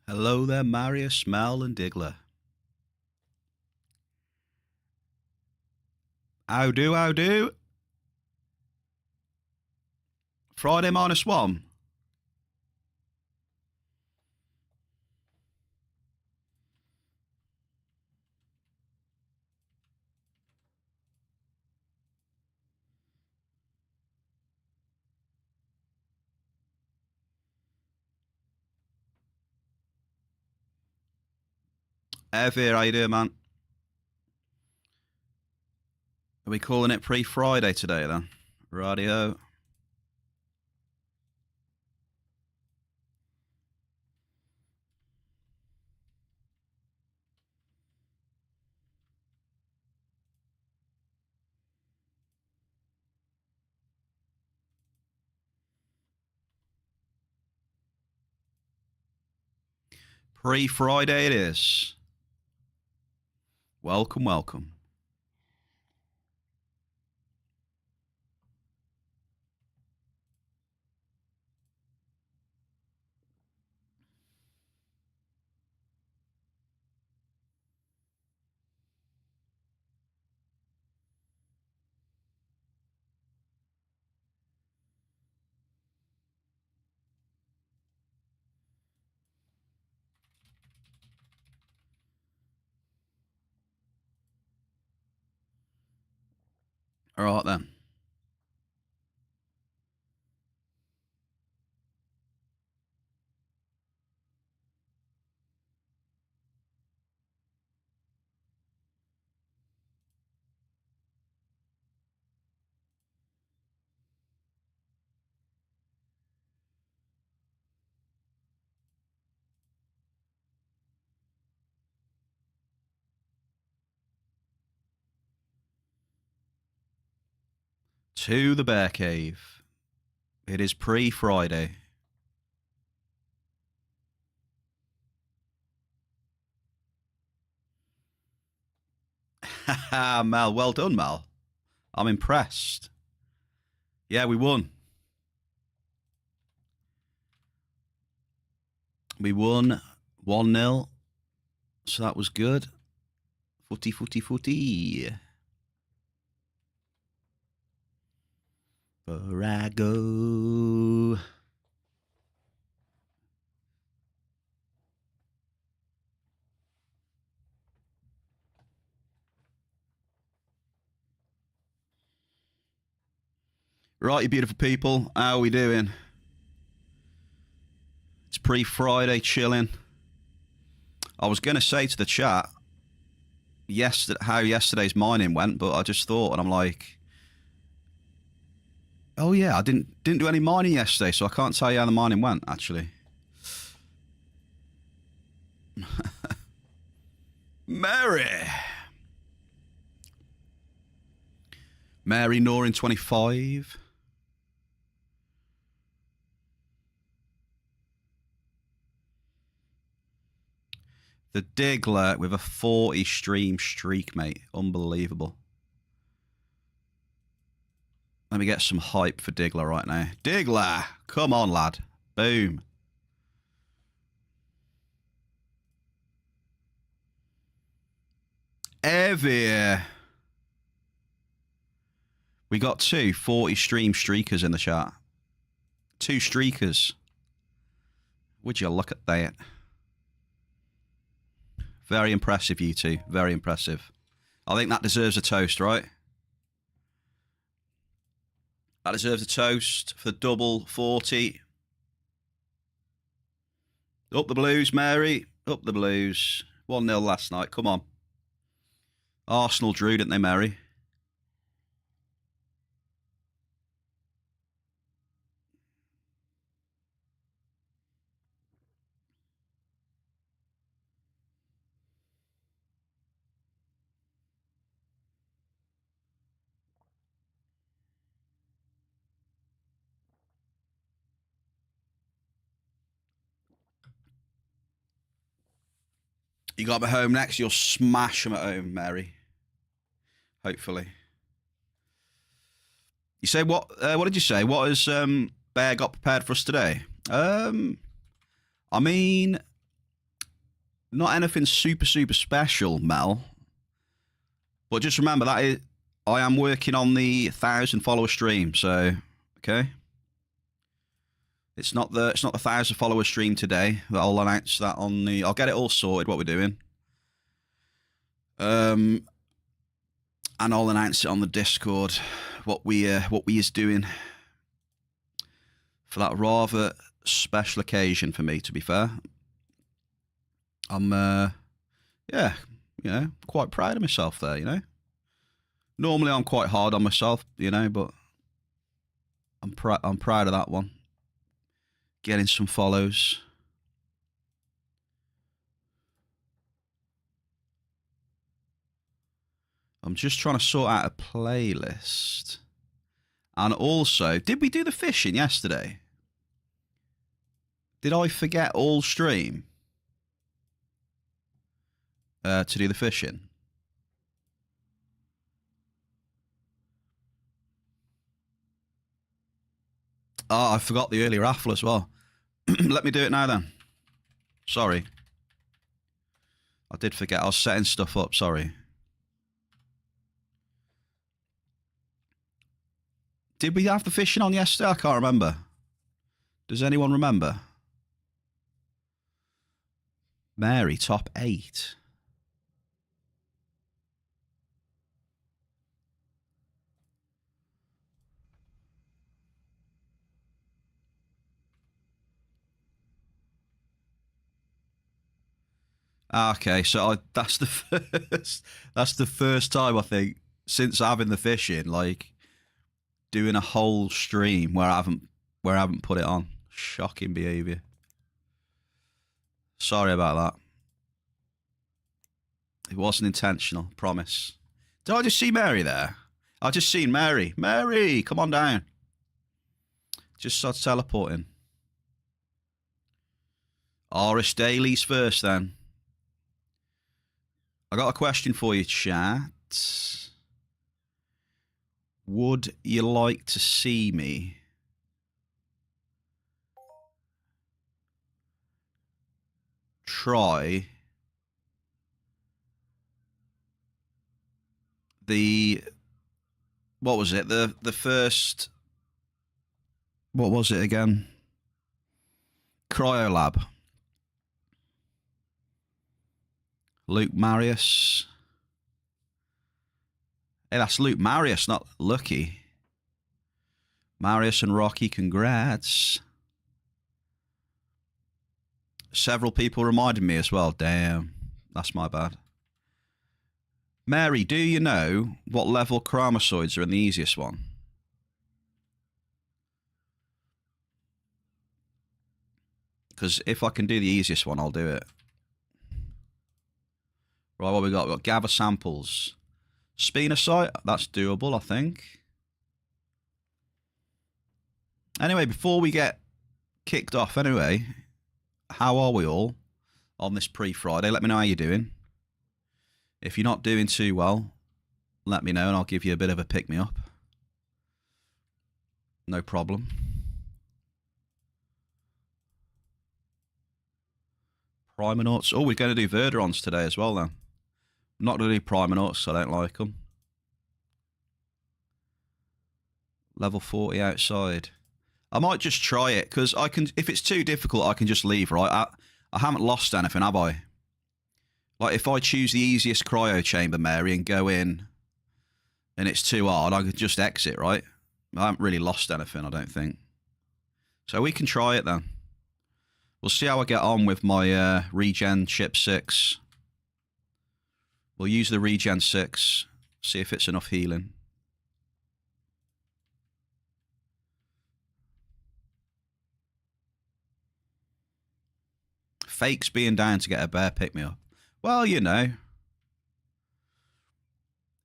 Hello there, Marius, Mel, and Diggler. How do? Friday -1. Here, how you doing, man? Are we calling it pre-Friday today, then? Radio. Pre-Friday it is. Welcome, welcome. All right, then. To the Bearcave. It is pre-Friday. Haha, Mel. Well done, Mel. I'm impressed. Yeah, we won. We won 1-0. So that was good. Footy. Where I go. Right, you beautiful people. How are we doing? It's pre-Friday, chilling. I was going to say to the chat how yesterday's mining went, but I just thought, and I'm like, oh yeah, I didn't do any mining yesterday, so I can't tell you how the mining went, actually. Mary Norin 25. The Diggler with a 40 stream streak, mate. Unbelievable. Let me get some hype for Diggler right now. Diggler! Come on, lad. Boom. Evie. We got 2 40 stream streakers in the chat. 2 streakers. Would you look at that? Very impressive, you two. Very impressive. I think that deserves a toast, right? That deserves a toast for the double 40. Up the Blues, Mary. Up the Blues. 1-0 last night. Come on. Arsenal drew, didn't they, Mary? You got them at home next. You'll smash them at home, Mary. Hopefully. You say what? What did you say? What has Bear got prepared for us today? I mean, Not anything super, super special, Mel. But just remember that I am working on the 1,000 follower stream, so okay. It's not the 1,000 follower stream today. I'll announce that on the. I'll get it all sorted. What we're doing. And I'll announce it on the Discord. What we is doing for that rather special occasion for me. To be fair, I'm yeah, you know, quite proud of myself there. You know, normally I'm quite hard on myself, you know, but I'm proud of that one. Getting some follows. I'm just trying to sort out a playlist. And also, did we do the fishing yesterday? Did I forget all stream to do the fishing? Oh, I forgot the early raffle as well. Let me do it now then. Sorry. I did forget. I was setting stuff up. Sorry. Did we have the fishing on yesterday? I can't remember. Does anyone remember? Mary, top 8. Okay, so that's the first time I think since having the fishing, like doing a whole stream where I haven't put it on. Shocking behaviour. Sorry about that. It wasn't intentional, promise. Did I just see Mary there? I just seen Mary. Mary, come on down. Just started teleporting. ARIS dailies first then. I got a question for you, chat. Would you like to see me try the, what was it? The first, what was it again? Cryolab. Luke Marius. Hey, that's Luke Marius, not Lucky. Marius and Rocky, congrats. Several people reminded me as well. Damn, that's my bad. Mary, do you know what level chromosoids are in the easiest one? Because if I can do the easiest one, I'll do it. Right, what we got? We've got gather samples. Spinosite, that's doable, I think. Anyway, before we get kicked off, anyway, how are we all on this pre-Friday? Let me know how you're doing. If you're not doing too well, let me know and I'll give you a bit of a pick-me-up. No problem. Primonauts. Oh, we're going to do Verderons today as well, then. I'm not going to do Primonauts, I don't like them. Level 40 outside. I might just try it, because I can. If it's too difficult, I can just leave, right? I haven't lost anything, have I? Like, if I choose the easiest cryo chamber, Mary, and go in, and it's too hard, I could just exit, right? I haven't really lost anything, I don't think. So we can try it, then. We'll see how I get on with my regen chip 6. We'll use the regen 6, see if it's enough healing. Fakes being down to get a bear pick-me-up. Well, you know,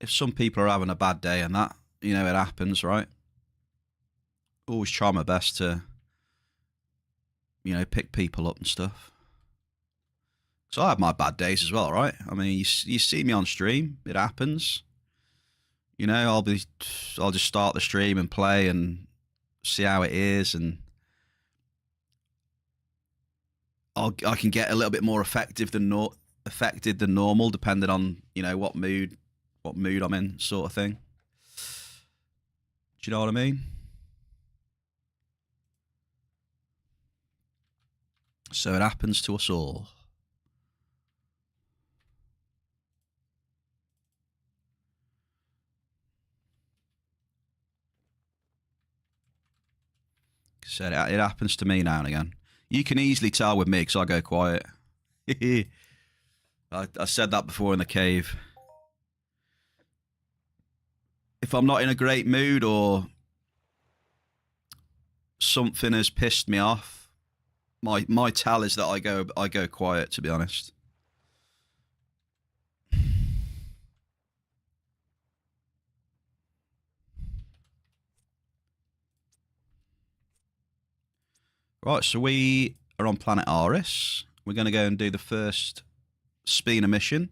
if some people are having a bad day and that, you know, it happens, right? Always try my best to, you know, pick people up and stuff. So I have my bad days as well, right? I mean, you see me on stream, it happens. You know, I'll just start the stream and play and see how it is, and I can get a little bit more affected than normal, depending on, you know, what mood I'm in, sort of thing. Do you know what I mean? So it happens to us all. So it happens to me now and again. You can easily tell with me because I go quiet. I said that before in the cave. If I'm not in a great mood or something has pissed me off, my tell is that I go quiet, to be honest. Right, so we are on planet ARIS. We're going to go and do the first Spina mission.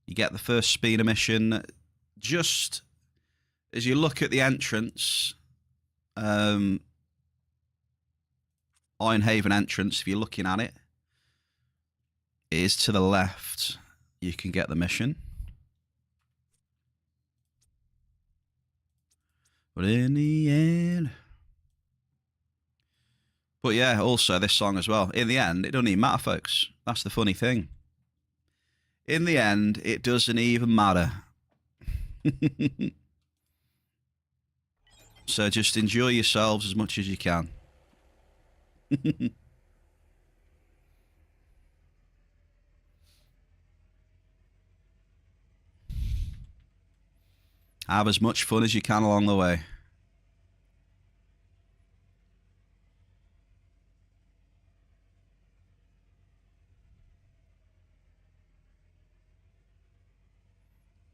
You get the first Spina mission just as you look at the entrance, Ironhaven entrance, if you're looking at it, it is to the left. You can get the mission. But in the end... But yeah, also this song as well. In the end, it doesn't even matter, folks. That's the funny thing. In the end, it doesn't even matter. So just enjoy yourselves as much as you can. Have as much fun as you can along the way.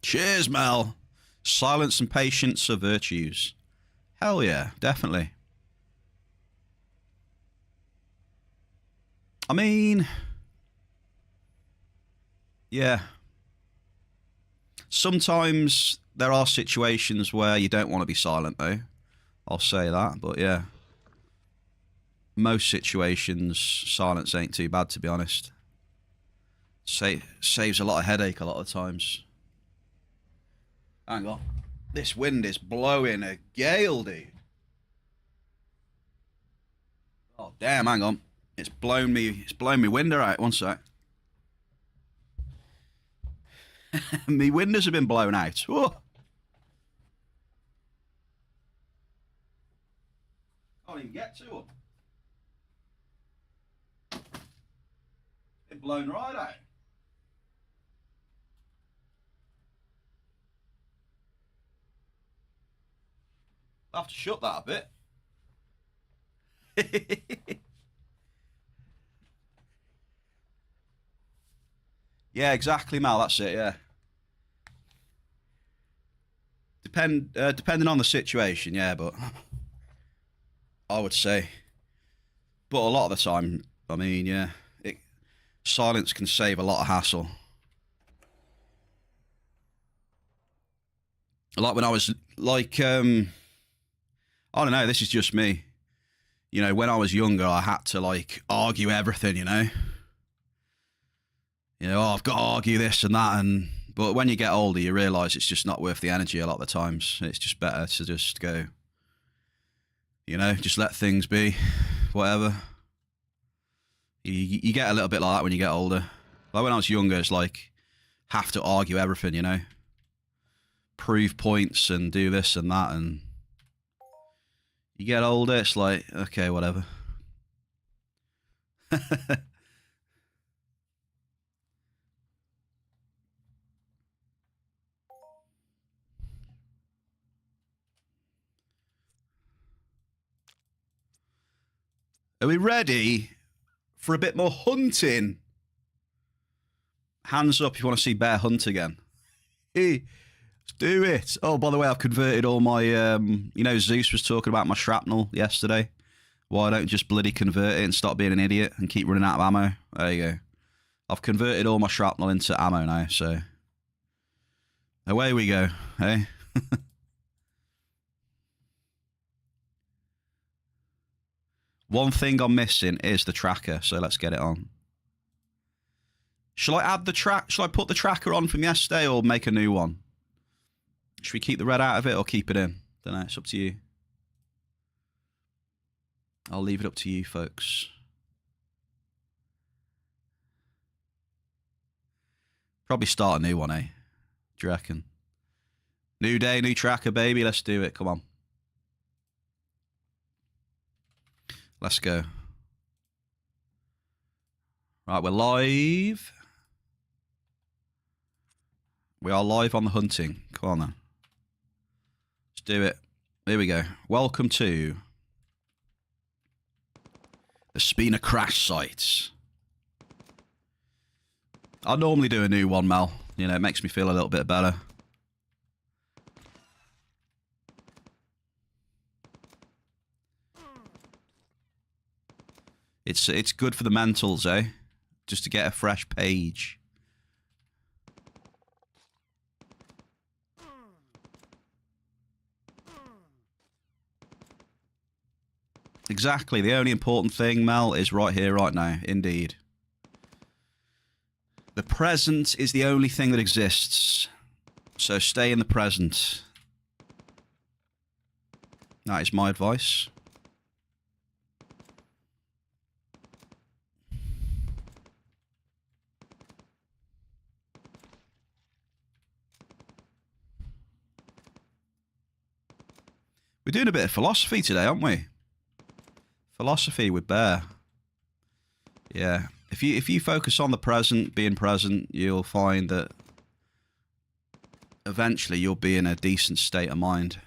Cheers, Mel. Silence and patience are virtues. Hell yeah, definitely. I mean, yeah. Sometimes there are situations where you don't want to be silent, though. I'll say that, but yeah. Most situations, silence ain't too bad, to be honest. Saves a lot of headache a lot of times. Hang on. This wind is blowing a gale, dude. Oh, damn, hang on. It's blown me window out. One sec. Me windows have been blown out. Whoa. Can't even get to them. They're blown right out. I'll have to shut that a bit. Yeah, exactly, Mal. That's it. Yeah. Depending on the situation, yeah, but I would say. But a lot of the time, I mean, yeah, silence can save a lot of hassle. Like when I was like, I don't know. This is just me. You know, when I was younger, I had to like argue everything. You know, oh, I've got to argue this and that, but when you get older, you realise it's just not worth the energy a lot of the times. It's just better to just go, you know, just let things be, whatever. You get a little bit like that when you get older. Like when I was younger, it's like, have to argue everything, you know? Prove points and do this and that, and you get older, it's like, okay, whatever. Are we ready for a bit more hunting? Hands up if you want to see Bear hunt again. Hey, let's do it. Oh, by the way, I've converted all my, you know, Zeus was talking about my shrapnel yesterday. Why don't you just bloody convert it and stop being an idiot and keep running out of ammo? There you go. I've converted all my shrapnel into ammo now, so away we go, hey? One thing I'm missing is the tracker, so let's get it on. Shall I add the track? Shall I put the tracker on from yesterday or make a new one? Should we keep the red out of it or keep it in? Don't know. It's up to you. I'll leave it up to you, folks. Probably start a new one, eh? Do you reckon? New day, new tracker, baby. Let's do it. Come on. Let's go. Right, we're live. We are live on the hunting. Come on, then. Let's do it. Here we go. Welcome to the Spina crash site. I normally do a new one, Mel. You know, it makes me feel a little bit better. It's good for the mentals, eh? Just to get a fresh page. Exactly. The only important thing, Mel, is right here, right now. Indeed. The present is the only thing that exists. So stay in the present. That is my advice. We're doing a bit of philosophy today, aren't we? Philosophy with Bear. Yeah. If you focus on the present, being present, you'll find that eventually you'll be in a decent state of mind.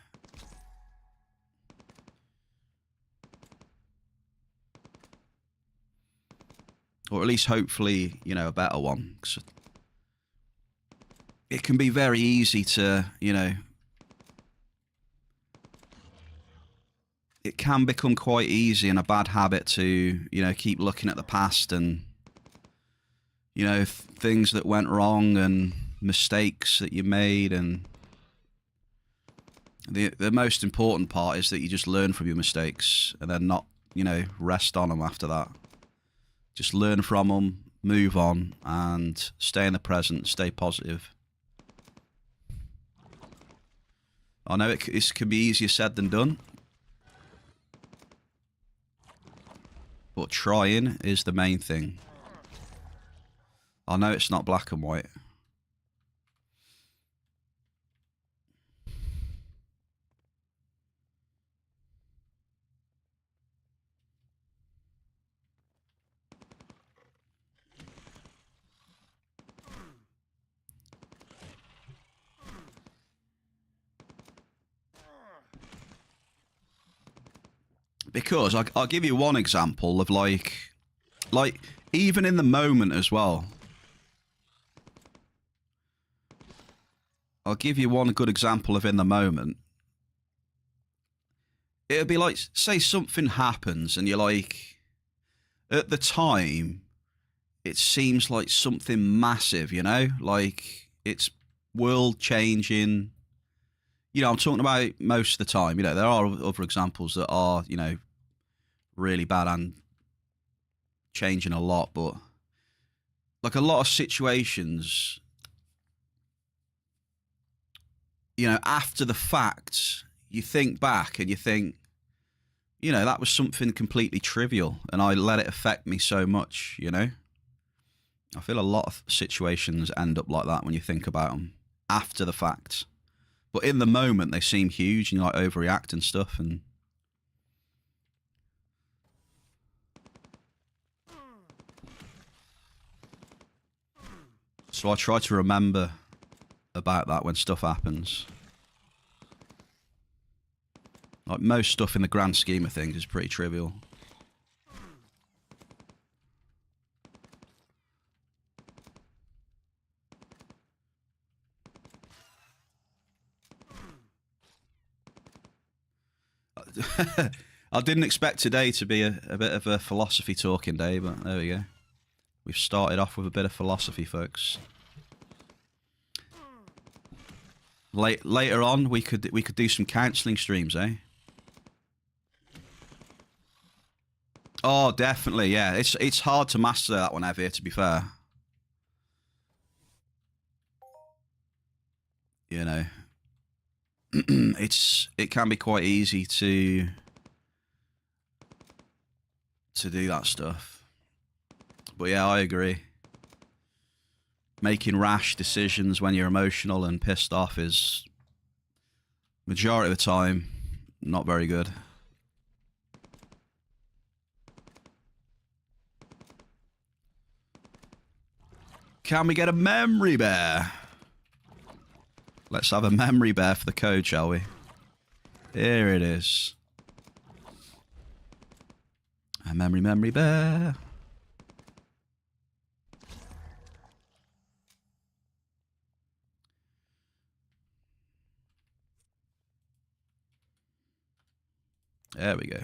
Or at least hopefully, you know, a better one. 'Cause it can be very easy to, you know, it can become quite easy and a bad habit to, you know, keep looking at the past and, you know, things that went wrong and mistakes that you made. And the most important part is that you just learn from your mistakes and then not, you know, rest on them after that. Just learn from them, move on, and stay in the present, stay positive. I know it can be easier said than done. But trying is the main thing. I know it's not black and white. Because I'll give you one example of like even in the moment as well. I'll give you one good example of in the moment. It'll be like, say something happens and you're like, at the time, it seems like something massive, you know? Like, it's world changing. You know, I'm talking about most of the time. You know, there are other examples that are, you know, really bad and changing a lot, but like a lot of situations, you know, after the fact, you think back and you think, you know, that was something completely trivial and I let it affect me so much, you know? I feel a lot of situations end up like that when you think about them after the fact. But in the moment, they seem huge and you like overreact and stuff. And so I try to remember about that when stuff happens. Like most stuff in the grand scheme of things is pretty trivial. I didn't expect today to be a bit of a philosophy talking day, but there we go. We've started off with a bit of philosophy, folks. Later on, we could do some counselling streams, eh? Oh, definitely, yeah. It's hard to master that one, Evie, to be fair. You know, it can be quite easy to do that stuff. But yeah, I agree. Making rash decisions when you're emotional and pissed off is, majority of the time, not very good. Can we get a memory bear? Let's have a memory bear for the code, shall we? Here it is. A memory bear. There we go.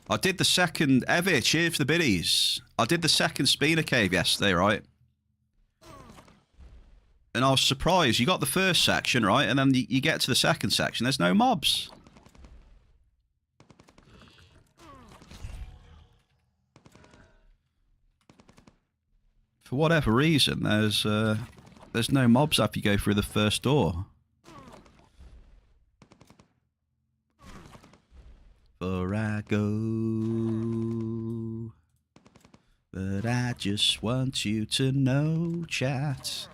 I did the second... Evie, cheers for the biddies. I did the second Spina Cave yesterday, right? And I was surprised. You got the first section, right? And then you get to the second section. There's no mobs. For whatever reason, there's no mobs after you go through the first door. For I go, but I just want you to know, chat.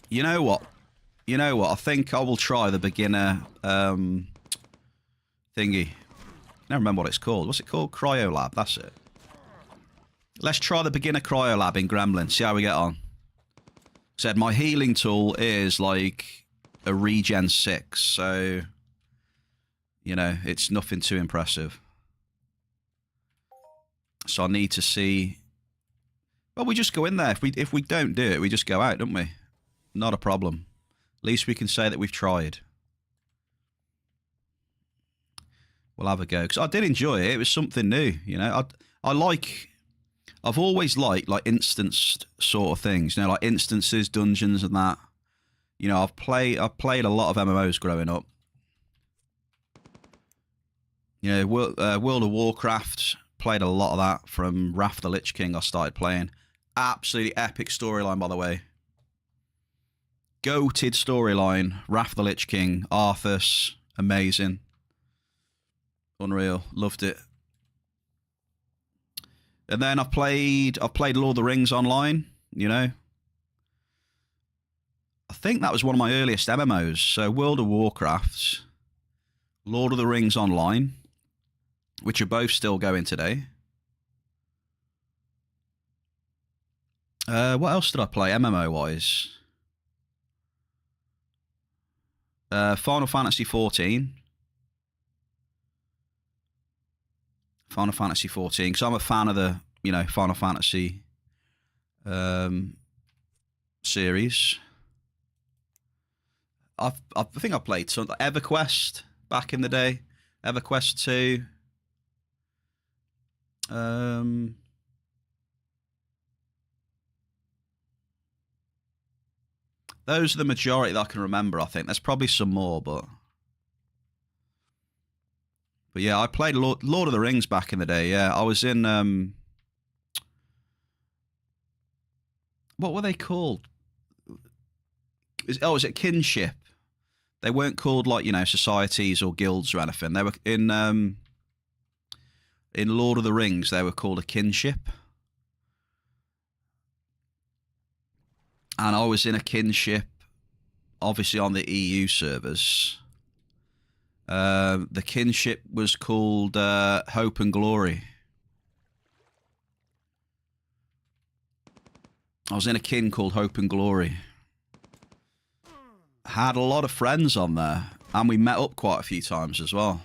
You know what? You know what? I think I will try the beginner thingy. I don't remember what it's called. What's it called? Cryolab. That's it. Let's try the beginner Cryolab in Gremlin. See how we get on. Said my healing tool is like a regen 6, so you know it's nothing too impressive. So I need to see. Well, we just go in there. If we don't do it, we just go out, don't we? Not a problem. At least we can say that we've tried. We'll have a go because I did enjoy it. It was something new, you know. I've always liked like instanced sort of things, you know, like instances, dungeons, and that. You know, I've played a lot of MMOs growing up. You know, World of Warcraft, played a lot of that from Wrath of the Lich King. I started playing. Absolutely epic storyline, by the way. Goated storyline. Wrath of the Lich King, Arthas, amazing, unreal, loved it. And then I've played Lord of the Rings online, you know. I think that was one of my earliest MMOs. So World of Warcraft, Lord of the Rings online, which are both still going today. What else did I play MMO-wise? Final Fantasy 14. Final Fantasy 14, because I'm a fan of the, you know, Final Fantasy series. I think I played some EverQuest back in the day. EverQuest 2. Those are the majority that I can remember, I think. There's probably some more, but yeah, I played Lord of the Rings back in the day, yeah. I was in, what were they called? Was it Kinship? They weren't called, like, you know, societies or guilds or anything. They were in Lord of the Rings, they were called a kinship. And I was in a kinship, obviously on the EU servers. The kinship was called Hope and Glory. I was in a kin called Hope and Glory. Had a lot of friends on there, and we met up quite a few times as well.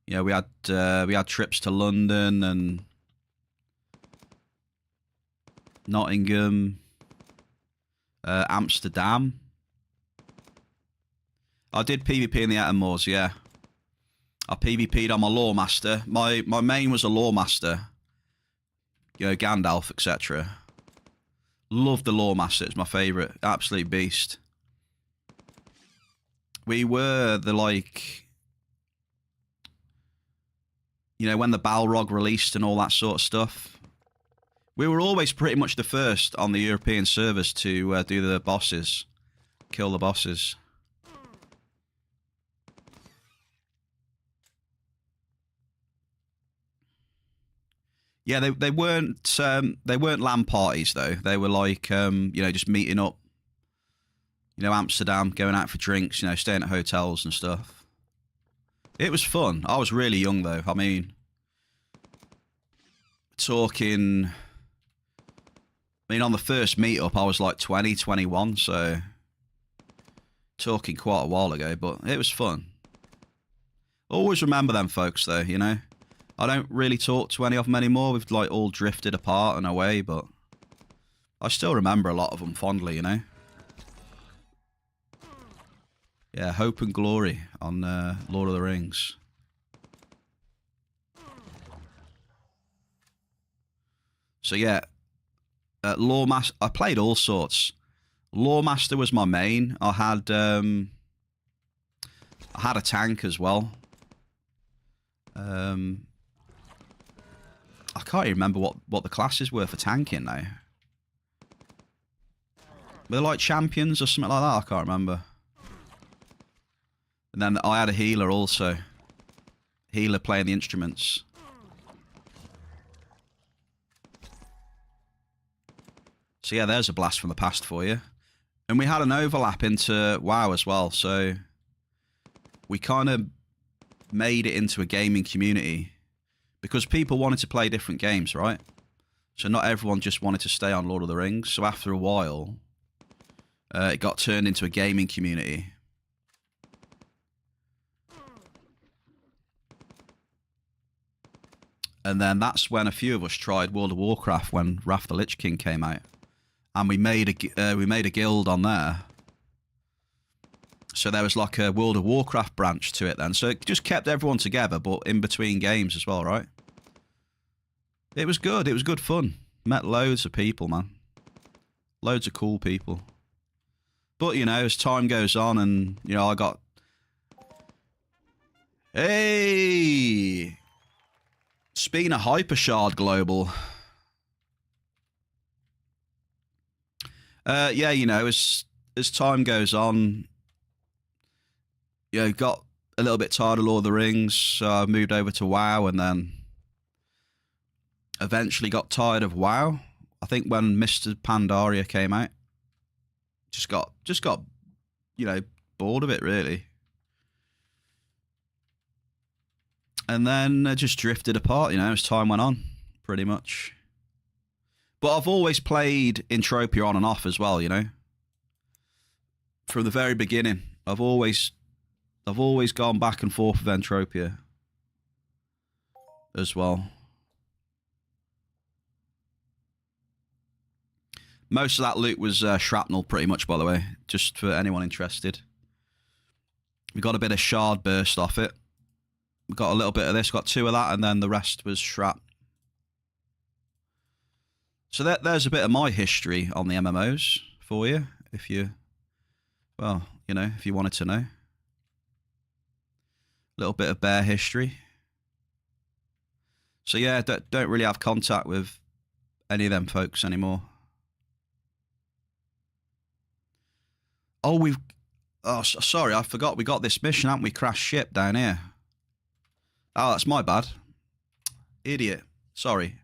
You know, we had trips to London and Nottingham, Amsterdam. I did PvP in the Ettenmoors, yeah. I PvP'd on my Lawmaster. My main was a Lawmaster. you know, Gandalf, etc. Love the Lore Master. It's my favourite. Absolute beast. We were the, like, you know, when the Balrog released and all that sort of stuff, we were always pretty much the first on the European servers to do the bosses, kill the bosses. Yeah, they weren't LAN parties though. They were like you know, just meeting up. You know, Amsterdam, going out for drinks, you know, staying at hotels and stuff. It was fun. I was really young though. I mean, talking, I mean, on the first meetup, I was like 20, 21, so talking quite a while ago, but it was fun. Always remember them folks though, you know. I don't really talk to any of them anymore. We've like all drifted apart and away, but I still remember a lot of them fondly, you know. Yeah, Hope and Glory on Lord of the Rings. So yeah, Lore Master, I played all sorts. Lore Master was my main. I had a tank as well. I can't even remember what the classes were for tanking now. Were they like champions or something like that? I can't remember. And then I had a healer also. Healer playing the instruments. So yeah, there's a blast from the past for you. And we had an overlap into WoW as well, so we kind of made it into a gaming community because people wanted to play different games, right? So not everyone just wanted to stay on Lord of the Rings. So after a while, it got turned into a gaming community. And then that's when a few of us tried World of Warcraft when Wrath the Lich King came out. And we made a guild on there. So there was like a World of Warcraft branch to it then. So it just kept everyone together, but in between games as well, right? It was good. It was good fun. Met loads of people, man. Loads of cool people. But, you know, as time goes on and, you know, I got... Hey! Speaking of Hypershard Global... yeah, you know, as time goes on... You know, got a little bit tired of Lord of the Rings, so I moved over to WoW, and then eventually got tired of WoW. I think when Mr. Pandaria came out, just got, you know, bored of it really, and then just drifted apart. You know, as time went on, pretty much. But I've always played Entropia on and off as well. You know, from the very beginning, I've always gone back and forth with Entropia as well. Most of that loot was shrapnel, pretty much, by the way, just for anyone interested. We got a bit of shard burst off it. We got a little bit of this, got 2 of that, and then the rest was shrap. So there's a bit of my history on the MMOs for you, if you, well, you know, if you wanted to know. Little bit of bear history. So yeah, don't really have contact with any of them folks anymore. Oh, sorry, I forgot we got this mission, haven't we? Crash ship down here. Oh, that's my bad. Idiot. Sorry.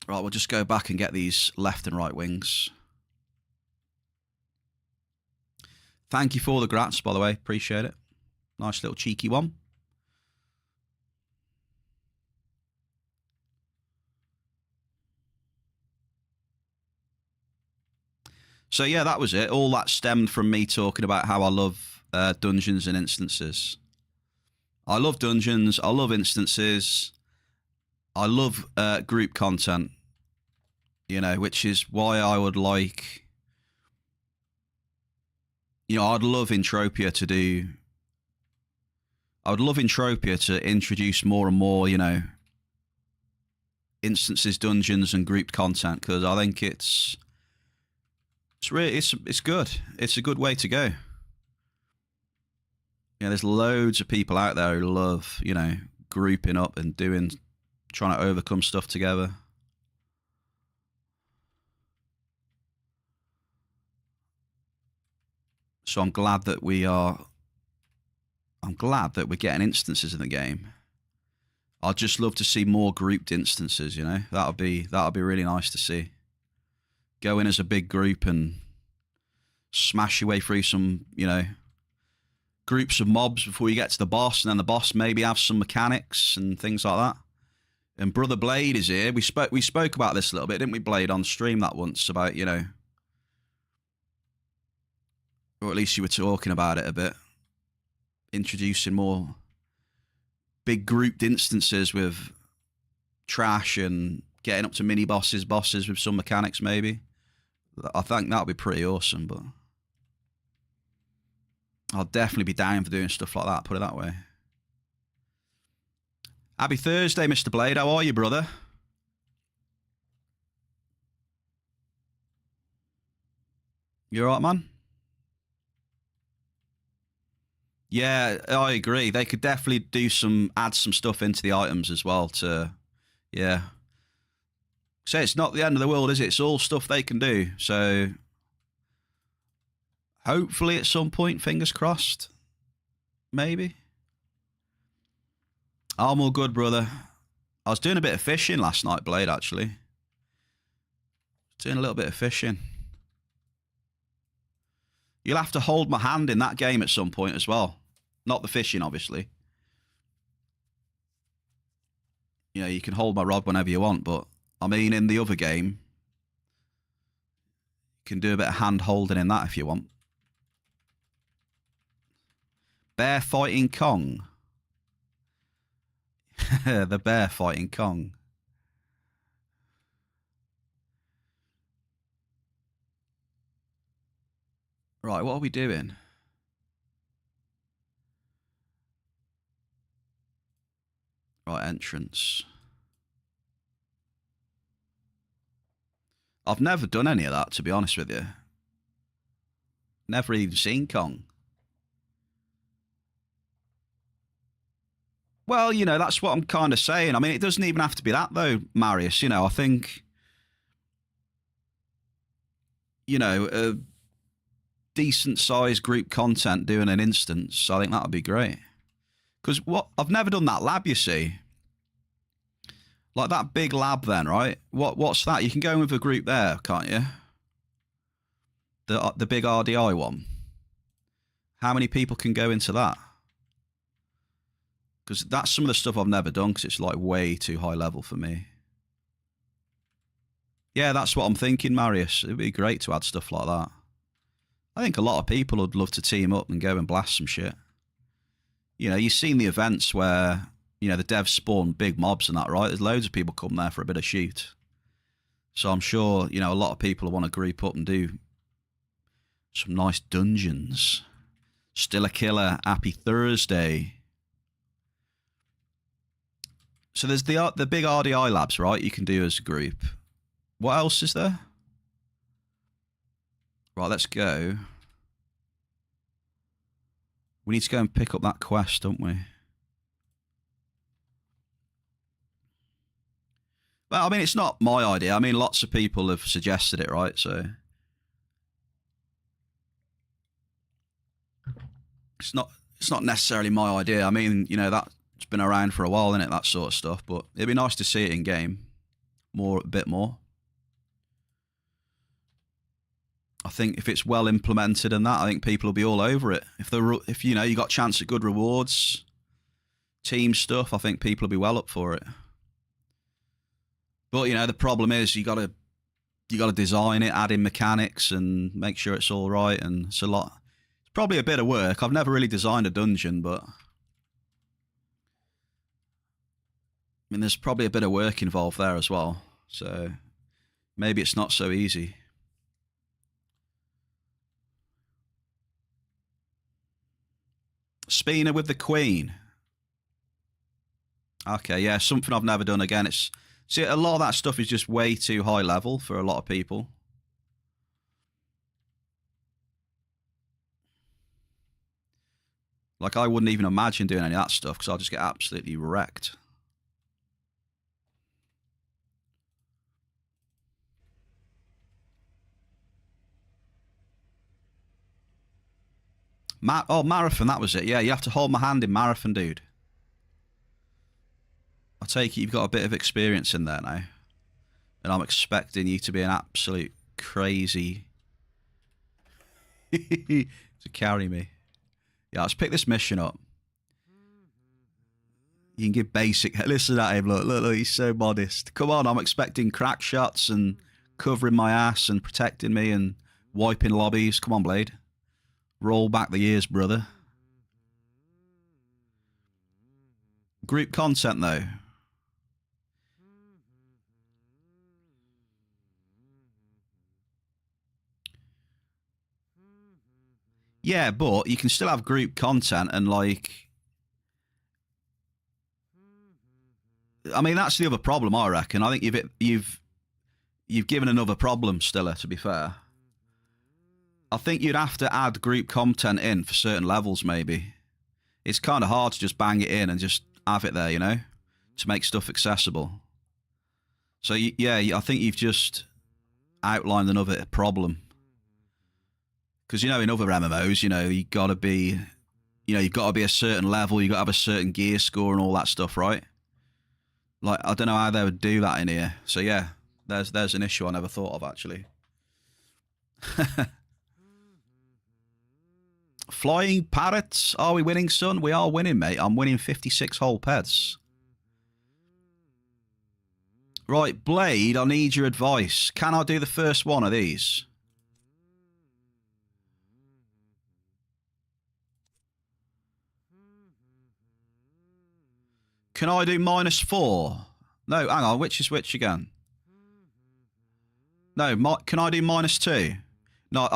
Right, we'll just go back and get these left and right wings. Thank you for the grats, by the way. Appreciate it. Nice little cheeky one. So yeah, that was it. All that stemmed from me talking about how I love dungeons and instances. I love dungeons. I love instances. I love group content. You know, which is why I would like... You know, I'd love Entropia to do I would love Entropia to introduce more and more, you know, instances, dungeons, and grouped content, because I think it's really it's good. It's a good way to go. Yeah, there's loads of people out there who love, you know, grouping up and trying to overcome stuff together. So I'm glad that we're getting instances in the game. I'd just love to see more grouped instances, you know. That'll be really nice to see. Go in as a big group and smash your way through some, you know, groups of mobs before you get to the boss, and then the boss maybe have some mechanics and things like that. And Brother Blade is here. We spoke about this a little bit, didn't we, Blade, on stream that once, about, you know, or at least you were talking about it a bit, introducing more big grouped instances with trash and getting up to mini bosses with some mechanics maybe. I think that would be pretty awesome, but I'll definitely be down for doing stuff like that, put it that way. Happy Thursday, Mr. Blade. How are you, brother? You alright, man? Yeah, I agree. They could definitely add some stuff into the items as well to, yeah. So it's not the end of the world, is it? It's all stuff they can do. So hopefully at some point, fingers crossed, maybe. I'm all good, brother. I was doing a bit of fishing last night, Blade, actually. Doing a little bit of fishing. You'll have to hold my hand in that game at some point as well. Not the fishing, obviously. You know, you can hold my rod whenever you want, but I mean, in the other game, you can do a bit of hand holding in that if you want. Bear fighting Kong. The bear fighting Kong. Right, what are we doing? Right, entrance. I've never done any of that, to be honest with you. Never even seen Kong. Well, you know, that's what I'm kind of saying. I mean, it doesn't even have to be that, though, Marius. You know, I think, you know, a decent-sized group content doing an instance, I think that would be great. Because I've never done that lab, you see. Like that big lab then, right? What's that? You can go in with a group there, can't you? The big RDI one. How many people can go into that? Because that's some of the stuff I've never done, because it's like way too high level for me. Yeah, that's what I'm thinking, Marius. It'd be great to add stuff like that. I think a lot of people would love to team up and go and blast some shit. You know, you've seen the events where, you know, the devs spawn big mobs and that, right? There's loads of people come there for a bit of shoot. So I'm sure, you know, a lot of people want to group up and do some nice dungeons. Still a killer. Happy Thursday. So there's the big RDI labs, right? You can do as a group. What else is there? Right, let's go. We need to go and pick up that quest, don't we? Well, I mean, it's not my idea. I mean, lots of people have suggested it, right? So it's not necessarily my idea. I mean, you know, that's been around for a while, isn't it? That sort of stuff. But it'd be nice to see it in game a bit more. I think if it's well implemented and that, I think people will be all over it. If you know, you got a chance at good rewards, team stuff, I think people will be well up for it. But you know, the problem is you got to design it, add in mechanics, and make sure it's all right. And it's a lot. It's probably a bit of work. I've never really designed a dungeon, but I mean, there's probably a bit of work involved there as well. So maybe it's not so easy. Spina with the Queen. Okay, yeah, something I've never done again. See, a lot of that stuff is just way too high level for a lot of people. Like, I wouldn't even imagine doing any of that stuff because I'll just get absolutely wrecked. Marathon, that was it. Yeah, you have to hold my hand in marathon, dude. I take it you've got a bit of experience in there now. And I'm expecting you to be an absolute crazy to carry me. Yeah, let's pick this mission up. You can give basic. Listen at him. Look, he's so modest. Come on, I'm expecting crack shots and covering my ass and protecting me and wiping lobbies. Come on, Blade. Roll back the years, brother. Group content, though. Yeah, but you can still have group content and, like... I mean, that's the other problem, I reckon. I think you've given another problem, Stiller, to be fair. I think you'd have to add group content in for certain levels, maybe. It's kind of hard to just bang it in and just have it there, you know, to make stuff accessible. So, yeah, I think you've just outlined another problem. Because, you know, in other MMOs, you know, you've got to be a certain level, you've got to have a certain gear score and all that stuff, right? Like, I don't know how they would do that in here. So, yeah, there's an issue I never thought of, actually. Flying parrots. Are we winning, son? We are winning, mate. I'm winning 56 whole pets. Right, Blade, I need your advice. Can I do the first one of these? Can I do -4? No, hang on. Which is which again? No, can I do -2? No,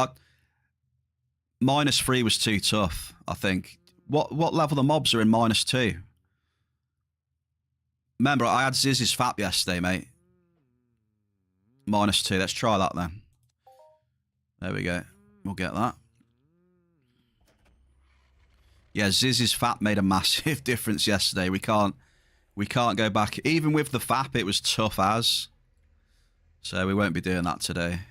-3 was too tough, I think. What level the mobs are in -2? Remember, I had Ziz's FAP yesterday, mate. -2. Let's try that then. There we go. We'll get that. Yeah, Ziz's FAP made a massive difference yesterday. We can't go back. Even with the FAP, it was tough as. So we won't be doing that today.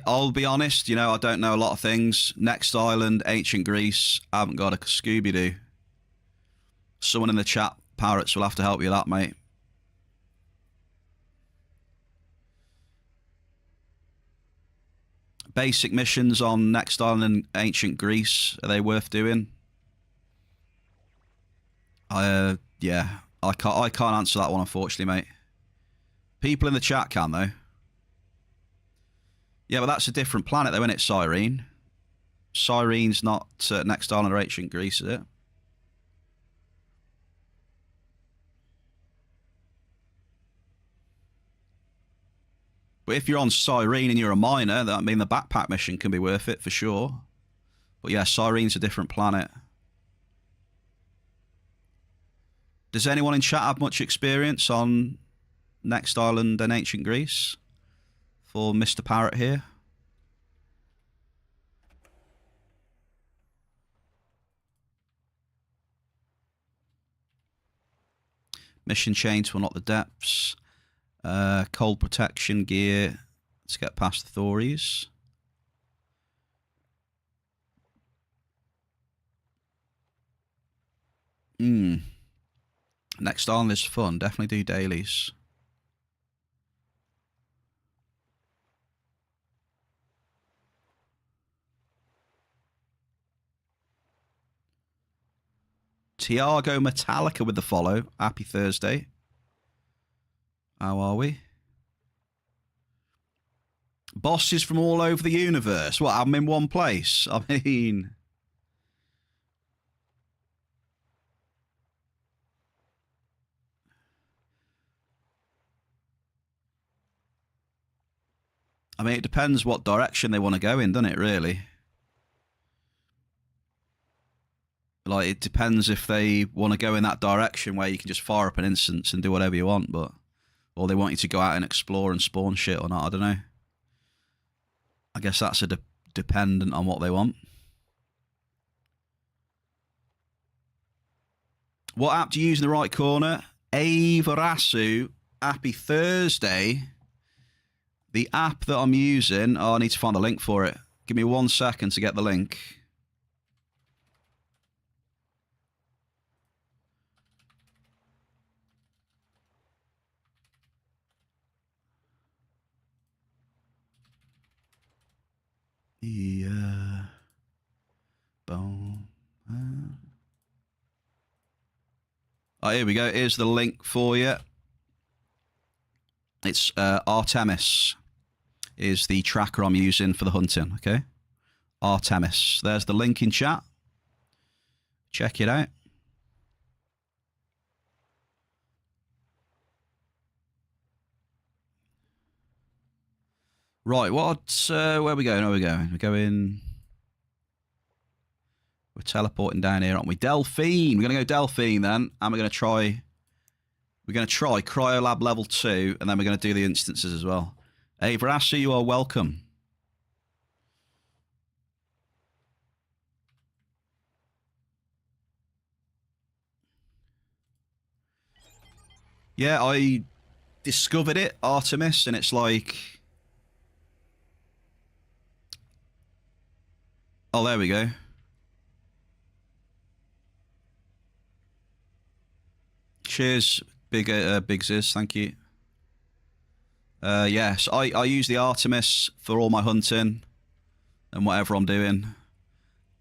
I'll be honest, you know, I don't know a lot of things. Next Island, Ancient Greece, I haven't got a Scooby-Doo. Someone in the chat, Parrots, will have to help you with that, mate. Basic missions on Next Island and Ancient Greece, are they worth doing? Yeah, I can't answer that one, unfortunately, mate. People in the chat can, though. Yeah, but that's a different planet, though, isn't it, Cyrene? Cyrene's not Next Island or Ancient Greece, is it? But if you're on Cyrene and you're a miner, that mean the backpack mission can be worth it for sure. But yeah, Cyrene's a different planet. Does anyone in chat have much experience on Next Island and Ancient Greece? For Mr. Parrot here. Mission chain to unlock the depths. Cold protection gear. Let's get past the Thories. Next Island is fun. Definitely do dailies. Tiago Metallica with the follow. Happy Thursday. How are we? Bosses from all over the universe. What, I'm in one place? I mean... I mean, it depends what direction they want to go in, doesn't it, really? Like, it depends if they want to go in that direction where you can just fire up an instance and do whatever you want, but... Or they want you to go out and explore and spawn shit or not, I don't know. I guess that's dependent on what they want. What app do you use in the right corner? Avarasu, Happy Thursday. The app that I'm using... Oh, I need to find a link for it. Give me 1 second to get the link. Yeah. Boom. Oh, here we go. Here's the link for you. It's Artemis is the tracker I'm using for the hunting, okay? Artemis. There's the link in chat. Check it out. Right, where are we going? Where are we going? We're going... We're teleporting down here, aren't we? Delphine. We're going to go Delphine then. And we're going to try... We're going to try Cryolab level 2. And then we're going to do the instances as well. Hey, Vrassi, you are welcome. Yeah, I discovered it, Artemis, and it's like... Oh, there we go. Cheers, Big Ziz, thank you. Yes, I use the Artemis for all my hunting and whatever I'm doing.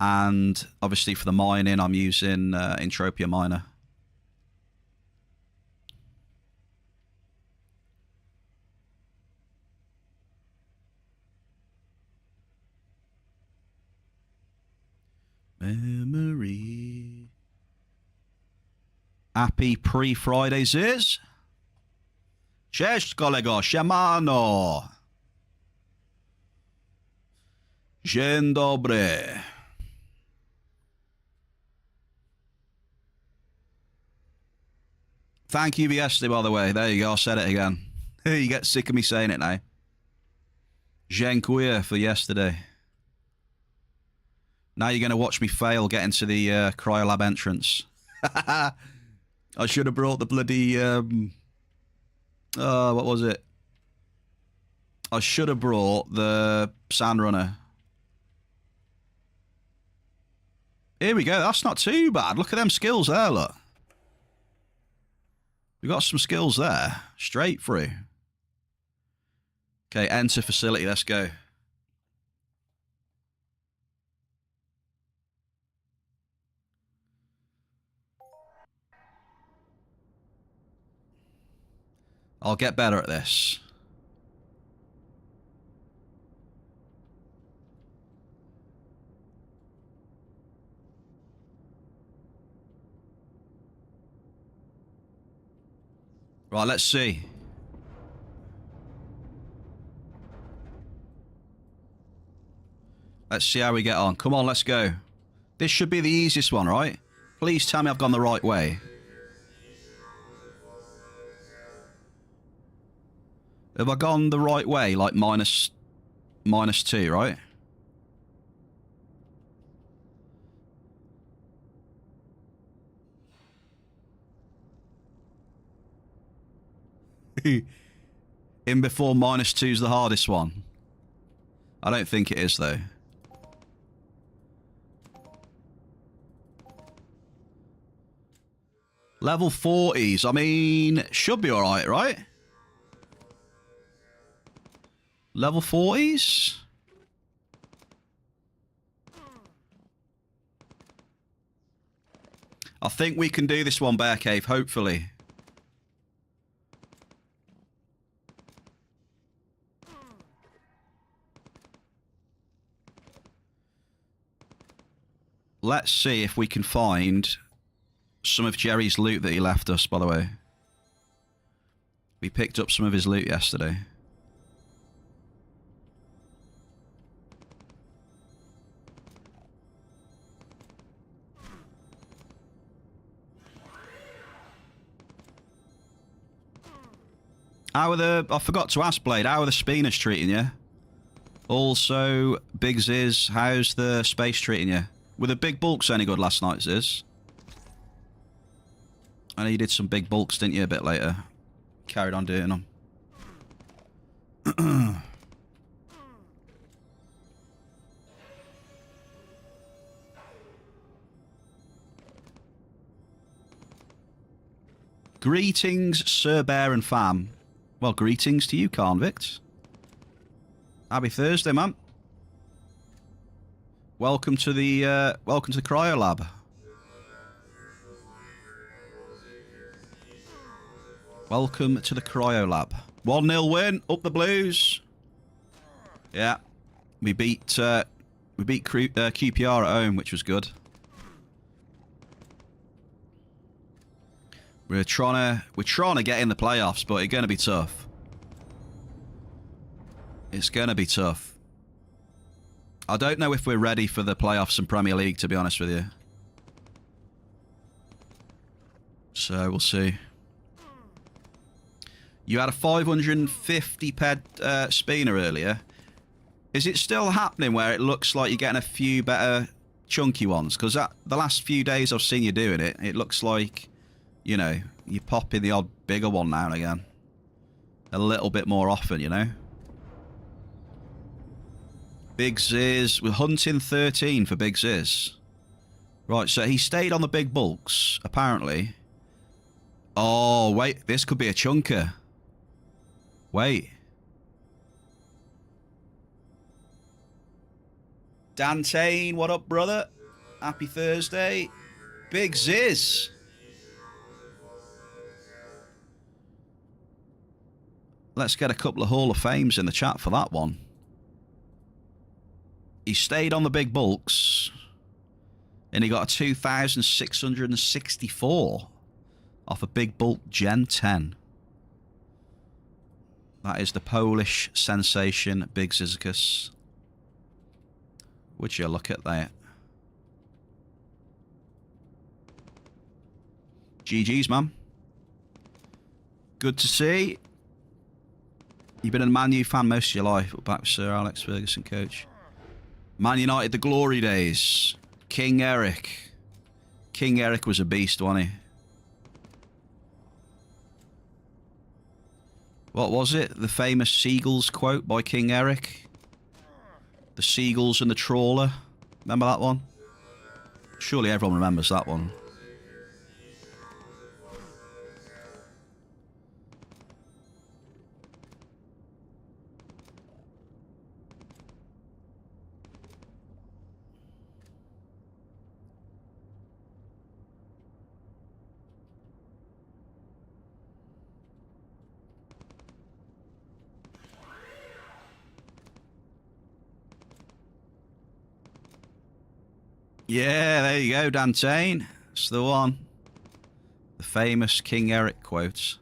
And obviously for the mining, I'm using Entropia Miner. Memory. Happy pre-Friday, Ziz. Cześć, kolego, siemano. Dzień dobry. Thank you for yesterday, by the way. There you go, I said it again. You get sick of me saying it now. Dziękuję for yesterday. Now you're going to watch me fail get into the Cryolab entrance. I should have brought the bloody... what was it? I should have brought the Sand Runner. Here we go. That's not too bad. Look at them skills there, look. We got some skills there. Straight through. Okay, enter facility. Let's go. I'll get better at this. Right, let's see. Let's see how we get on. Come on, let's go. This should be the easiest one, right? Please tell me I've gone the right way. Have I gone the right way? Like minus 2, right? In before -2 is the hardest one. I don't think it is, though. Level 40s. I mean, should be alright, right? Level 40s? I think we can do this one, Bearcave, hopefully. Let's see if we can find some of Jerry's loot that he left us, by the way. We picked up some of his loot yesterday. How are the... I forgot to ask, Blade. How are the Spinas treating you? Also, Big Ziz, how's the space treating you? Were the big bulks any good last night, Ziz? I know you did some big bulks, didn't you, a bit later? Carried on doing them. Greetings, SirBear and fam. Well, greetings to you, Convict. Happy Thursday, man. Welcome to the Cryo Lab. Welcome to the Cryo Lab. 1-0 win, up the Blues. Yeah, we beat QPR at home, which was good. We're trying to get in the playoffs, but it's going to be tough. It's going to be tough. I don't know if we're ready for the playoffs and Premier League, to be honest with you. So we'll see. You had a 550 ped spinner earlier. Is it still happening where it looks like you're getting a few better chunky ones? Because the last few days I've seen you doing it, it looks like, you know, you pop in the odd bigger one now and again. A little bit more often, you know. Big Ziz, we're hunting 13 for Big Ziz. Right, so he stayed on the big bulks, apparently. Oh, wait, this could be a chunker. Wait. Dantane, what up, brother? Happy Thursday. Big Ziz. Let's get a couple of Hall of Fames in the chat for that one. He stayed on the big bulks. And he got a 2,664 off a big bulk Gen 10. That is the Polish sensation, Big Zizicus. Would you look at that? GG's, man. Good to see. You've been a Man U fan most of your life. Back with Sir Alex Ferguson, coach. Man United, the glory days. King Eric. King Eric was a beast, wasn't he? What was it? The famous Seagulls quote by King Eric? The Seagulls and the Trawler. Remember that one? Surely everyone remembers that one. Yeah, there you go, Dantane. It's the one. The famous King Eric quotes.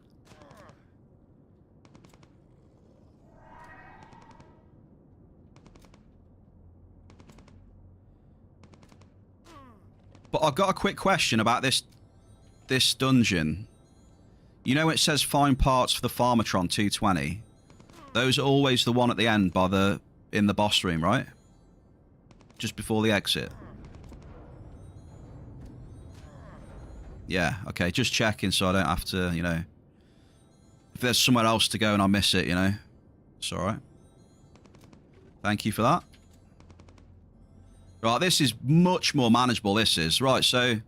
But I've got a quick question about this dungeon. You know it says find parts for the Farmatron 220? Those are always the one at the end by in the boss room, right? Just before the exit. Yeah, okay, just checking so I don't have to, you know... If there's somewhere else to go and I miss it, you know? It's alright. Thank you for that. Right, this is much more manageable, this is. Right, so...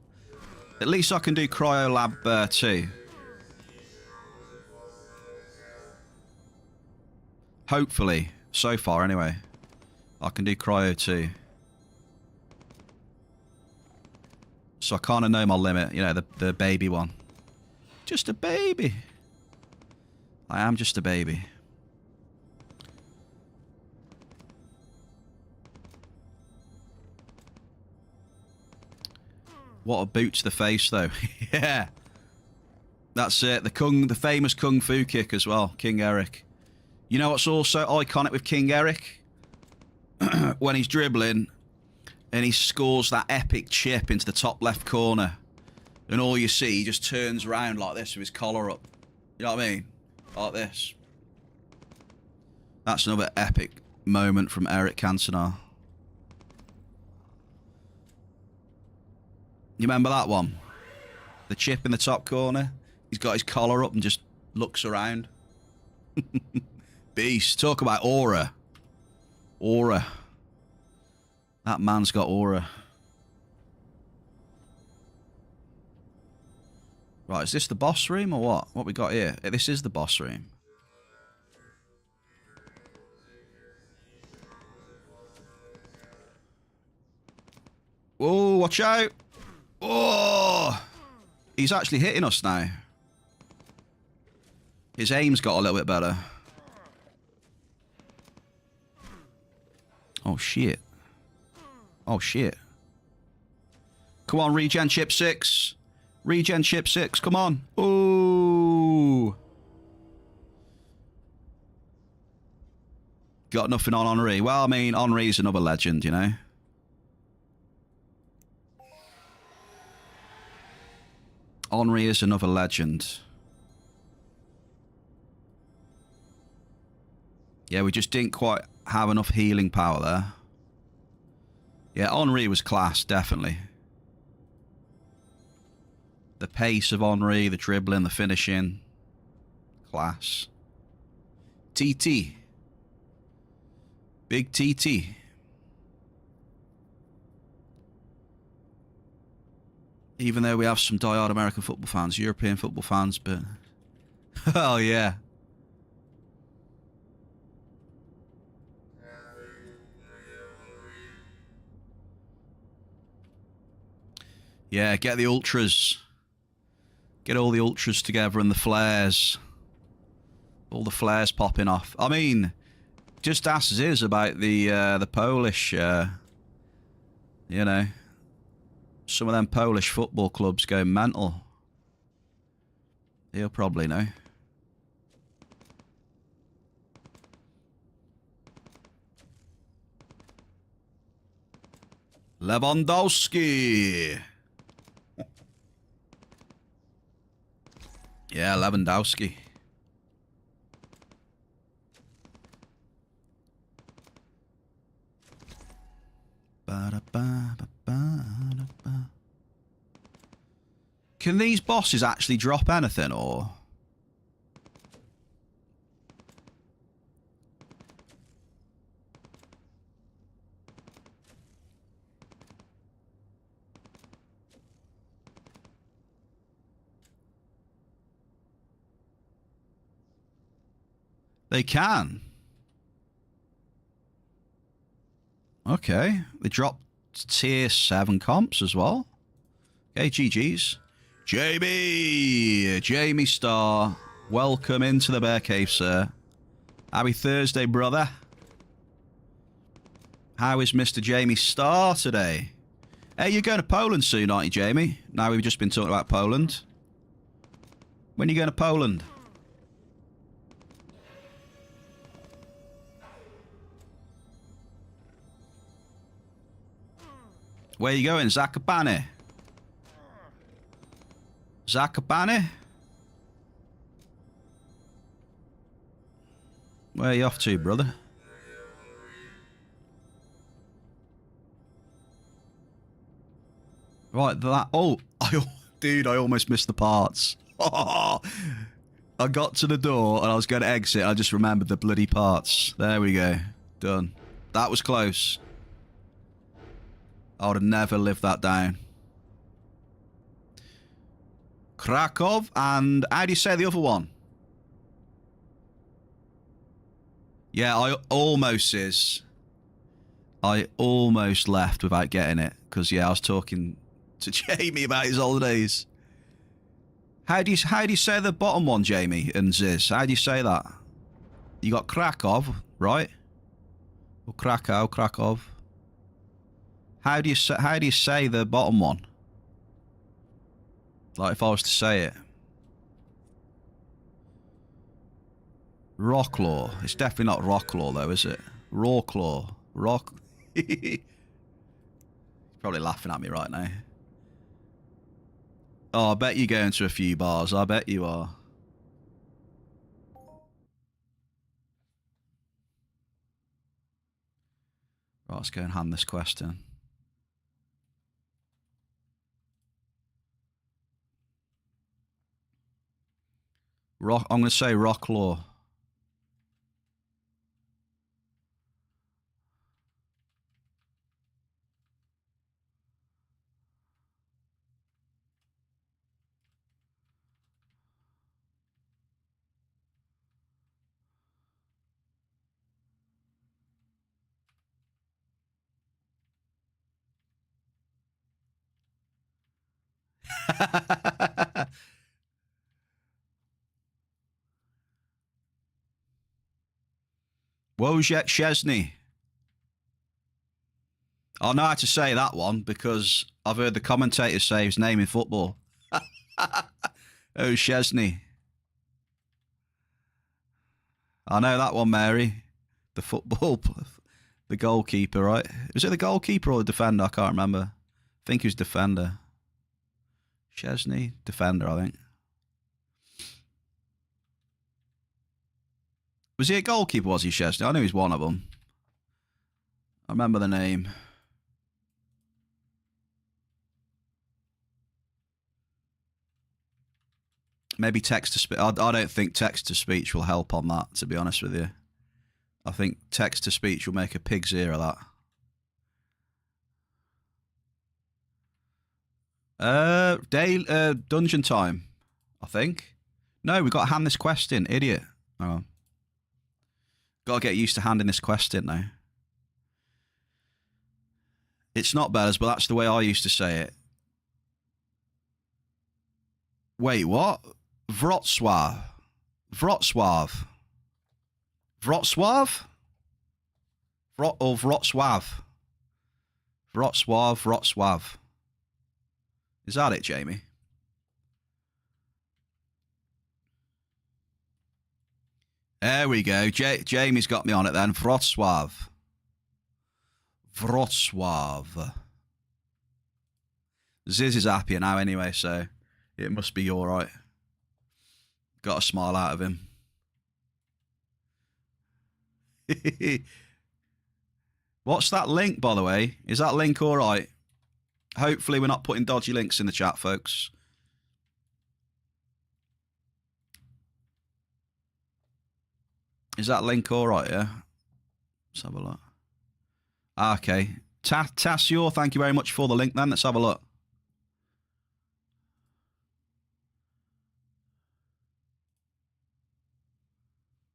At least I can do Cryo Lab 2. Hopefully. So far, anyway. I can do Cryo 2. So I kind of know my limit, you know, the baby one. Just a baby. I am just a baby. What a boot to the face, though. Yeah. That's it. The famous Kung Fu kick as well. King Eric. You know what's also iconic with King Eric? When he's dribbling... And he scores that epic chip into the top left corner. And all you see, he just turns around like this with his collar up. You know what I mean? Like this. That's another epic moment from Eric Cantona. You remember that one? The chip in the top corner. He's got his collar up and just looks around. Beast. Talk about aura. Aura. That man's got aura. Right, is this the boss room or what? What we got here? This is the boss room. Whoa, watch out. Oh! He's actually hitting us now. His aim's got a little bit better. Oh, shit. Oh, shit. Come on, regen chip 6. Regen chip 6, come on. Ooh. Got nothing on Henri. Well, I mean, Henri's another legend, you know. Henri is another legend. Yeah, we just didn't quite have enough healing power there. Yeah, Henri was class, definitely. The pace of Henri, the dribbling, the finishing. Class. TT. Big TT. Even though we have some diehard American football fans, European football fans, but... oh, yeah. Yeah, get the ultras. Get all the ultras together and the flares. All the flares popping off. I mean, just as it is about the Polish, you know, some of them Polish football clubs go mental. He'll probably know. Lewandowski. Yeah, Lewandowski. Can these bosses actually drop anything, or...? They can. Okay. They dropped tier 7 comps as well. Okay, GG's. Jamie Star. Welcome into the Bearcave, sir. Happy Thursday, brother. How is Mr. Jamie Star today? Hey, you're going to Poland soon, aren't you, Jamie? Now we've just been talking about Poland. When are you going to Poland? Where are you going? Zakopane? Zakopane? Where are you off to, brother? Right, that... Oh, dude, I almost missed the parts. I got to the door and I was going to exit. I just remembered the bloody parts. There we go. Done. That was close. I would have never lived that down. Krakow, and how do you say the other one? Yeah, I almost left without getting it. Because, yeah, I was talking to Jamie about his holidays. How do you say the bottom one, Jamie and Ziz? How do you say that? You got Krakow, right? Or Krakow. How do you say the bottom one? Like if I was to say it. Rocklaw. It's definitely not Rocklaw though, is it? Rawclaw. Rock. He's probably laughing at me right now. Oh, I bet you're going to a few bars. I bet you are. Right, let's go and hand this question. Rock. I'm going to say rock law. Wojciech Szczesny. I know how to say that one because I've heard the commentators say his name in football. Oh, Szczesny. I know that one, Mary. The football, the goalkeeper, right? Was it the goalkeeper or the defender? I can't remember. I think he was defender. Szczesny, defender, I think. Was he a goalkeeper, was he, Szczesny? I knew he was one of them. I remember the name. Maybe text to speech. I don't think text to speech will help on that, to be honest with you. I think text to speech will make a pig's ear of that. Dungeon time, I think. No, we got to hand this quest in, idiot. Oh. Got to get used to handing this quest in now. It's not Bella's, but that's the way I used to say it. Wait, what? Wrocław. Wrocław. Wrocław? Or Wrocław? Wrocław, Wrocław. Is that it, Jamie? There we go. Jamie's got me on it then. Wrocław. Wrocław. Ziz is happier now anyway, so it must be all right. Got a smile out of him. What's that link, by the way? Is that link all right? Hopefully we're not putting dodgy links in the chat, folks. Is that link all right, yeah? Let's have a look. Okay. Tassio, thank you very much for the link then. Let's have a look.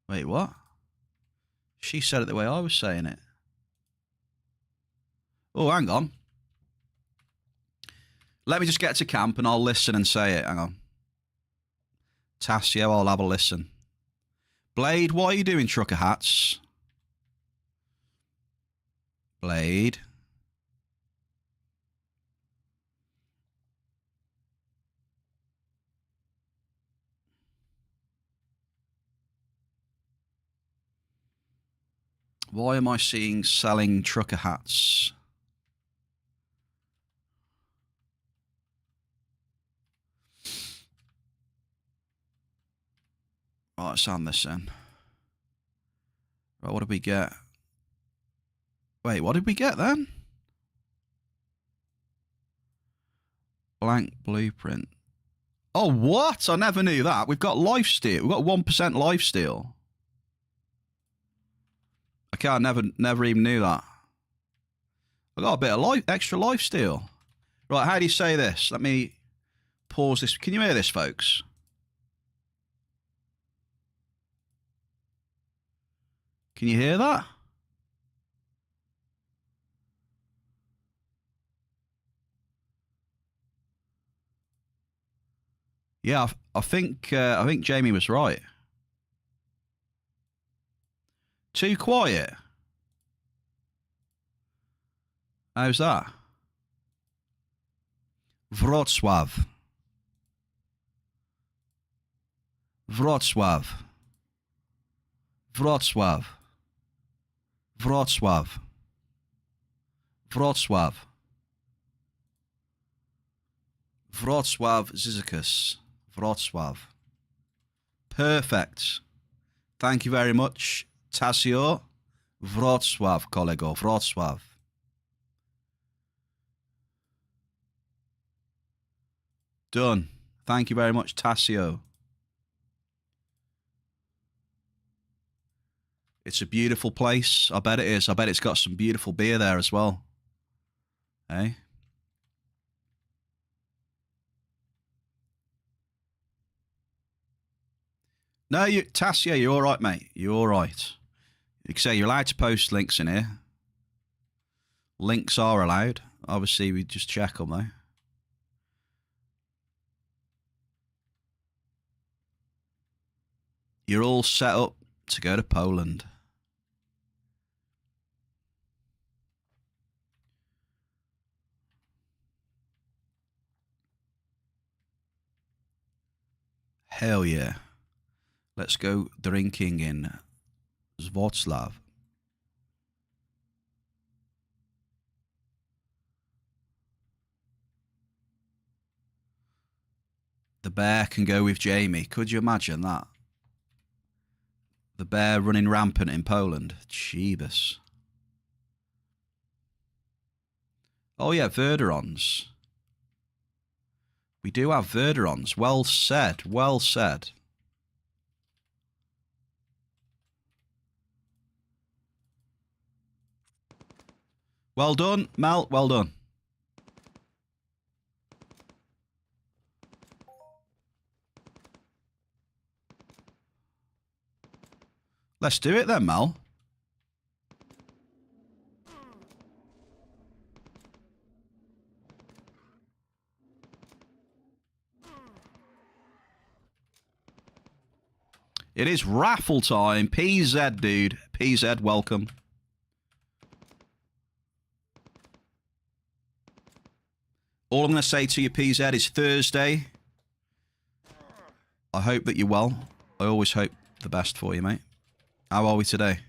Wait, what? She said it the way I was saying it. Oh, hang on. Let me just get to camp and I'll listen and say it. Hang on. Tassio, I'll have a listen. Blade, what are you doing, trucker hats? Blade. Why am I seeing selling trucker hats? Right, let's hand this in. Right, what did we get? Wait, what did we get then? Blank blueprint. Oh, what? I never knew that. We've got lifesteal. We've got 1% lifesteal. Okay, I never even knew that. I got a bit of extra lifesteal. Right, how do you say this? Let me pause this. Can you hear this, folks? Can you hear that? Yeah, I think Jamie was right. Too quiet. How's that? Wrocław. Wrocław. Wrocław. Wrocław. Wrocław. Wrocław Zyzikus. Wrocław. Perfect. Thank you very much, Tassio. Wrocław, kolego. Wrocław. Done. Thank you very much, Tassio. It's a beautiful place. I bet it is. I bet it's got some beautiful beer there as well. Hey? No, Tassio, you're all right, mate. You're all right. You can say you're allowed to post links in here. Links are allowed. Obviously, we just check them, though. You're all set up to go to Poland. Hell yeah. Let's go drinking in Wrocław. The bear can go with Jamie. Could you imagine that? The bear running rampant in Poland. Jeebus. Oh yeah, Verderons. We do have Verderons. Well said. Well said. Well done, Mel. Well done. Let's do it then, Mel. It is raffle time. PZ, dude. PZ, welcome. All I'm going to say to you, PZ, is Thursday. I hope that you're well. I always hope the best for you, mate. How are we today?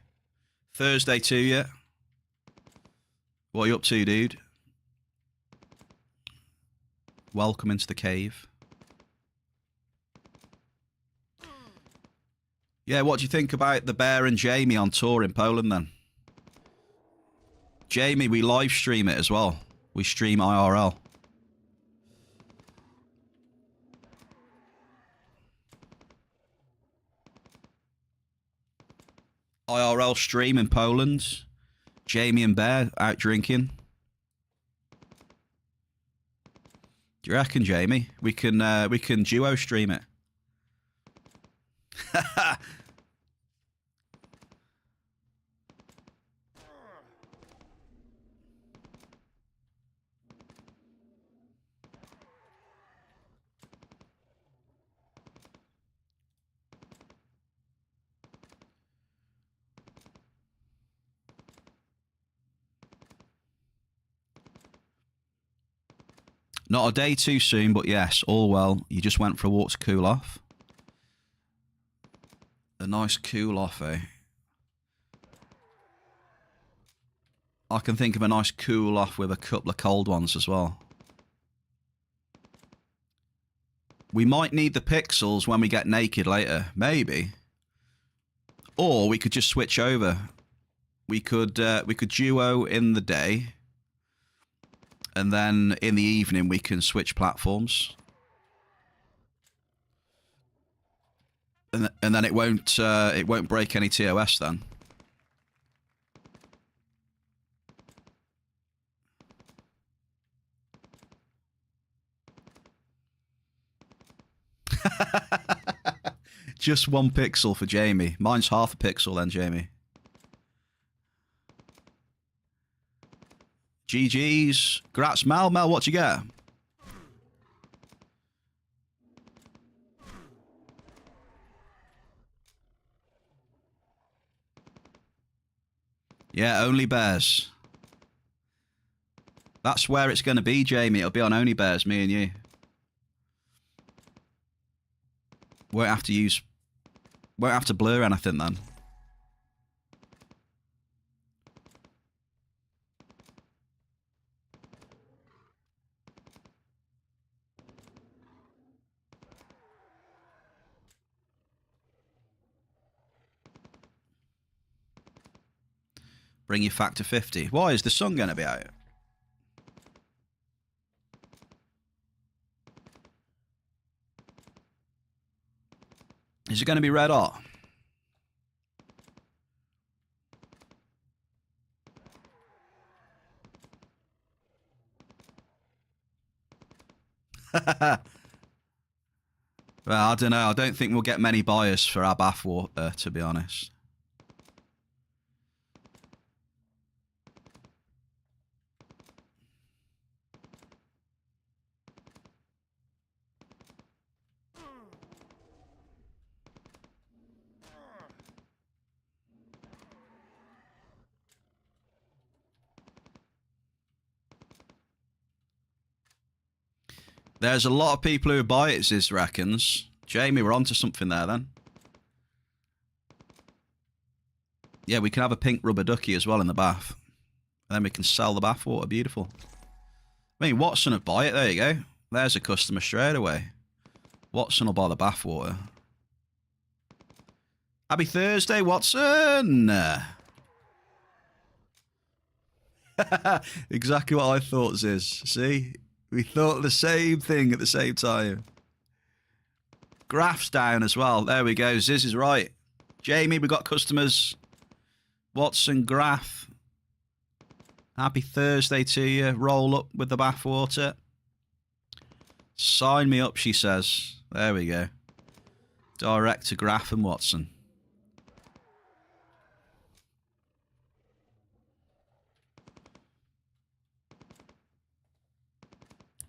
Thursday to you. What are you up to, dude? Welcome into the cave. Yeah, what do you think about the Bear and Jamie on tour in Poland then? Jamie, we live stream it as well. We stream IRL. IRL stream in Poland. Jamie and Bear out drinking. Do you reckon, Jamie? We can duo stream it. Not a day too soon, but yes, all well. You just went for a walk to cool off. A nice cool off, eh? I can think of a nice cool off with a couple of cold ones as well. We might need the pixels when we get naked later. Maybe. Or we could just switch over. We could duo in the day. And then in the evening we can switch platforms. And then it won't break any TOS then. Just 1 pixel for Jamie. Mine's half a pixel then, Jamie. GG's. Grats, Mel. Mel, what you get? Yeah, only bears. That's where it's going to be, Jamie. It'll be on only bears, me and you. Won't have to blur anything then. Bring your factor 50. Why is the sun going to be out? Is it going to be red hot? Well, I don't know. I don't think we'll get many buyers for our bathwater, to be honest. There's a lot of people who buy it, Ziz reckons. Jamie, we're onto something there then. Yeah, we can have a pink rubber ducky as well in the bath. And then we can sell the bathwater. Beautiful. I mean, Watson would buy it. There you go. There's a customer straight away. Watson will buy the bathwater. Happy Thursday, Watson! Exactly what I thought, Ziz. See? We thought the same thing at the same time. Graph's down as well. There we go. Ziz is right. Jamie, we got customers. Watson, Graph. Happy Thursday to you. Roll up with the bathwater. Sign me up, she says. There we go. Direct to Graph and Watson.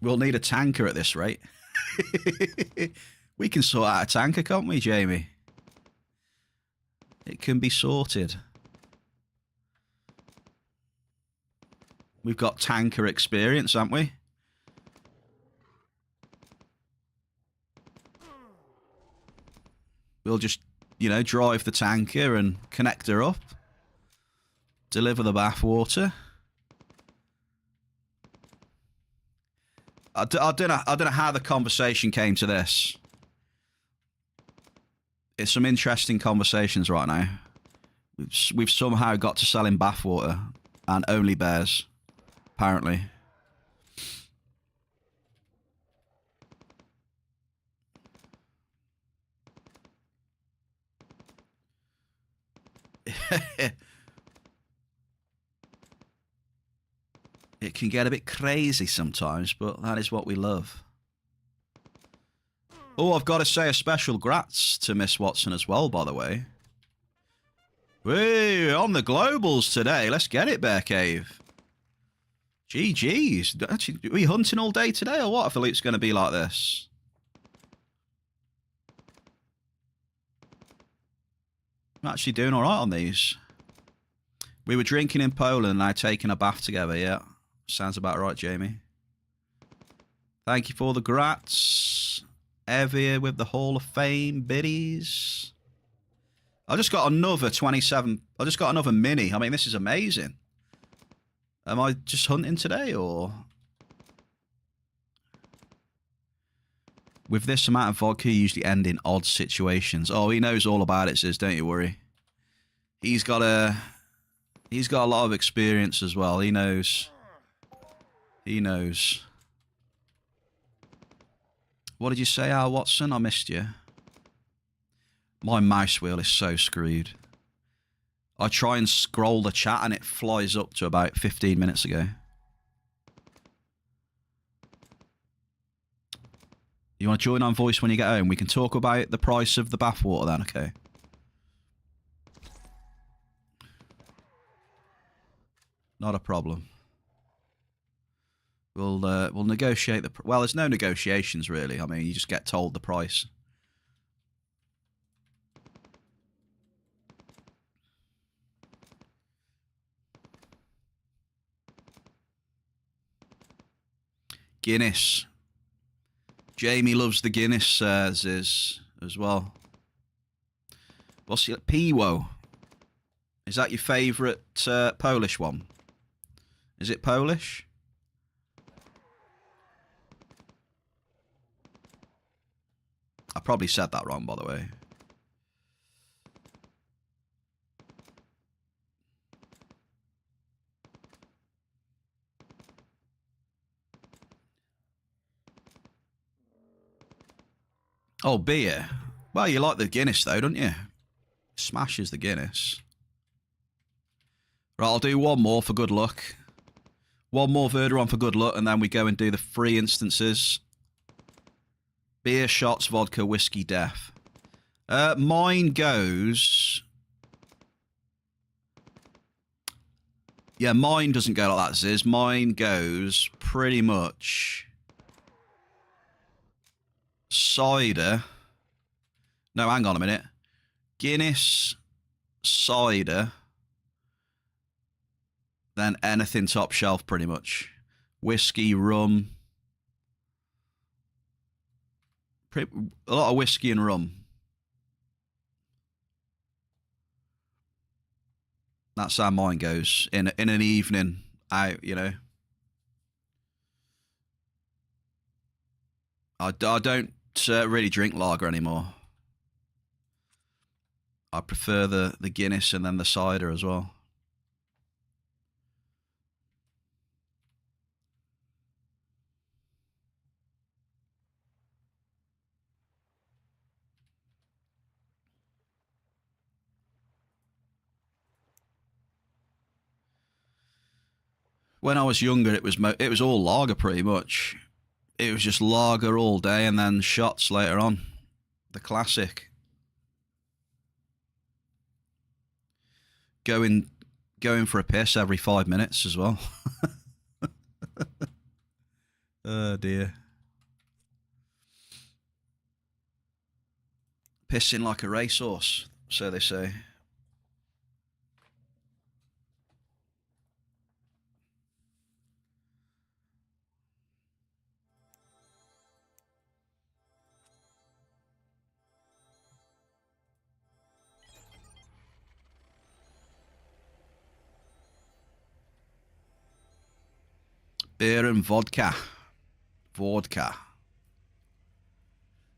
We'll need a tanker at this rate. We can sort out a tanker, can't we, Jamie? It can be sorted. We've got tanker experience, haven't we? We'll just, you know, drive the tanker and connect her up. Deliver the bathwater. I don't know how the conversation came to this. It's some interesting conversations right now. We've somehow got to selling bathwater and only bears, apparently. It can get a bit crazy sometimes, but that is what we love. Oh, I've got to say a special grats to Miss Watson as well, by the way. We're on the globals today. Let's get it, Bearcave. GG's. Actually, are we hunting all day today, or what if the loot's going to be like this? I'm actually doing all right on these. We were drinking in Poland and now taking a bath together, yeah. Sounds about right, Jamie. Thank you for the grats. Evia with the Hall of Fame biddies. I just got another 27. I just got another mini. I mean, this is amazing. Am I just hunting today, or? With this amount of vodka, you usually end in odd situations. Oh, he knows all about it, Sis. Don't you worry. He's got a lot of experience as well. He knows. He knows. What did you say, Al Watson? I missed you. My mouse wheel is so screwed. I try and scroll the chat and it flies up to about 15 minutes ago. You want to join on voice when you get home? We can talk about the price of the bathwater then, okay? Not a problem. We'll negotiate the... Well, there's no negotiations, really. I mean, you just get told the price. Guinness. Jamie loves the Guinness, Ziz, as well. What's your... Piwo. Is that your favourite Polish one? Is it Polish? I probably said that wrong, by the way. Oh, beer. Well, you like the Guinness though, don't you? Smashes the Guinness. Right, I'll do one more for good luck. One more Verderon for good luck, and then we go and do the 3 instances. Beer, shots, vodka, whiskey, death. Mine goes... Yeah, mine doesn't go like that, Ziz. Mine goes pretty much... cider. No, hang on a minute. Guinness, cider... then anything top shelf, pretty much. Whiskey, rum. A lot of whiskey and rum. That's how mine goes. In an evening out, you know. I don't really drink lager anymore. I prefer the Guinness and then the cider as well. When I was younger, it was all lager pretty much. It was just lager all day and then shots later on. The classic. Going for a piss every 5 minutes as well. Oh dear. Pissing like a racehorse, so they say. Beer and vodka. Vodka.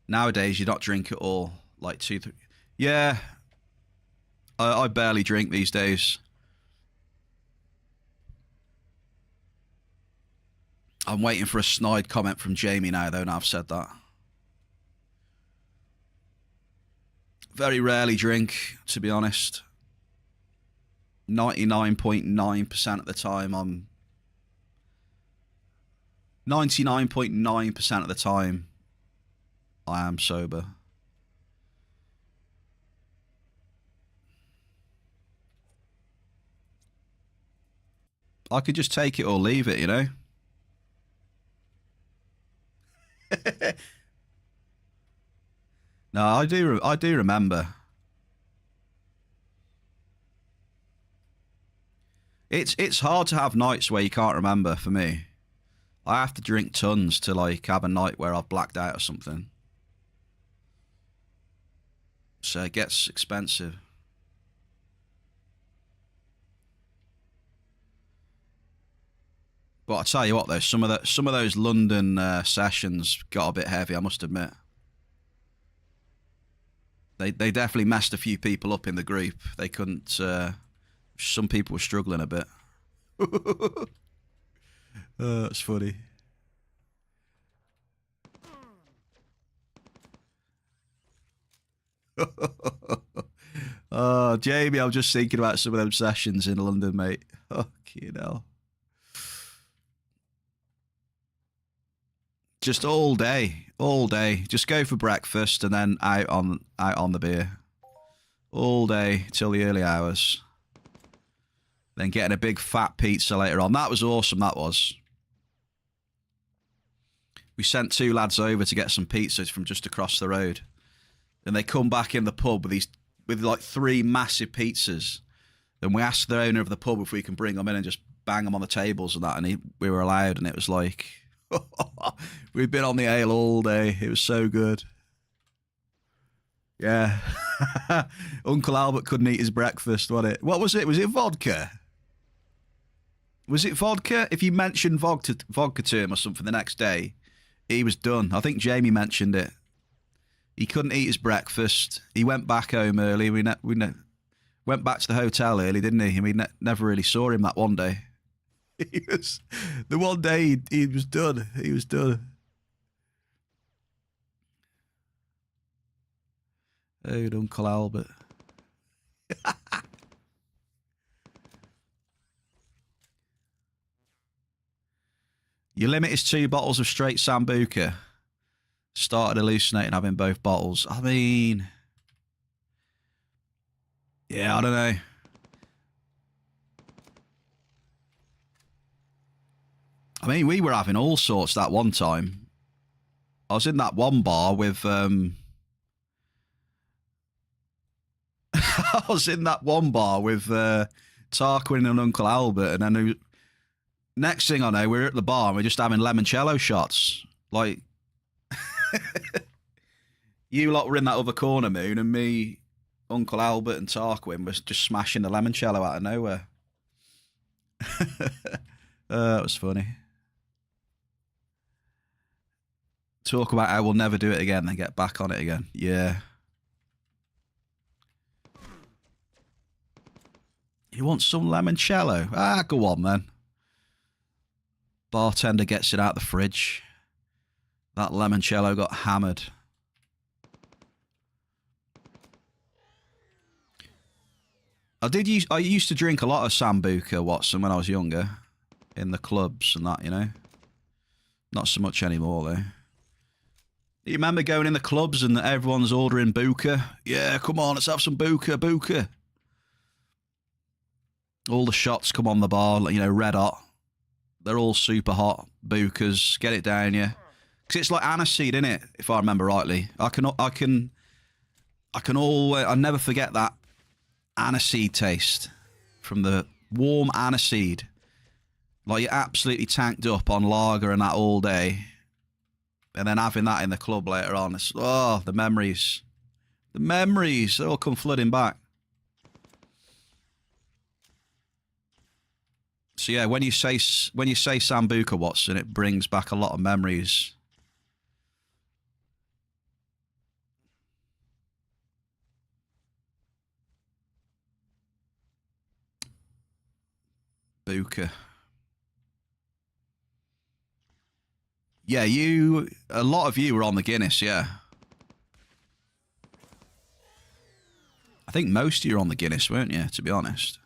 Nowadays, you don't drink at all. Like 2, 3... Yeah. I barely drink these days. I'm waiting for a snide comment from Jamie now, though, now I've said that. Very rarely drink, to be honest. 99.9% of the time, I'm... 99.9% of the time, I am sober. I could just take it or leave it, you know? No, I do remember. It's hard to have nights where you can't remember for me. I have to drink tons to like have a night where I've blacked out or something. So it gets expensive. But I tell you what, though, some of those London sessions got a bit heavy, I must admit. They definitely messed a few people up in the group. They couldn't. Some people were struggling a bit. That's funny. Oh, Jamie, I'm just thinking about some of them sessions in London, mate. Fucking hell. Just all day. Just go for breakfast and then out on the beer. All day till the early hours. Then getting a big fat pizza later on. That was awesome, that was. We sent 2 lads over to get some pizzas from just across the road. And they come back in the pub with like 3 massive pizzas. Then we asked the owner of the pub if we can bring them in and just bang them on the tables and that. And we were allowed, and it was like... We'd been on the ale all day. It was so good. Yeah. Uncle Albert couldn't eat his breakfast, wasn't it? What was it? Was it vodka? Was it vodka? If you mentioned vodka to him or something the next day, he was done. I think Jamie mentioned it. He couldn't eat his breakfast. He went back home early. We went back to the hotel early, didn't he? And we never really saw him that one day. The one day he was done. He was done. Oh, Uncle Albert. Your limit is 2 bottles of straight Sambuca. Started hallucinating having both bottles. I mean... Yeah, I don't know. I mean, we were having all sorts that one time. I was in that one bar with... I was in that one bar with Tarquin and Uncle Albert, and then next thing I know, we're at the bar and we're just having limoncello shots. Like, you lot were in that other corner, Moon, and me, Uncle Albert, and Tarquin was just smashing the limoncello out of nowhere. That was funny. Talk about how we'll never do it again, then get back on it again. Yeah. You want some limoncello? Ah, go on, then. Bartender gets it out the fridge. That limoncello got hammered. I used to drink a lot of Sambuca, Watson, when I was younger. In the clubs and that, you know. Not so much anymore, though. You remember going in the clubs and everyone's ordering Buca? Yeah, come on, let's have some Buca, Buca. All the shots come on the bar, you know, red hot. They're all super hot Bucas. Get it down, yeah. Because it's like aniseed, isn't it? If I remember rightly, I never forget that aniseed taste from the warm aniseed. Like you're absolutely tanked up on lager and that all day, and then having that in the club later on. It's, oh, the memories, they all come flooding back. So yeah, when you say Sambuca, Watson, it brings back a lot of memories. Buca. Yeah, a lot of you were on the Guinness, yeah. I think most of you were on the Guinness, weren't you, to be honest?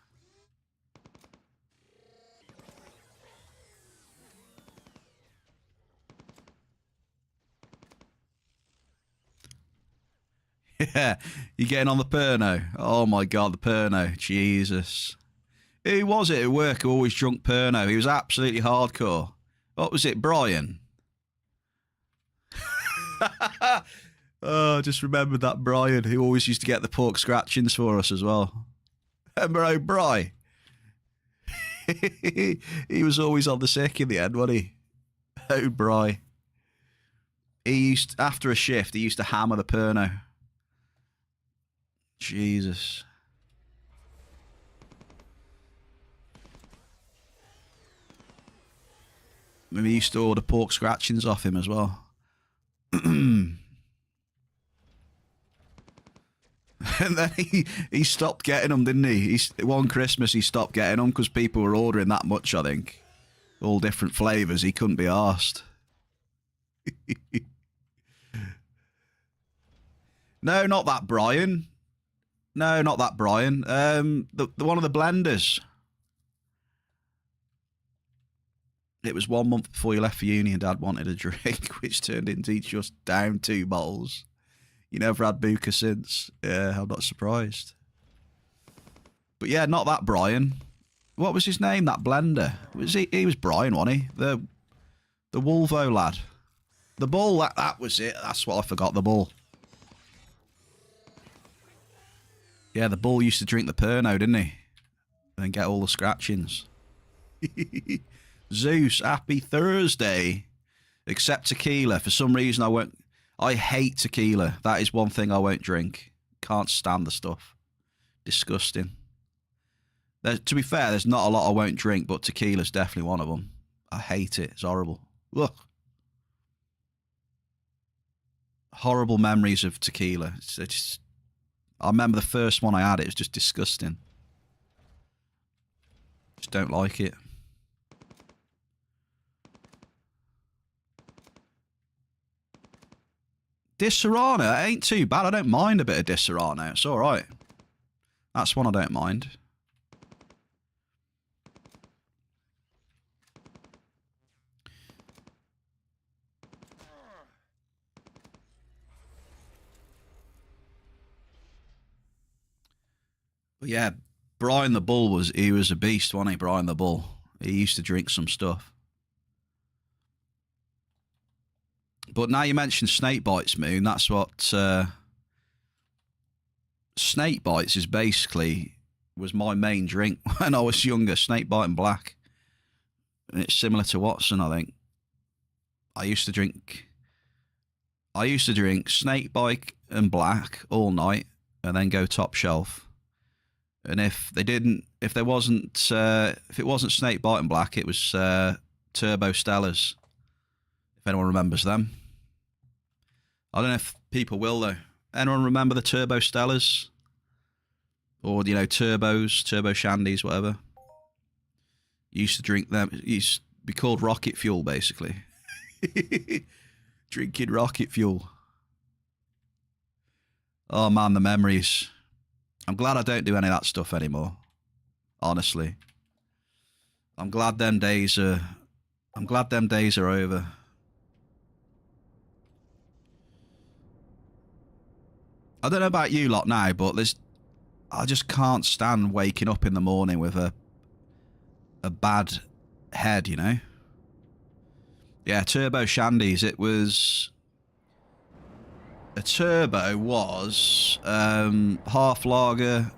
Yeah, you're getting on the Pernod. Oh my God, the Pernod. Jesus. Who was it at work who always drunk Pernod? He was absolutely hardcore. What was it, Brian? Oh, I just remembered that Brian who always used to get the pork scratchings for us as well. Remember O'Brien? He was always on the sick in the end, wasn't he? O'Brien. He used, after a shift, he used to hammer the Pernod. Jesus. Maybe he used to order pork scratchings off him as well. And then he stopped getting them, didn't he? One Christmas he stopped getting them because people were ordering that much, I think. All different flavours. He couldn't be arsed. No, not that Brian. No, not that Brian. The one of the blenders. It was 1 month before you left for uni and Dad wanted a drink, which turned into just down 2 bottles. You never had Buca since. Yeah, I'm not surprised. But yeah, not that Brian. What was his name? That blender. He was Brian, wasn't he? The Wolvo lad. The bull, that was it. That's what I forgot, the bull. Yeah, the bull used to drink the Pernod, didn't he? And then get all the scratchings. Zeus, happy Thursday. Except tequila. For some reason, I hate tequila. That is one thing I won't drink. Can't stand the stuff. Disgusting. To be fair, there's not a lot I won't drink, but tequila's definitely one of them. I hate it. It's horrible. Ugh. Horrible memories of tequila. I remember the first one I had, it was just disgusting. Just don't like it. Disaronno ain't too bad. I don't mind a bit of Disaronno. It's all right. That's one I don't mind. But yeah, Brian the Bull he was a beast, wasn't he, Brian the Bull? He used to drink some stuff. But now you mentioned snake bites, Moon. That's what snake bites is basically was my main drink when I was younger. Snake bite and black, and it's similar to Watson, I think. I used to drink snake bite and black all night, and then go top shelf. And if it wasn't snake bite and black, it was Turbo Stellas. If anyone remembers them. I don't know if people will, though. Anyone remember the Turbo Stellas? Or, you know, Turbos, Turbo Shandies, whatever. You used to drink them. It used to be called rocket fuel, basically. Drinking rocket fuel. Oh, man, the memories. I'm glad I don't do any of that stuff anymore. Honestly. I'm glad them days are over. I don't know about you lot now, but I just can't stand waking up in the morning with a bad head, you know? Yeah, Turbo Shandies. It was... A Turbo was half lager,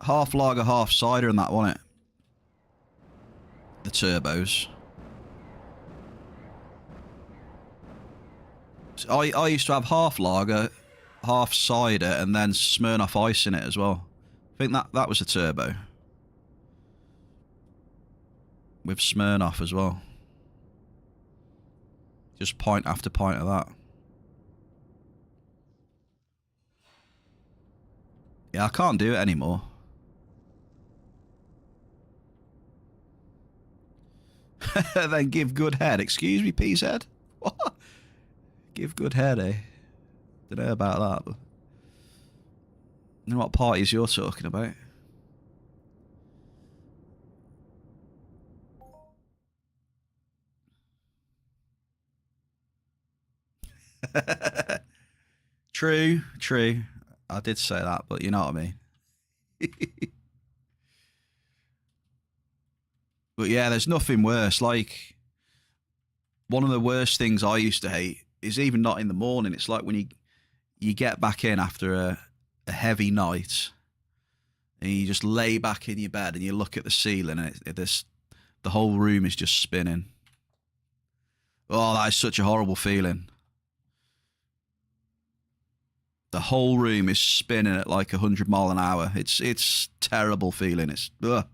half cider and that, wasn't it? The Turbos. So I used to have half lager, half cider, and then Smirnoff Ice in it as well. I think that was a Turbo. With Smirnoff as well. Just pint after pint of that. Yeah, I can't do it anymore. Then give good head. Excuse me, Peace Head? What? Give good head, eh? Don't know about that, but... I don't know what parties you're talking about. True. I did say that, but you know what I mean. But yeah, there's nothing worse. Like, one of the worst things I used to hate is even not in the morning. It's like when you get back in after a heavy night and you just lay back in your bed and you look at the ceiling and the whole room is just spinning. Oh, that is such a horrible feeling. The whole room is spinning at like 100 miles an hour. It's terrible feeling. It's ugh.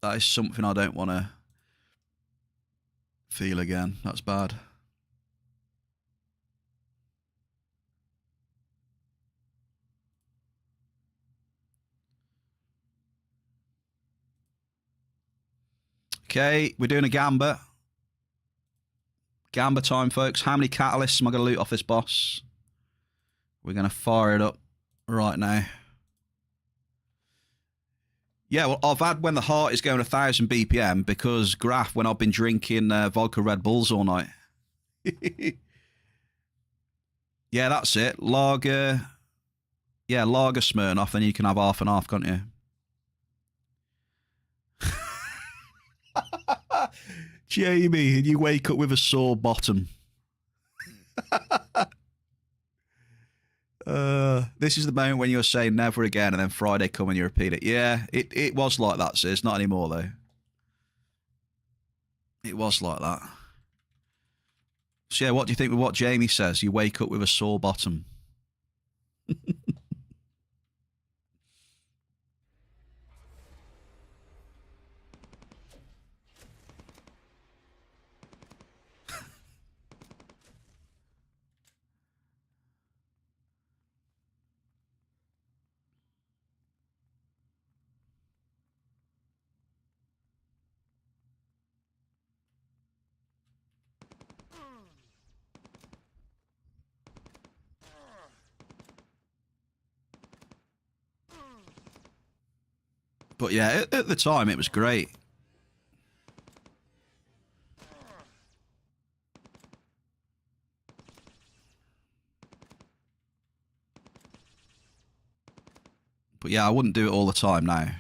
That is something I don't want to feel again. That's bad. Okay, we're doing a gamba. Gamba time, folks. How many catalysts am I going to loot off this boss? We're going to fire it up right now. Yeah, well, I've had when the heart is going 1,000 BPM because Graph, when I've been drinking vodka Red Bulls all night. Yeah, that's it. Lager. Yeah, lager Smirnoff, then you can have half and half, can't you? Jamie, and you wake up with a sore bottom. This is the moment when you're saying never again, and then Friday come and you repeat it. Yeah, it was like that, sis. Not anymore, though. It was like that. So yeah, what do you think of what Jamie says? You wake up with a sore bottom. But yeah, at the time, it was great. But yeah, I wouldn't do it all the time now.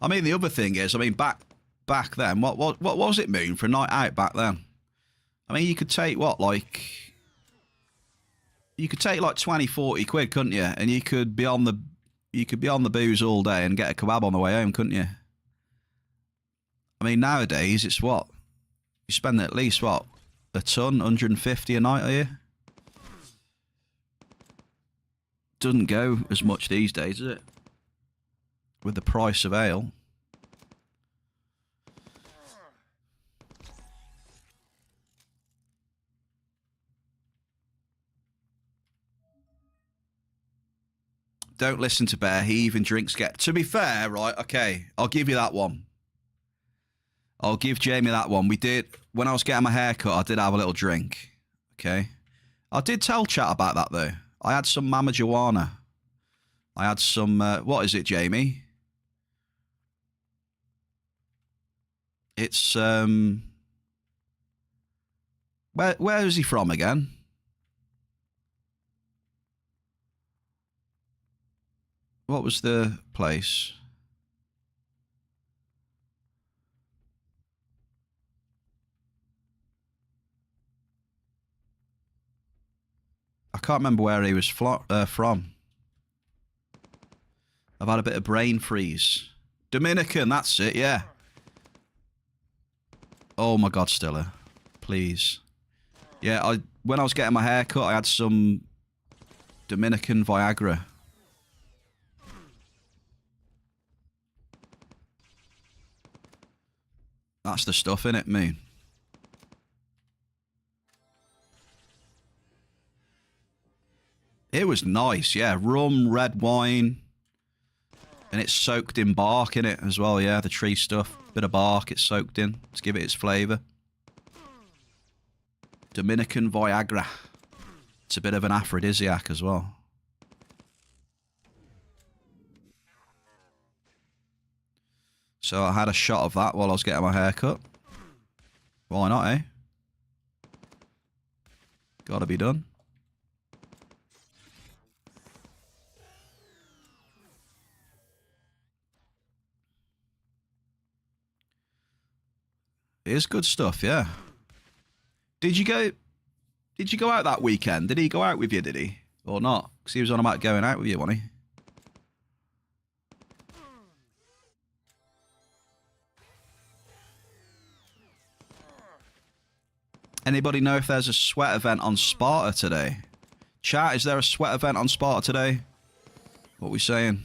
I mean, the other thing is, I mean, back then, what was it, Moon, for a night out back then? I mean, you could take what, like, you could take like 20, 40 quid, couldn't you? And you could be on the booze all day and get a kebab on the way home, couldn't you? I mean, nowadays it's what, you spend at least what, a ton, 150 a night, are you? Doesn't go as much these days, does it? With the price of ale. Don't listen to Bear. He even drinks get. To be fair, right? Okay, I'll give you that one. I'll give Jamie that one. We did, when I was getting my hair cut, I did have a little drink. Okay. I did tell chat about that though. I had some marijuana. I had some, what is it, Jamie? It's, where is he from again? What was the place? I can't remember where he was from. I've had a bit of brain freeze. Dominican, that's it, yeah. Oh my God, Stella. Please. Yeah, when I was getting my hair cut, I had some Dominican Viagra. That's the stuff, innit, Moon? It was nice, yeah. Rum, red wine. And it's soaked in bark in it as well, yeah. The tree stuff. Bit of bark it's soaked in to give it its flavour. Dominican Viagra. It's a bit of an aphrodisiac as well. So I had a shot of that while I was getting my hair cut. Why not, eh? Gotta be done. It is good stuff, yeah. Did you go out that weekend? Did he go out with you, did he? Or not? Because he was on about going out with you, wasn't he? Anybody know if there's a sweat event on Sparta today? Chat, is there a sweat event on Sparta today? What are we saying?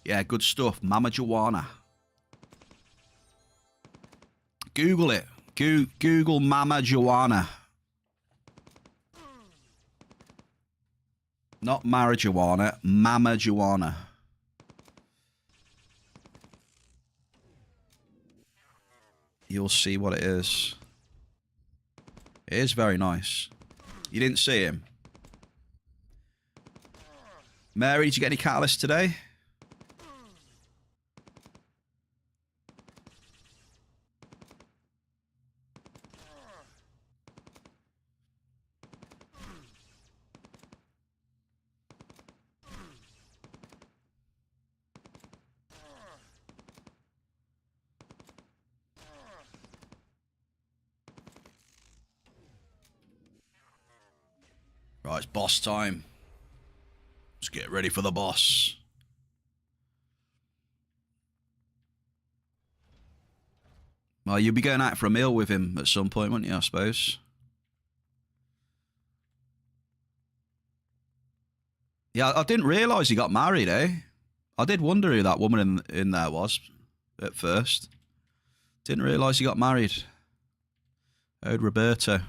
Yeah, good stuff. Mama Joanna. Google it. Google Mama Joanna. Not marijuana, Mama Joanna. You'll see what it is. It is very nice. You didn't see him? Mary, did you get any catalyst today? Right, it's boss time. Let's get ready for the boss. Well, you'll be going out for a meal with him at some point, won't you, I suppose? Yeah, I didn't realise he got married, eh? I did wonder who that woman in there was at first. Didn't realise he got married. Ode Roberto.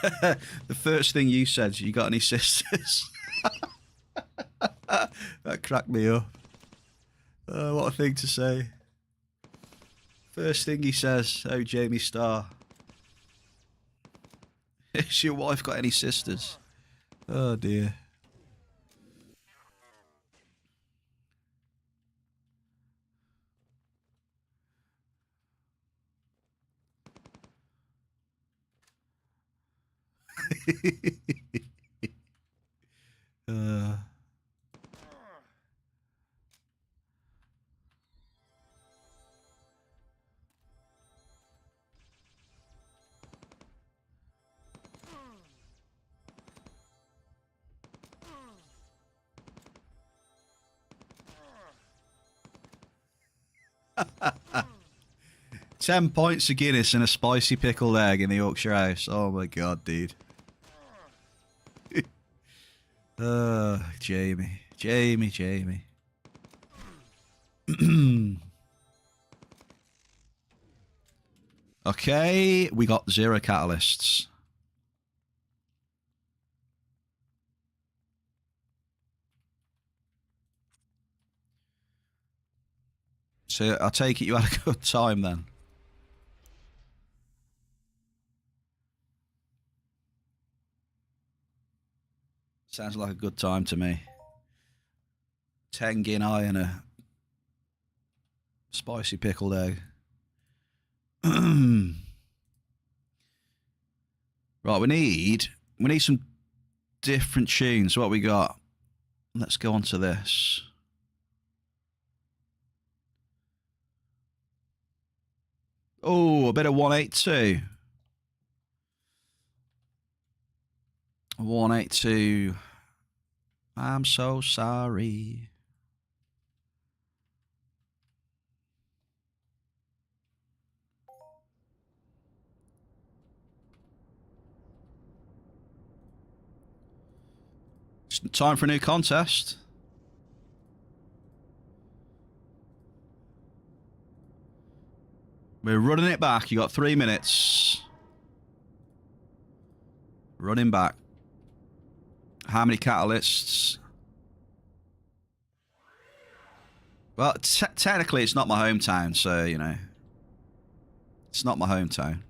The first thing you said, you got any sisters? That cracked me up. What a thing to say. First thing he says, oh, Jamie Starr. Has your wife got any sisters? Oh, dear. uh... 10 pints of Guinness and a spicy pickled egg in the Yorkshire house. Oh my god, dude. Jamie. Jamie. Okay, we got 0 catalysts. So I take it you had a good time then. Sounds like a good time to me. 10 guinea and a spicy pickled egg. Right, we need some different tunes. What we got? Let's go on to this. Oh, a bit of 182. 182. I'm so sorry. It's time for a new contest. We're running it back. You got 3 minutes. Running back. How many catalysts? Well, technically it's not my hometown, so, you know. It's not my hometown.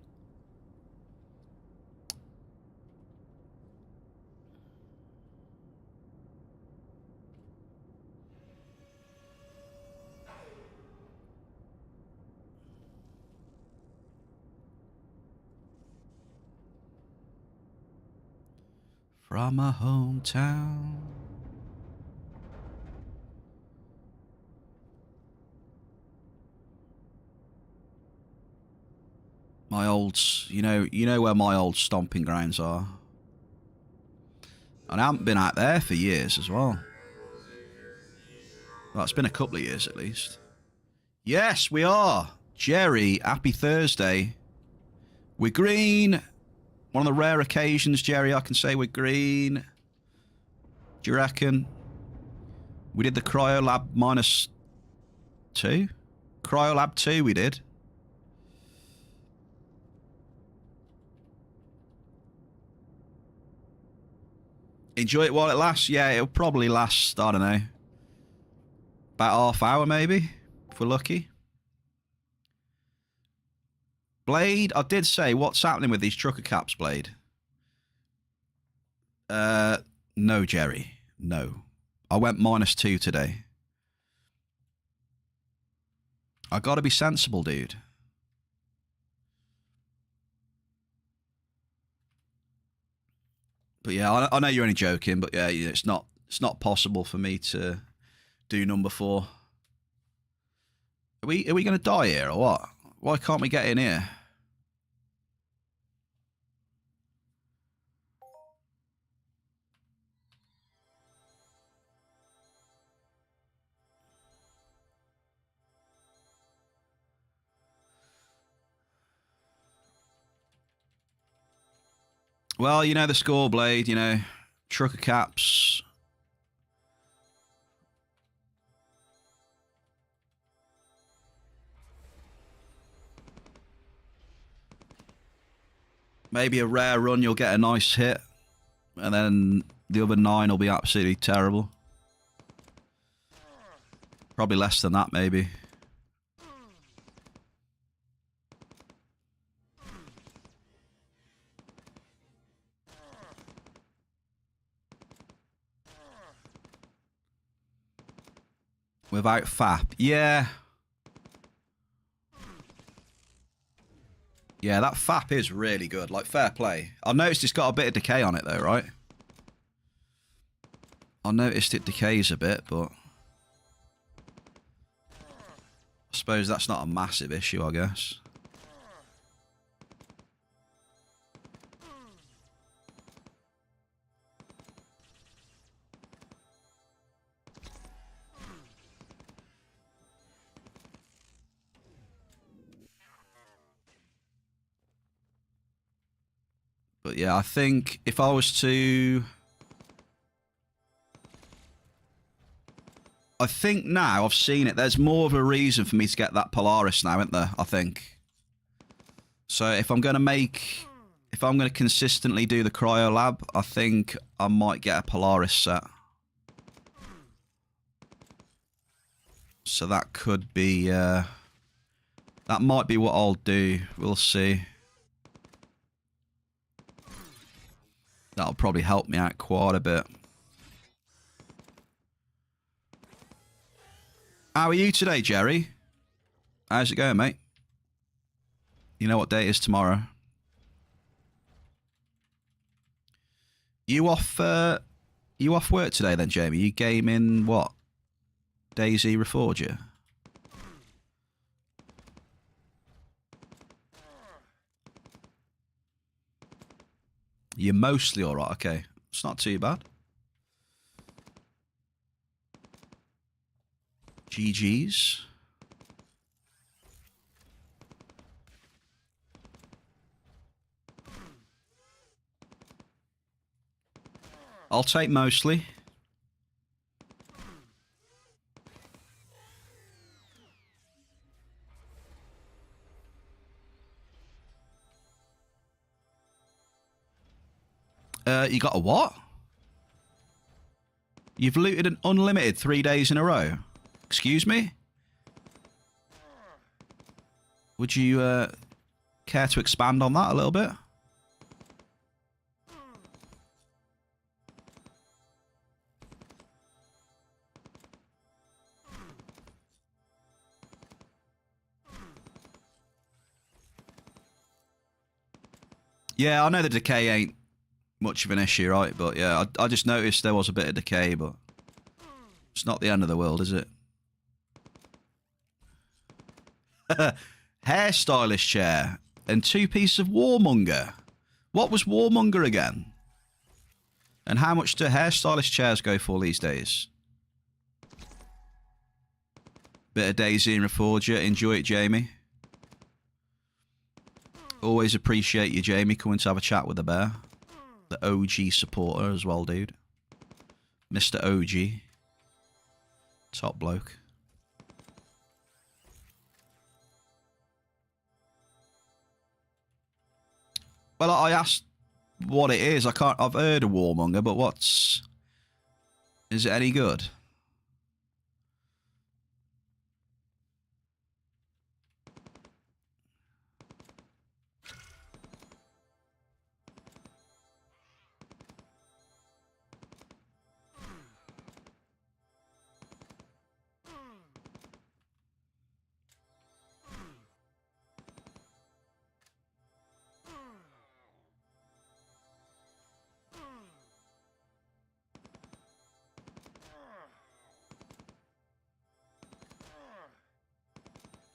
From my hometown. My old, you know where my old stomping grounds are. And I haven't been out there for years as well. Well, it's been a couple of years at least. Yes, we are. Jerry, happy Thursday. We're green. One of the rare occasions, Jerry, I can say we're green. Do you reckon? We did the Cryolab -2? Cryolab 2 we did. Enjoy it while it lasts. Yeah, it'll probably last, I don't know, about half hour maybe, if we're lucky. Blade, I did say, what's happening with these trucker caps, Blade? No, Jerry. No. I went -2 today. I gotta be sensible, dude. But yeah, I know you're only joking, but yeah, it's not possible for me to do number 4. Are we gonna die here or what? Why can't we get in here? Well, you know the score, Blade, you know, trucker caps. Maybe a rare run, you'll get a nice hit. And then the other 9 will be absolutely terrible. Probably less than that, maybe. Without FAP. Yeah. Yeah, that FAP is really good. Like, fair play. I noticed it's got a bit of decay on it, though, right? I noticed it decays a bit, but... I suppose that's not a massive issue, I guess. But yeah, I think if I was to... I think now I've seen it, there's more of a reason for me to get that Polaris now, isn't there? I think. So if I'm going to make... If I'm going to consistently do the Cryo Lab, I think I might get a Polaris set. So that could be... that might be what I'll do. We'll see. That'll probably help me out quite a bit. How are you today, Jerry? How's it going, mate? You know what day it is tomorrow? You off work today then, Jamie? You gaming what? DayZ Reforger? You're mostly alright, okay. It's not too bad. GG's. I'll take mostly. You got a what? You've looted an unlimited 3 days in a row. Excuse me? Would you care to expand on that a little bit? Yeah, I know the decay ain't much of an issue, right? But yeah, I just noticed there was a bit of decay, but it's not the end of the world, is it? Hairstylist chair and 2 pieces of Warmonger. What was Warmonger again? And how much do hairstylist chairs go for these days? Bit of DayZ and Reforger. Enjoy it, Jamie. Always appreciate you, Jamie, coming to have a chat with the bear. The OG supporter as well, dude. Mr. OG. Top bloke. Well, I asked what it is. I've heard of Warmonger, but what's... Is it any good?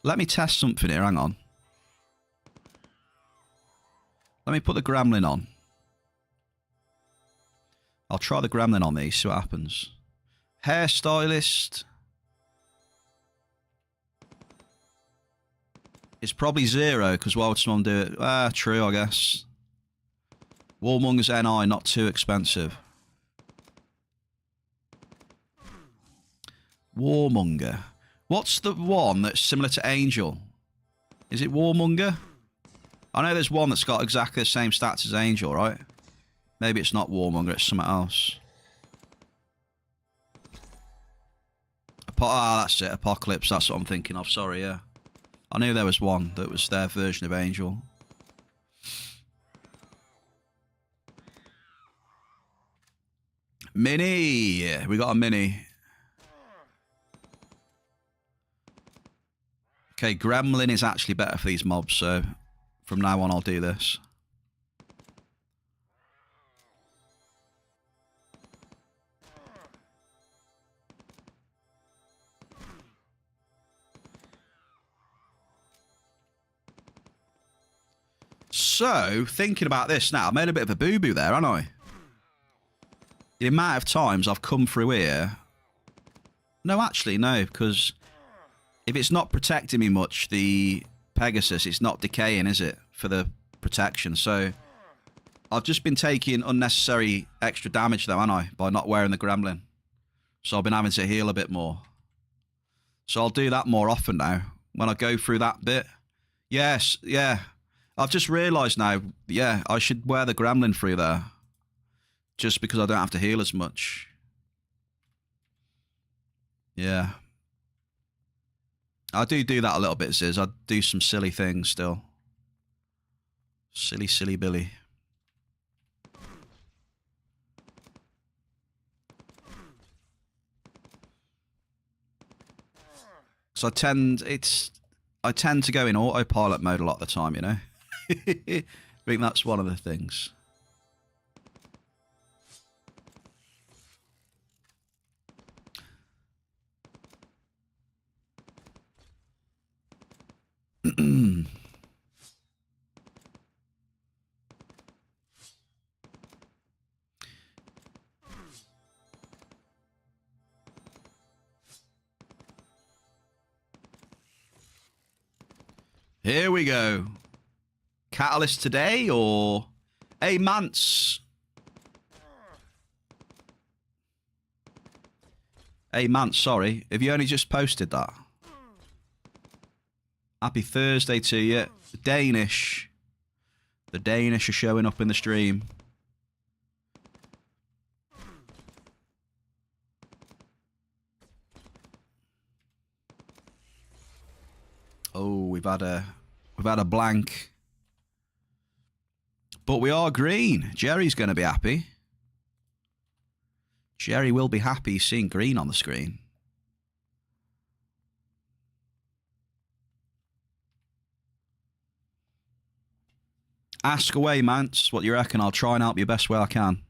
Let me test something here, hang on. Let me put the Gremlin on. I'll try the Gremlin on these, see what happens. Hairstylist. It's probably 0, because why would someone do it? Ah, true, I guess. Warmonger's NI, not too expensive. Warmonger. What's the one that's similar to Angel? Is it Warmonger? I know there's one that's got exactly the same stats as Angel, right? Maybe it's not Warmonger, it's something else. That's it, Apocalypse, that's what I'm thinking of, sorry, yeah. I knew there was one that was their version of Angel. Mini! Yeah, we got a mini. Okay, Gremlin is actually better for these mobs, so from now on I'll do this. So, thinking about this now, I made a bit of a boo-boo there, haven't I? The amount of times I've come through here... No, actually, no, because if it's not protecting me much, the Pegasus, it's not decaying, is it, for the protection? So, I've just been taking unnecessary extra damage, though, haven't I, by not wearing the Gremlin. So, I've been having to heal a bit more. So, I'll do that more often now, when I go through that bit. Yes, yeah. I've just realised now, yeah, I should wear the Gremlin through there. Just because I don't have to heal as much. Yeah. I do that a little bit, Ziz. I do some silly things still. Silly, silly Billy. So I tend to go in autopilot mode a lot of the time, you know? I think that's one of the things. Here we go. Catalyst today, or... Hey, Mance. Hey, Mance, sorry. Have you only just posted that? Happy Thursday to you. The Danish. The Danish are showing up in the stream. Oh, we've had a blank. But we are green. Jerry's going to be happy. Jerry will be happy seeing green on the screen. Ask away, Mance. What you reckon? I'll try and help you best way I can.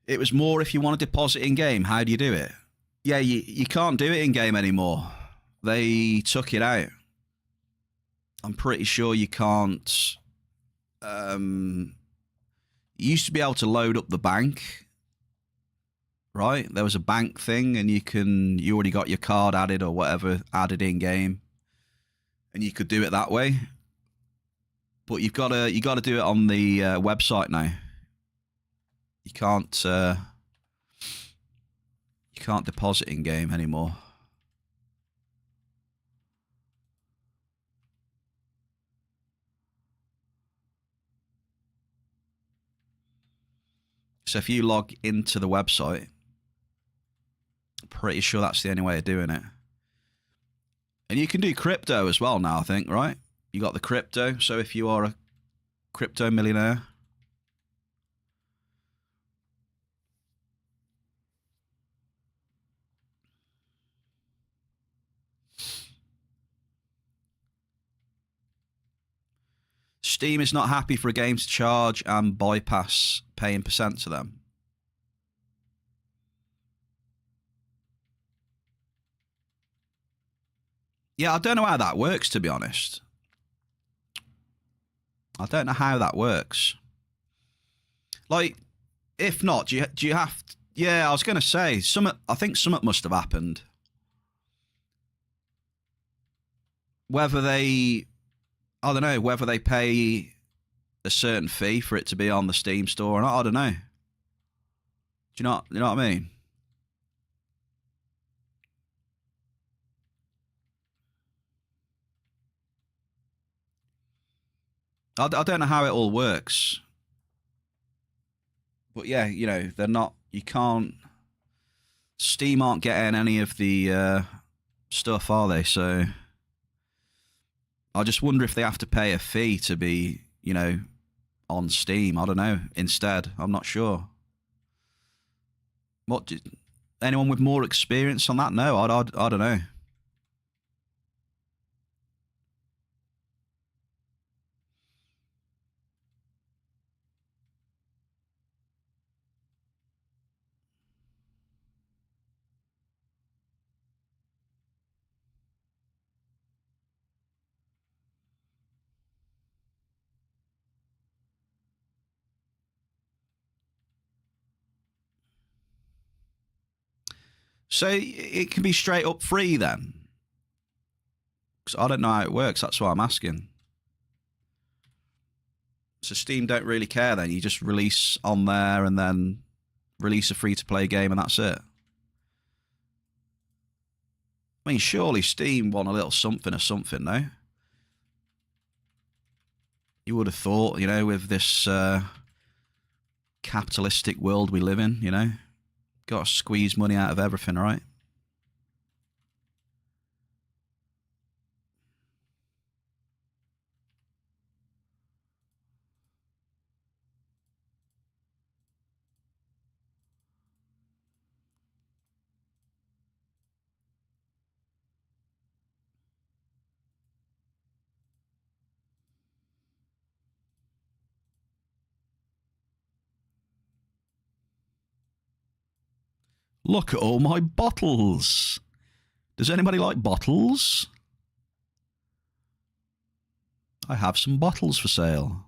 It was more if you want to deposit in-game. How do you do it? Yeah, you can't do it in-game anymore. They took it out. I'm pretty sure you can't... you used to be able to load up the bank. Right? There was a bank thing, and you already got your card added or whatever added in-game. And you could do it that way. But you got to do it on the website now. You can't deposit in game anymore. So if you log into the website, I'm pretty sure that's the only way of doing it. And you can do crypto as well now, I think, right? You got the crypto. So if you are a crypto millionaire, Steam is not happy for a game to charge and bypass paying percent to them. Yeah, I don't know how that works, to be honest. I don't know how that works. Like, if not, do you have to, yeah, I was going to say, I think something must have happened. Whether they... I don't know, whether they pay a certain fee for it to be on the Steam store or not, I don't know. You know what I mean? I don't know how it all works. But yeah, you know, they're not, you can't, Steam aren't getting any of the stuff, are they? So I just wonder if they have to pay a fee to be, you know, on Steam. I don't know. Instead, I'm not sure. Anyone with more experience on that? No, I don't know. So it can be straight up free then? Because I don't know how it works. That's why I'm asking. So Steam don't really care then? You just release on there and then release a free-to-play game and that's it? I mean, surely Steam want a little something or something, no? You would have thought, you know, with this capitalistic world we live in, you know? Got to squeeze money out of everything, right? Look at all my bottles. Does anybody like bottles? I have some bottles for sale.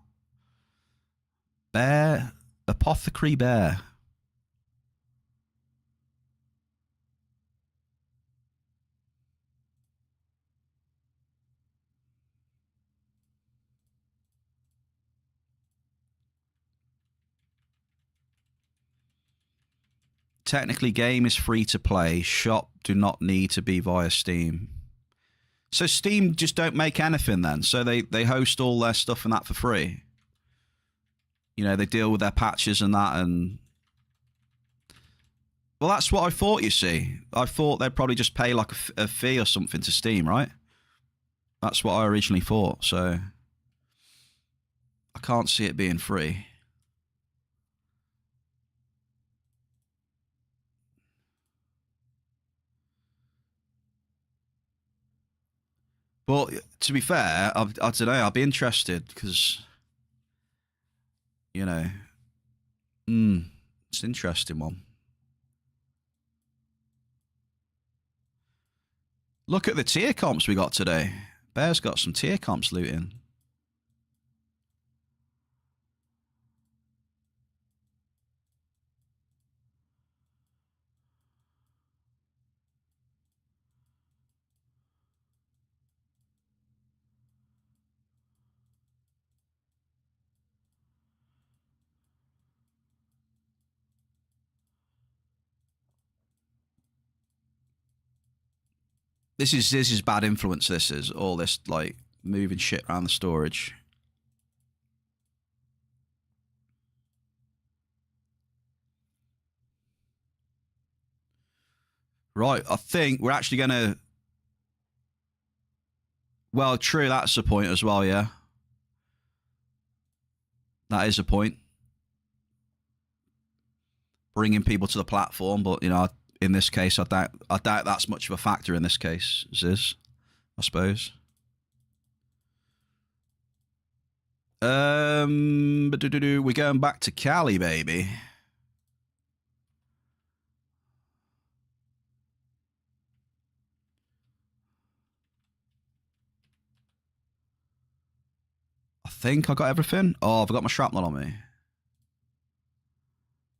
Bear, Apothecary Bear. Technically, game is free to play. Shop do not need to be via Steam. So Steam just don't make anything then. So they host all their stuff and that for free. You know, they deal with their patches and that and... Well, that's what I thought, you see. I thought they'd probably just pay like a fee or something to Steam, right? That's what I originally thought, so... I can't see it being free. But to be fair, I don't know, I'll be interested because, you know, it's an interesting one. Look at the tier comps we got today. Bear's got some tier comps looting. This is bad influence. This is all this like moving shit around the storage. Right, I think we're actually gonna. Well, true. That's a point as well. Yeah, that is a point. Bringing people to the platform, but you know, in this case, I doubt that's much of a factor in this case. Is I suppose. We're going back to Cali, baby. I think I got everything. Oh, I've got my shrapnel on me.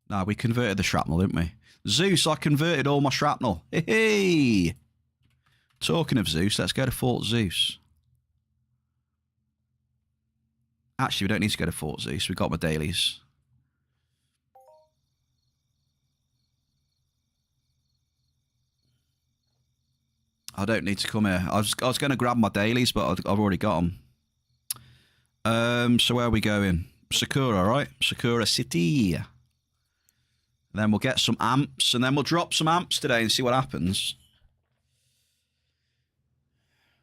Nah, we converted the shrapnel, didn't we? Zeus, I converted all my shrapnel. Hey! Talking of Zeus, let's go to Fort Zeus. Actually, we don't need to go to Fort Zeus. We've got my dailies. I don't need to come here. I was going to grab my dailies, but I've already got them. So where are we going? Sakura, right? Sakura City. And then we'll get some amps, and then we'll drop some amps today and see what happens.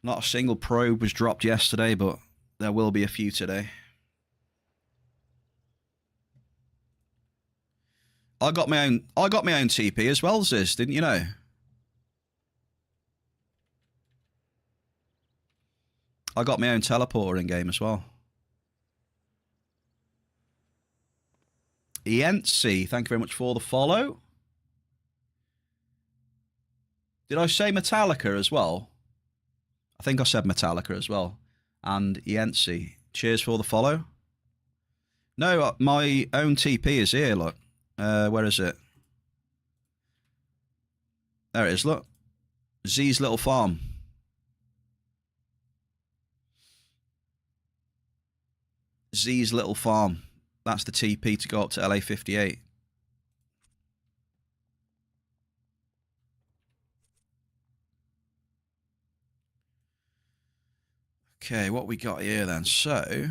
Not a single probe was dropped yesterday, but there will be a few today. I got my own TP as well, Ziz, didn't you know? I got my own teleporter in game as well. Yency, thank you very much for the follow. Did I say Metallica as well? I think I said Metallica as well. And Yency, cheers for the follow. No, my own TP is here, look. Where is it? There it is, look. Z's little farm. Z's little farm. That's the TP to go up to LA 58. Okay, what we got here then? So,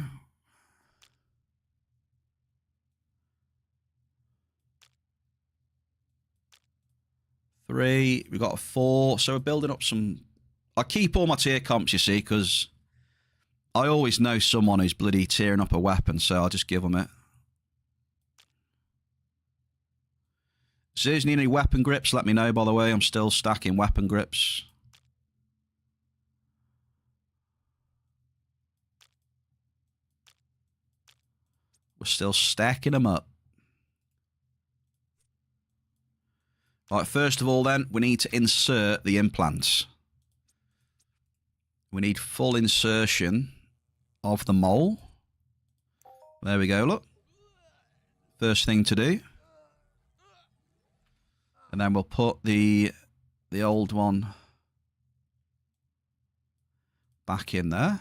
three, we got a 4. So we're building up some. I keep all my tier comps, you see, because I always know someone who's bloody tearing up a weapon, so I'll just give them it. Ziz, need any weapon grips? Let me know, by the way. I'm still stacking weapon grips. We're still stacking them up. Right, first of all then, we need to insert the implants. We need full insertion of the mole. There we go, look. First thing to do. And then we'll put the old one back in there.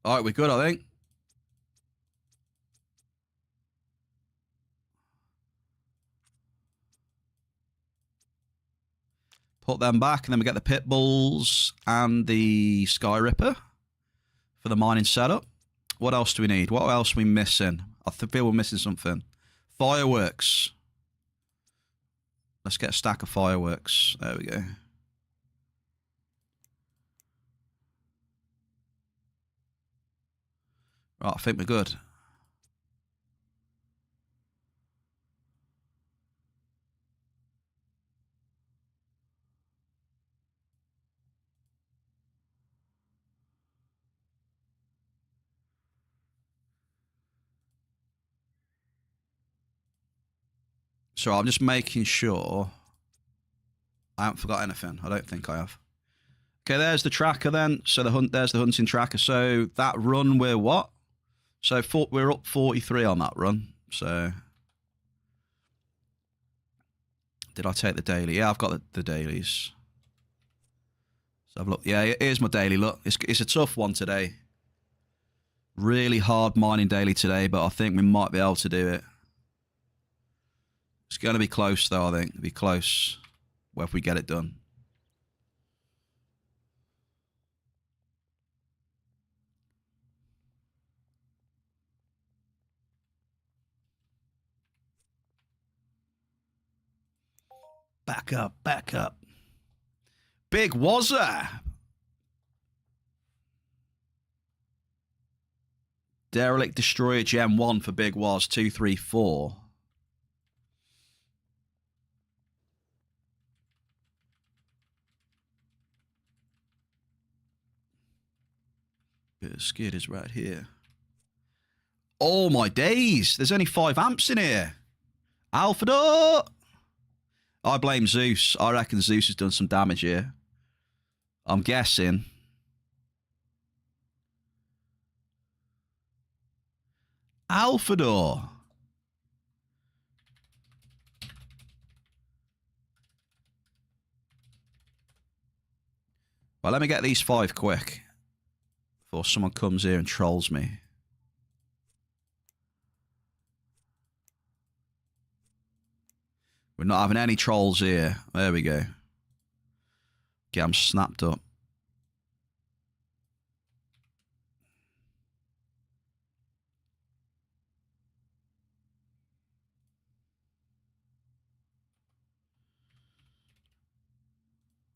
All right, we're good, I think. Put them back, and then we get the pit bulls and the Sky Ripper for the mining setup. What else do we need? What else are we missing? I feel we're missing something. Fireworks. Let's get a stack of fireworks. There we go. Right, I think we're good. So I'm just making sure I haven't forgot anything. I don't think I have. Okay, there's the tracker then. So there's the hunting tracker. So that run, we're what? So we're up 43 on that run. So did I take the daily? Yeah, I've got the dailies. So I've looked. Yeah, here's my daily. Look, it's a tough one today. Really hard mining daily today, but I think we might be able to do it. It's going to be close, though, I think. It'll be close if we get it done. Back up, back up. Big Wazza. Derelict Destroyer Gem 1 for Big Waz 234. Bit of skid is right here. Oh my days! There's only 5 amps in here. Alphador! I blame Zeus. I reckon Zeus has done some damage here. I'm guessing. Alphador. Right, let me get these 5 quick before someone comes here and trolls me. We're not having any trolls here. There we go. Get them snapped up.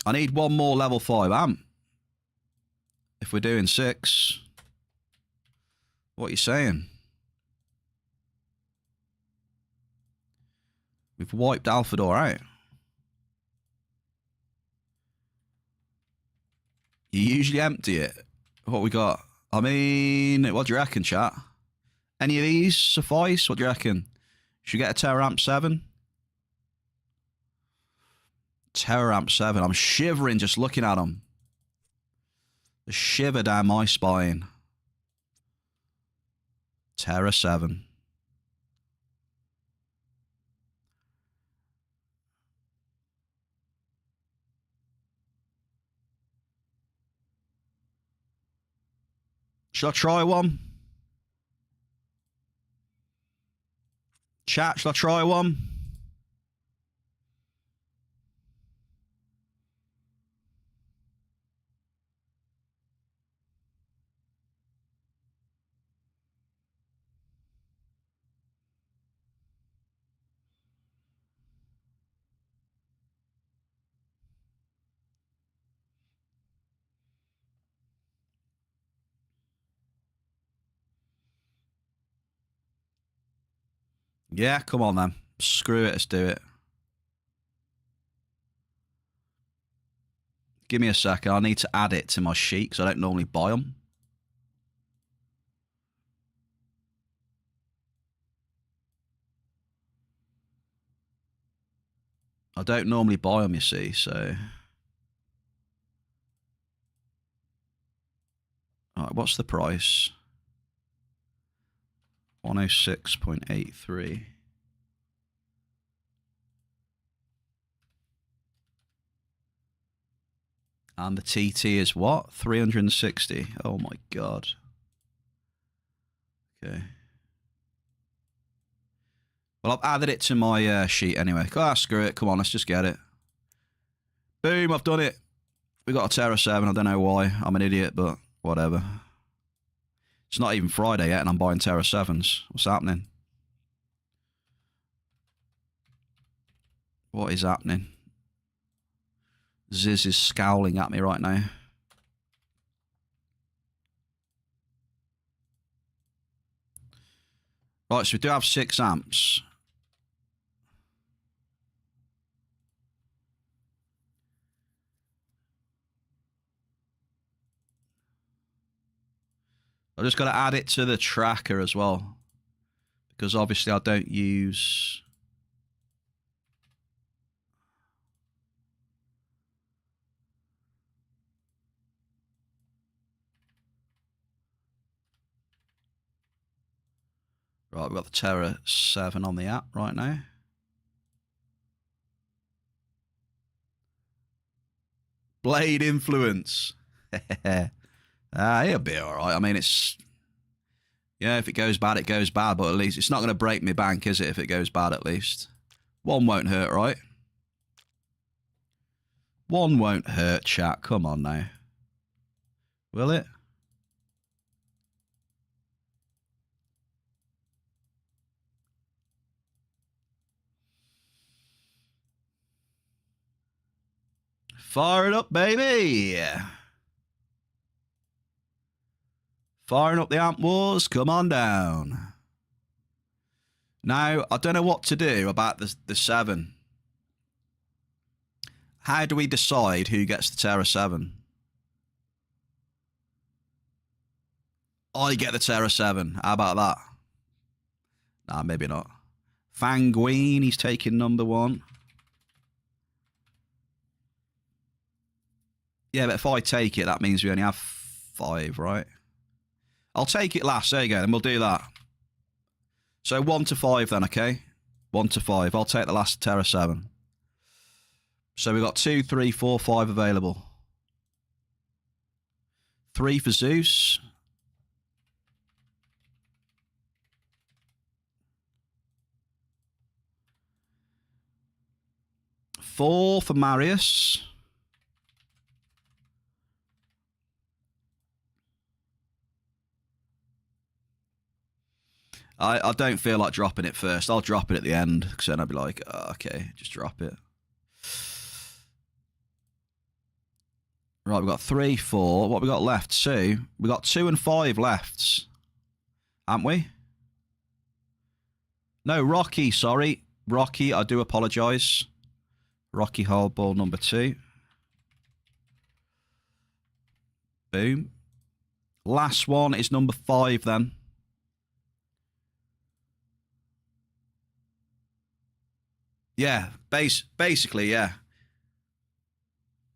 I need 1 more level 5 amp. If we're doing 6. What are you saying? We've wiped Alpha Door out. You usually empty it. What we got? I mean, what do you reckon, chat? Any of these suffice? What do you reckon? Should we get a Terror Amp 7? Terror Amp 7. I'm shivering just looking at them. The shiver down my spine. Terror 7. Should I try one? Chat, should I try one? Yeah, come on then. Screw it, let's do it. Give me a second. I need to add it to my sheet because I don't normally buy them. I don't normally buy them, you see, so... Alright, what's the price? 106.83. And the TT is what? 360. Oh my god. Okay. Well, I've added it to my sheet anyway. Ah, screw it. Come on, let's just get it. Boom, I've done it. We got a Terror 7. I don't know why. I'm an idiot, but whatever. It's not even Friday yet, and I'm buying Terror 7s. What's happening? What is happening? Ziz is scowling at me right now. Right, so we do have 6 amps. I just got to add it to the tracker as well. Because obviously I don't use... Right, we've got the Terror 7 on the app right now. Blade influence. He'll be alright. I mean, it's... Yeah, if it goes bad, it goes bad. But at least it's not going to break my bank, is it, if it goes bad at least? 1 won't hurt, right? 1 won't hurt, chat. Come on now. Will it? Fire it up, baby! Firing up the amp wars, come on down. Now, I don't know what to do about the 7. How do we decide who gets the Terror 7? I get the Terror 7. How about that? Nah, maybe not. Fanguine, he's taking number 1. Yeah, but if I take it, that means we only have 5, right? I'll take it last. There you go. Then we'll do that. So 1 to 5 then, okay? 1 to 5. I'll take the last Terror 7. So we've got 2, 3, 4, 5 available. 3 for Zeus. 4 for Marius. I don't feel like dropping it first. I'll drop it at the end, because then I'll be like, oh, okay, just drop it. Right, we've got 3, 4. What have we got left? 2. We got 2 and 5 left, haven't we? No, Rocky, sorry. Rocky, I do apologise. Rocky hardball number 2. Boom. Last one is number 5 then. Yeah, basically, yeah.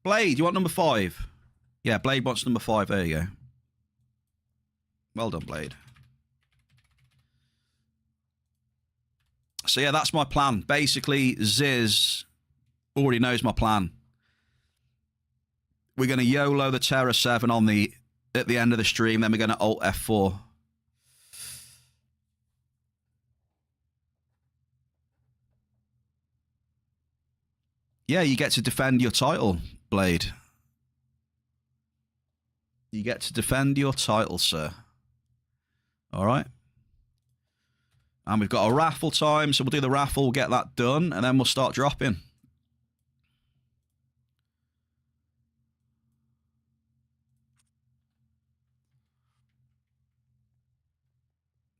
Blade, you want number 5? Yeah, Blade wants number 5. There you go. Well done, Blade. So yeah, that's my plan. Basically, Ziz already knows my plan. We're going to YOLO the Terra 7 on at the end of the stream, then we're going to Alt F4. Yeah, you get to defend your title, Blade. You get to defend your title, sir. All right. And we've got a raffle time, so we'll do the raffle, we'll get that done, and then we'll start dropping.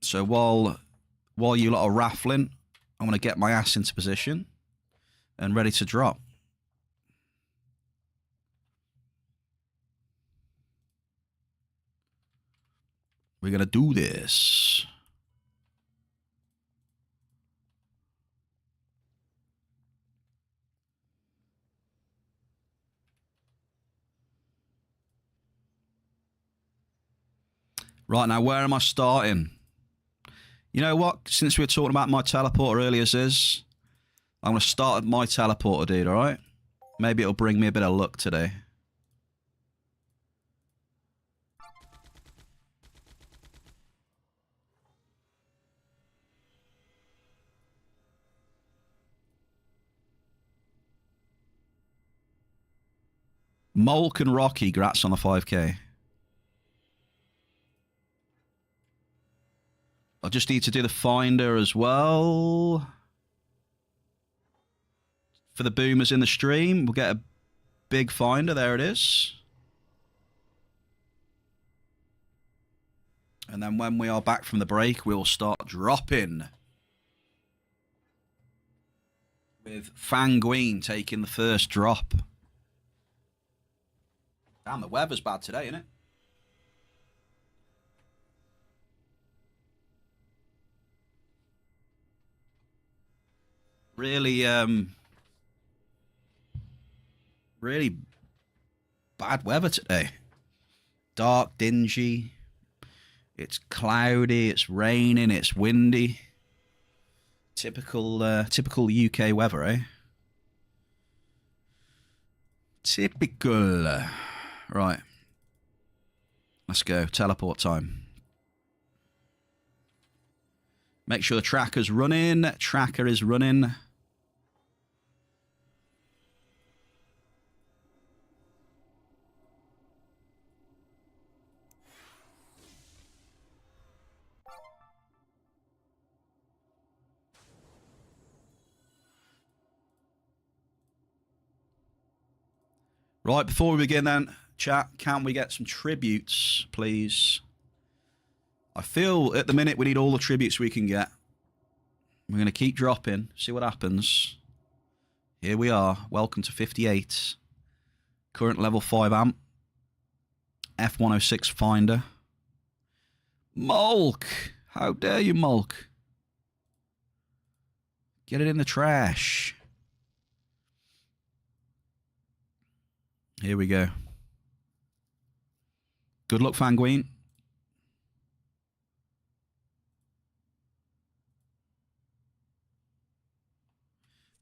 So while you lot are raffling, I'm going to get my ass into position and ready to drop. We're going to do this. Right, now where am I starting? You know what? Since we were talking about my teleporter earlier, Ziz, I'm going to start at my teleporter, dude, alright? Maybe it'll bring me a bit of luck today. Molk and Rocky, grats on the 5k. I just need to do the finder as well. For the boomers in the stream, we'll get a big finder. There it is. And then when we are back from the break, we'll start dropping. With Fanguine taking the first drop. Damn, the weather's bad today, isn't it? Really, really bad weather today. Dark, dingy. It's cloudy, it's raining, it's windy. Typical UK weather, eh? Typical. Right. Let's go. Teleport time. Make sure the tracker's running. Tracker is running. Right, before we begin then, chat, can we get some tributes, please? I feel at the minute we need all the tributes we can get. We're going to keep dropping, see what happens. Here we are. Welcome to 58. Current level 5 amp. F106 finder. Mulk! How dare you, Mulk? Get it in the trash. Here we go. Good luck, Fanguine.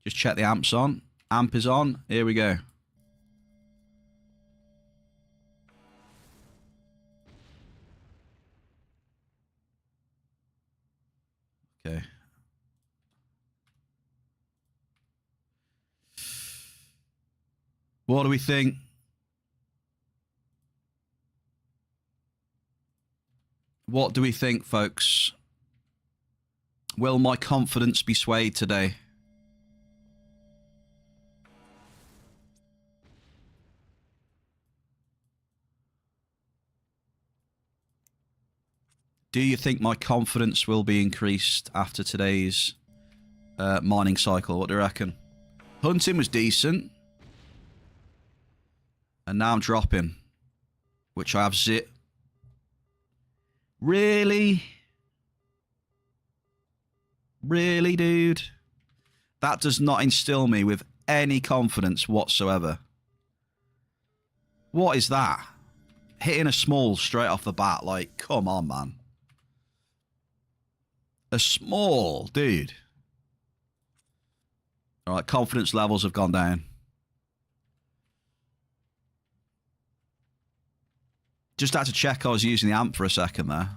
Just check the amps on. Amp is on. Here we go. Okay. What do we think? What do we think, folks? Will my confidence be swayed today? Do you think my confidence will be increased after today's mining cycle? What do you reckon? Hunting was decent. And now I'm dropping. Which I have zit. Really? Really, dude? That does not instill me with any confidence whatsoever. What is that? Hitting a small straight off the bat. Like, come on, man. A small, dude. All right, confidence levels have gone down. Just had to check I was using the amp for a second there.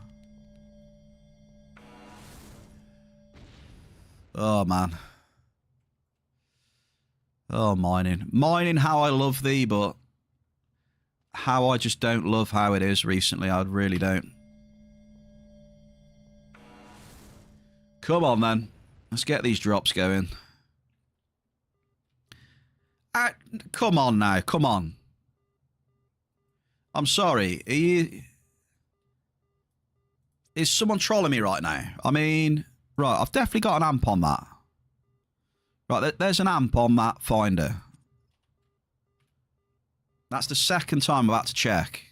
Oh, man. Oh, mining. Mining how I love thee, but how I just don't love how it is recently. I really don't. Come on, then. Let's get these drops going. Come on now. Come on. I'm sorry. Is someone trolling me right now? I mean, right, I've definitely got an amp on that. Right, there's an amp on that finder. That's the second time I'm about to check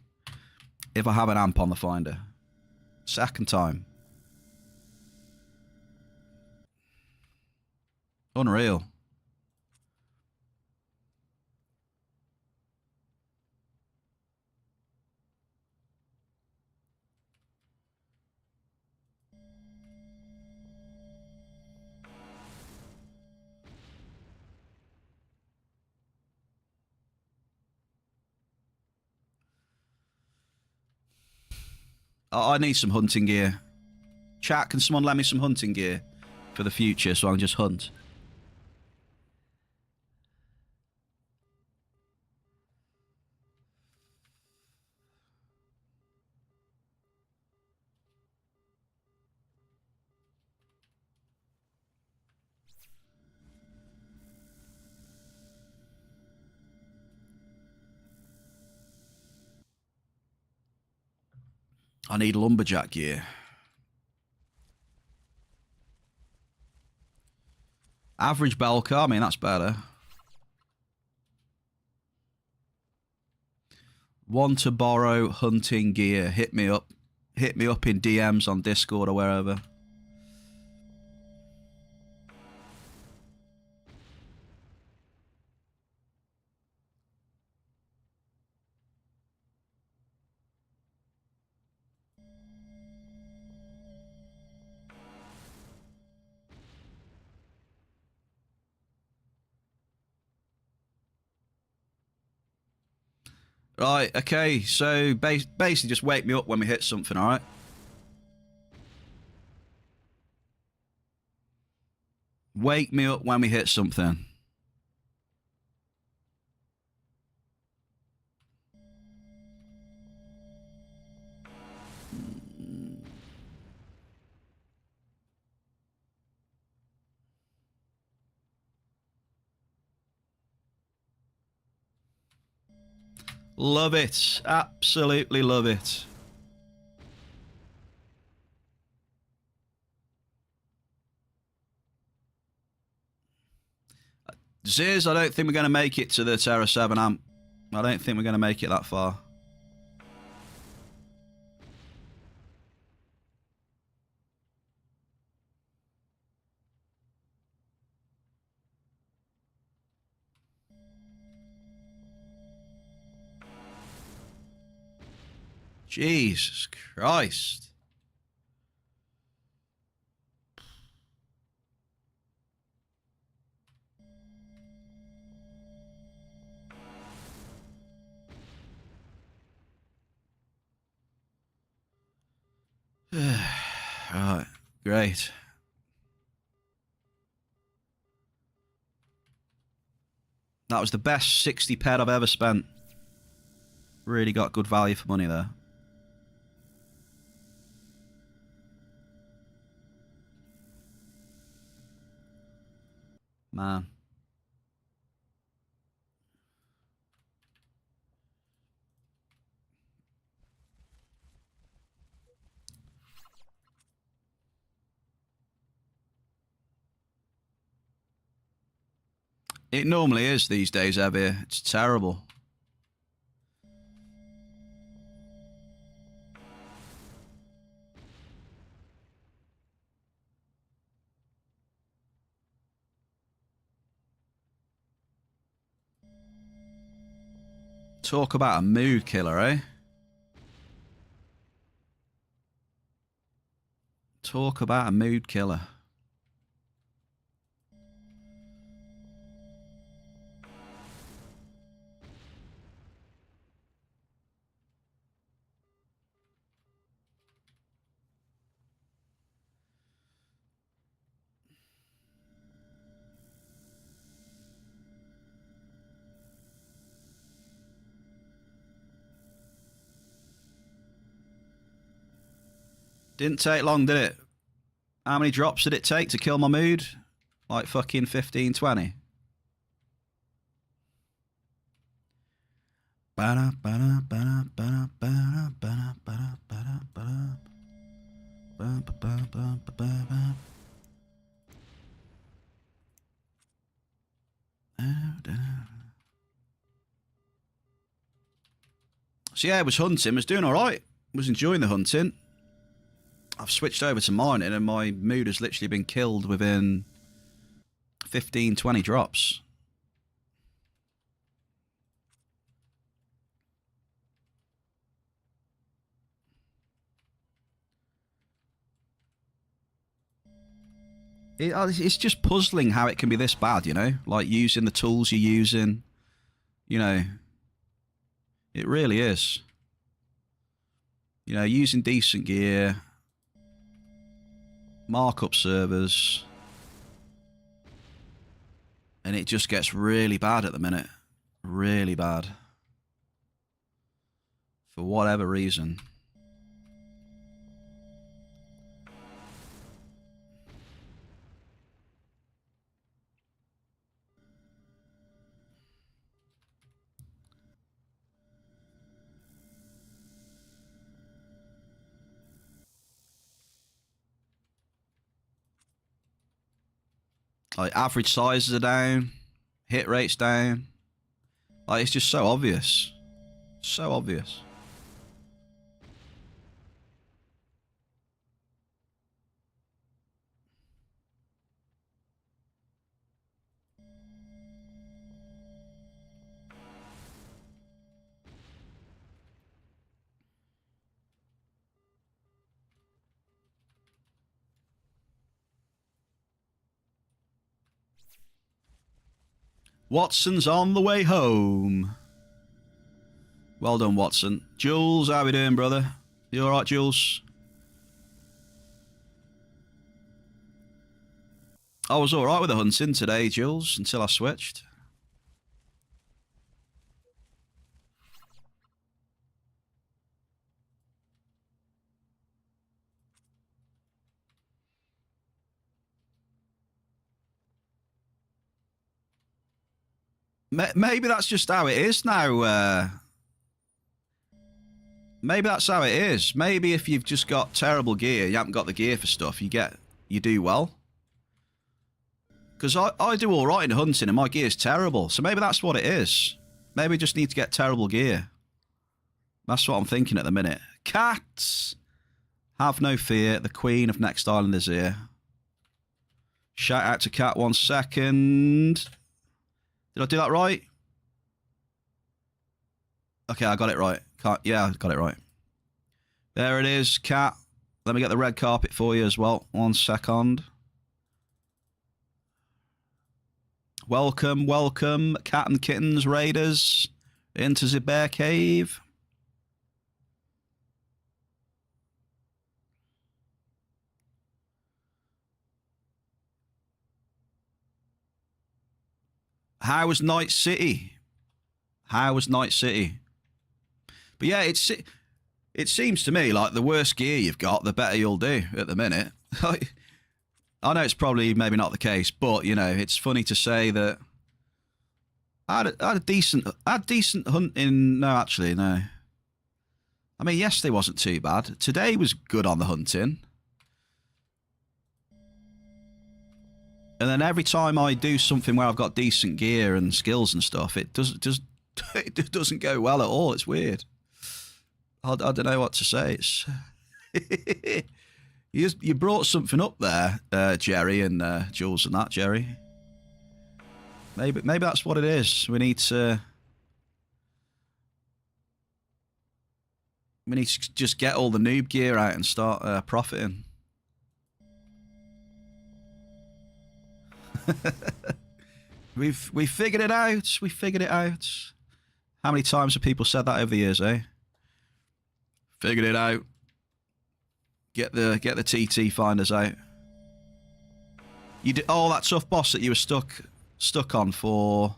if I have an amp on the finder. Second time. Unreal. I need some hunting gear. Chat, can someone lend me some hunting gear for the future so I can just hunt? I need lumberjack gear. Average Belka, I mean, that's better. Want to borrow hunting gear. Hit me up. Hit me up in DMs on Discord or wherever. Right, okay, so basically just wake me up when we hit something, alright? Wake me up when we hit something. Love it. Absolutely love it. Ziz, I don't think we're going to make it to the Terra 7 amp. I don't think we're going to make it that far. Jesus Christ. Right, great. That was the best 60 ped I've ever spent. Really got good value for money there. Man. It normally is these days, Evie. It's terrible. Talk about a mood killer, eh? Talk about a mood killer. Didn't take long, did it? How many drops did it take to kill my mood? Like fucking 15, 20. So yeah, I was hunting, I was doing alright. Was enjoying the hunting. I've switched over to mining and my mood has literally been killed within 15, 20 drops. It's just puzzling how it can be this bad, you know? Like using the tools you're using, you know. It really is. You know, using decent gear, markup servers, and it just gets really bad at the minute. Really bad. For whatever reason. Like, average sizes are down, hit rates down. Like, it's just so obvious. So obvious. Watson's on the way home. Well done, Watson. Jules, how we doing, brother? You alright, Jules? I was alright with the hunting today, Jules, until I switched. Maybe that's just how it is now. Maybe that's how it is. Maybe if you've just got terrible gear, you haven't got the gear for stuff, you do well. Because I do all right in hunting and my gear's terrible. So maybe that's what it is. Maybe we just need to get terrible gear. That's what I'm thinking at the minute. Cats! Have no fear. The Queen of Next Island is here. Shout out to Cat 1 second. Did I do that right? Okay, I got it right. Yeah, I got it right. There it is, Cat. Let me get the red carpet for you as well. 1 second. Welcome, welcome, cat and kittens raiders into the Bearcave. How was Night City? How was Night City? But yeah, it seems to me like the worse gear you've got, the better you'll do at the minute. I know it's probably maybe not the case, but, you know, it's funny to say that I had a decent hunt in... No, actually, no. I mean, yesterday wasn't too bad. Today was good on the hunting. And then every time I do something where I've got decent gear and skills and stuff, it doesn't go well at all. It's weird. I don't know what to say. It's you brought something up there, Jerry and Jules and that, Jerry. Maybe that's what it is. We need to just get all the noob gear out and start profiting. We figured it out. We figured it out. How many times have people said that over the years, eh? Figured it out. Get the TT finders out. You did that tough boss that you were stuck on for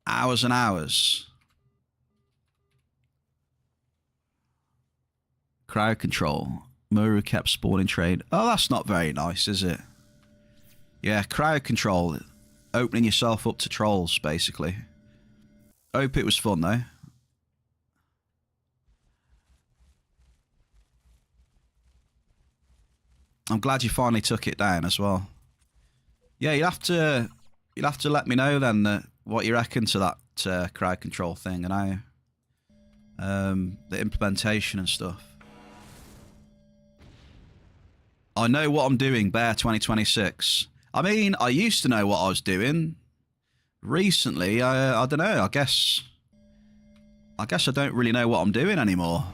hours and hours. Crowd control. Muru kept spawning trade. Oh, that's not very nice, is it? Yeah, crowd control. Opening yourself up to trolls, basically. Hope it was fun, though. I'm glad you finally took it down as well. Yeah, you'll have to let me know then what you reckon to that crowd control thing and how the implementation and stuff. I know what I'm doing, Bear 2026. I mean, I used to know what I was doing. Recently, I don't know. I guess I don't really know what I'm doing anymore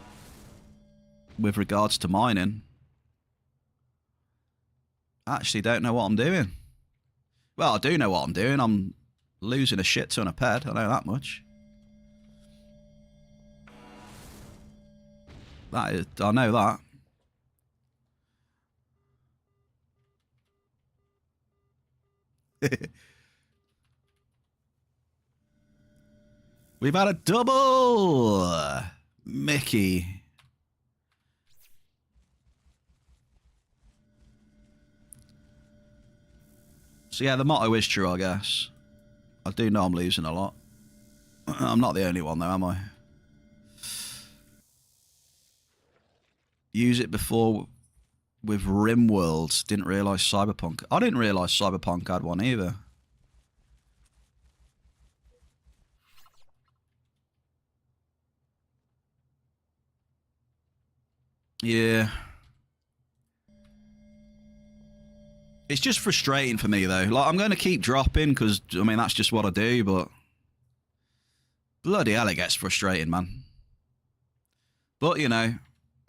with regards to mining. I actually don't know what I'm doing. Well, I do know what I'm doing. I'm losing a shit ton of ped. I know that much. I know that. We've had a double, Mickey. So yeah, the motto is true, I guess. I do know I'm losing a lot. I'm not the only one though, am I? Use it before with RimWorld. Didn't realise Cyberpunk. I didn't realise Cyberpunk had one either. Yeah. It's just frustrating for me though. Like, I'm going to keep dropping because, I mean, that's just what I do, but bloody hell, it gets frustrating, man. But, you know,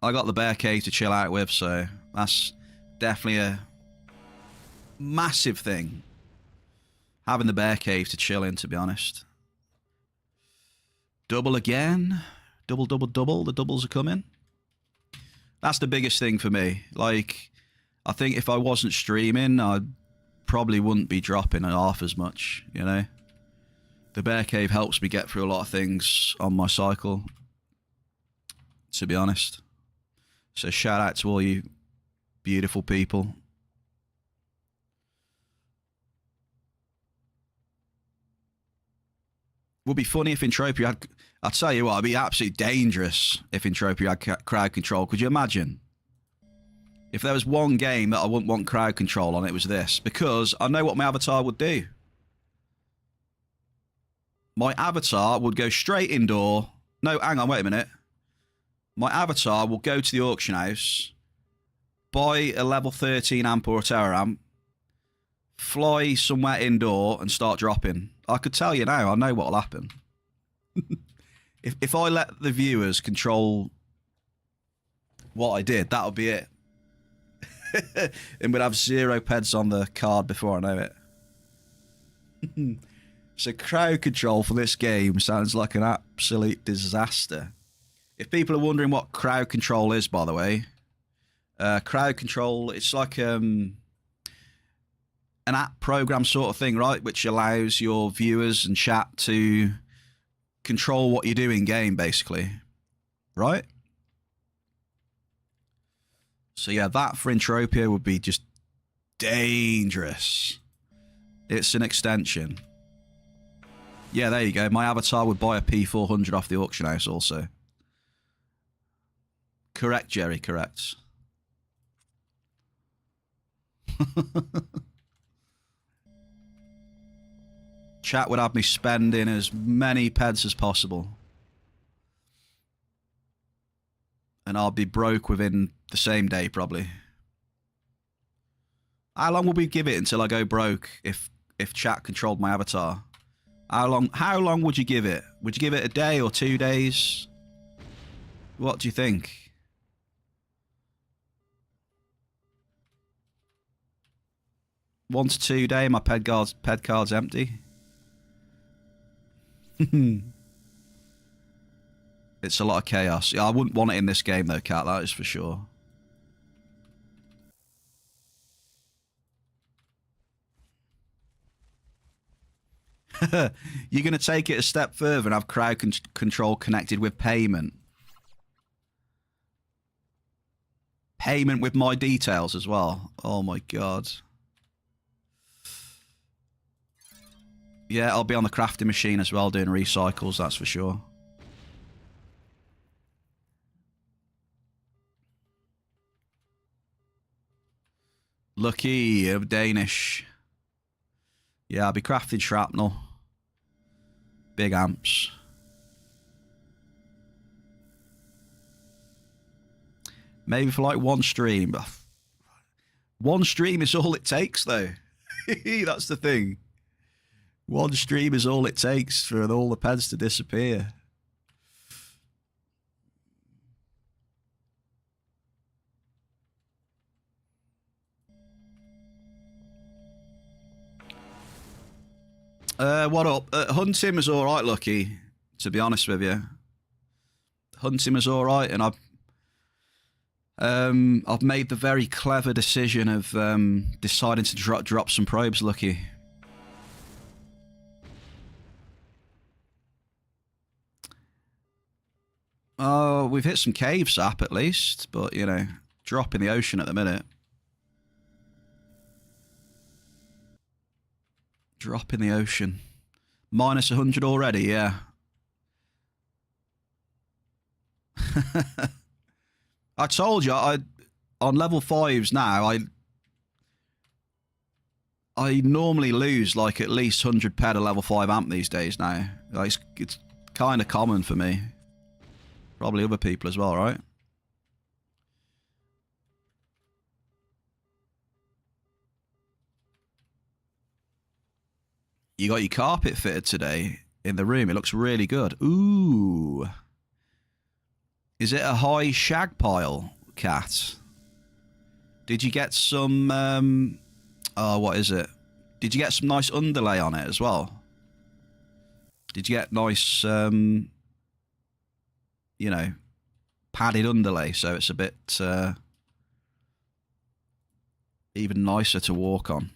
I got the Bearcave to chill out with, so that's definitely a massive thing. Having the Bearcave to chill in, to be honest. Double again. Double, double, double. The doubles are coming. That's the biggest thing for me. Like, I think if I wasn't streaming, I probably wouldn't be dropping half as much, you know? The Bearcave helps me get through a lot of things on my cycle, to be honest. So shout out to all you beautiful people. Would be funny if Entropia had... I'll tell you what, it'd be absolutely dangerous if Entropia had crowd control. Could you imagine? If there was one game that I wouldn't want crowd control on, it was this. Because I know what my avatar would do. My avatar would go straight indoor. No, hang on, wait a minute. My avatar will go to the auction house, buy a level 13 amp or a terror amp, fly somewhere indoor and start dropping. I could tell you now, I know what'll happen. If I let the viewers control what I did, that'll be it. And we'd have 0 peds on the card before I know it. So crowd control for this game sounds like an absolute disaster. If people are wondering what crowd control is, by the way, crowd control, it's like an an app program sort of thing, right? Which allows your viewers and chat to control what you do in game, basically, right? So yeah, that for Entropia would be just dangerous. It's an extension. Yeah, there you go. My avatar would buy a P400 off the auction house also. Correct, Jerry, correct. Chat would have me spending as many peds as possible. And I'll be broke within the same day, probably. How long would we give it until I go broke if chat controlled my avatar? How long would you give it? Would you give it a day or 2 days? What do you think? One to 2 day, my ped card's empty. It's a lot of chaos. Yeah, I wouldn't want it in this game though, Cat, that is for sure. You're going to take it a step further and have crowd control connected with payment. Payment with my details as well. Oh my god. Yeah, I'll be on the crafting machine as well doing recycles, that's for sure. Lucky of Danish. Yeah, I'll be crafting shrapnel. Big amps. Maybe for like one stream. One stream is all it takes though. That's the thing. One stream is all it takes for all the peds to disappear. What up? Hunting was alright, Lucky, to be honest with you. Hunting was alright, and I've made the very clever decision of deciding to drop some probes, Lucky. Oh, we've hit some cave sap at least, but, you know, drop in the ocean at the minute. Drop in the ocean. Minus 100 already, yeah. I told you, on level 5s now, I normally lose like at least 100 ped a level 5 amp these days now. Like, it's kind of common for me. Probably other people as well, right? You got your carpet fitted today in the room. It looks really good. Ooh. Is it a high shag pile, Cat? Did you get some... oh, what is it? Did you get some nice underlay on it as well? Did you get nice, you know, padded underlay so it's a bit even nicer to walk on?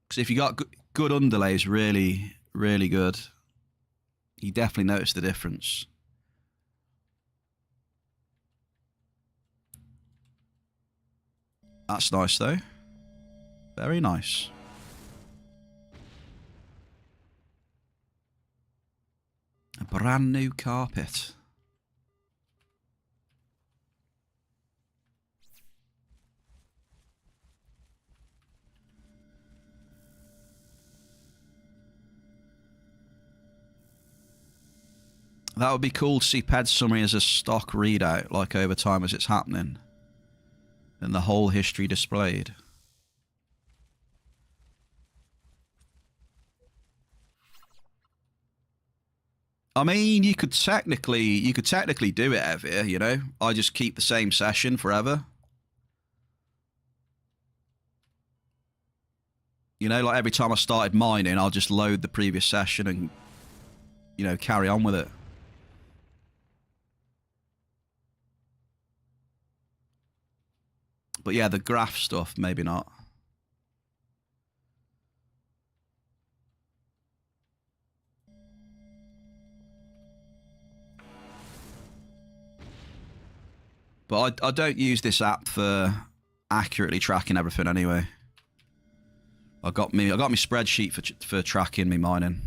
Because if you got good underlays, really, really good, you definitely notice the difference. That's nice though. Very nice. A brand new carpet. That would be cool to see ped summary as a stock readout, like over time as it's happening. And the whole history displayed. I mean, you could technically do it, Evir, you know? I just keep the same session forever. You know, like every time I started mining, I'll just load the previous session and, you know, carry on with it. But yeah, the graph stuff, maybe not. But I don't use this app for accurately tracking everything anyway. I got me spreadsheet for tracking me mining.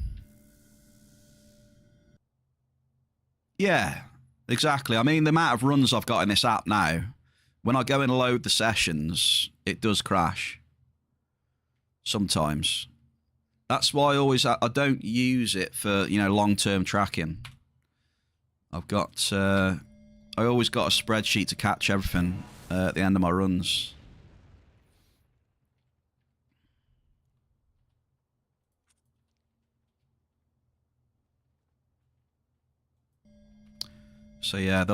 Yeah, exactly. I mean, the amount of runs I've got in this app now, when I go and load the sessions, it does crash. Sometimes. That's why I don't use it for, you know, long-term tracking. I've got, I always got a spreadsheet to catch everything at the end of my runs. So yeah,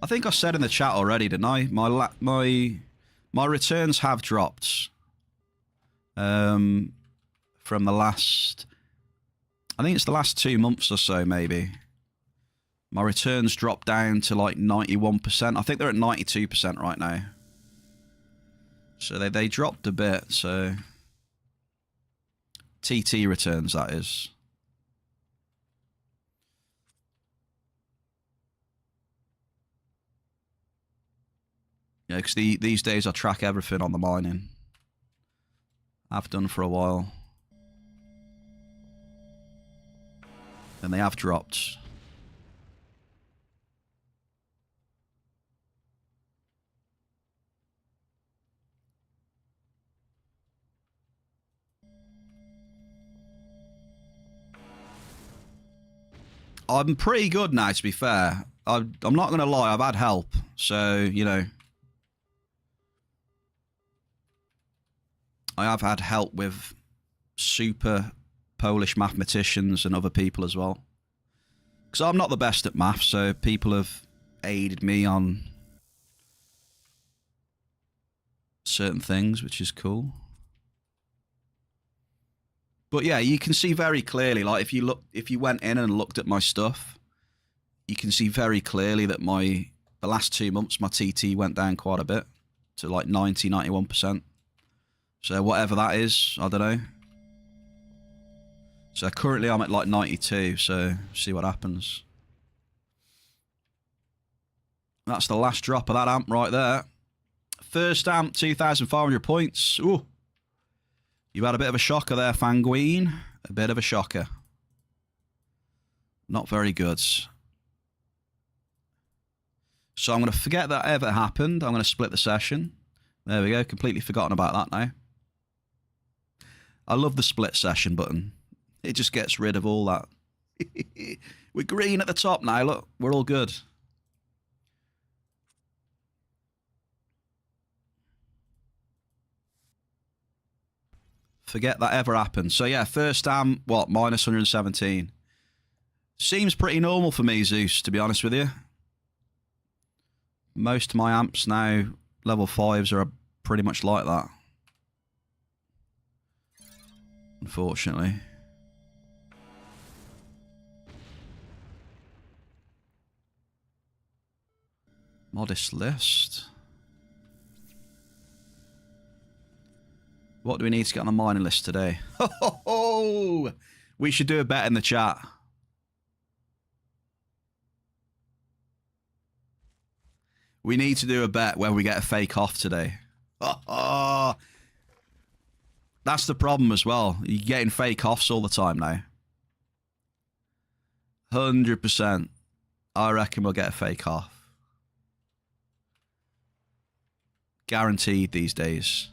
I think I said in the chat already, didn't I? My returns have dropped. From the last, I think it's the last 2 months or so, maybe. My returns dropped down to like 91%. I think they're at 92% right now. So they dropped a bit, so... TT returns, that is. Yeah, because these days I track everything on the mining. I've done for a while. And they have dropped. I'm pretty good now, to be fair. I'm not going to lie, I've had help. So, you know... I have had help with super Polish mathematicians and other people as well. Because I'm not the best at maths, so people have aided me on certain things, which is cool. But yeah, you can see very clearly, like if you went in and looked at my stuff, you can see very clearly that the last 2 months my TT went down quite a bit to like 91%. So whatever that is, I don't know. So currently I'm at like 92, so see what happens. That's the last drop of that amp right there. First amp, 2,500 points. Ooh. You had a bit of a shocker there, Fanguine. A bit of a shocker. Not very good. So I'm going to forget that ever happened. I'm going to split the session. There we go. Completely forgotten about that now. I love the split session button. It just gets rid of all that. We're green at the top now. Look, we're all good. Forget that ever happened. So yeah, first amp, what, minus 117. Seems pretty normal for me, Zeus, to be honest with you. Most of my amps now, level 5s, are pretty much like that. Unfortunately. Modest list. What do we need to get on the mining list today? Ho! We should do a bet in the chat. We need to do a bet where we get a fake off today. That's the problem as well. You're getting fake offs all the time now. 100%. I reckon we'll get a fake off. Guaranteed these days.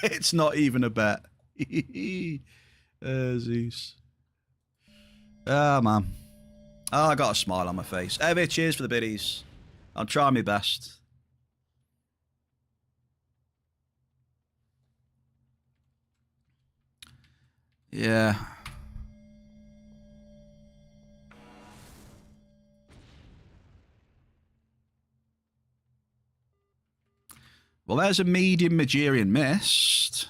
It's not even a bet. Zeus. Ah, man. Oh, I got a smile on my face. Evie, cheers for the biddies. I'm trying my best. Yeah. Well, there's a medium Magirian mist.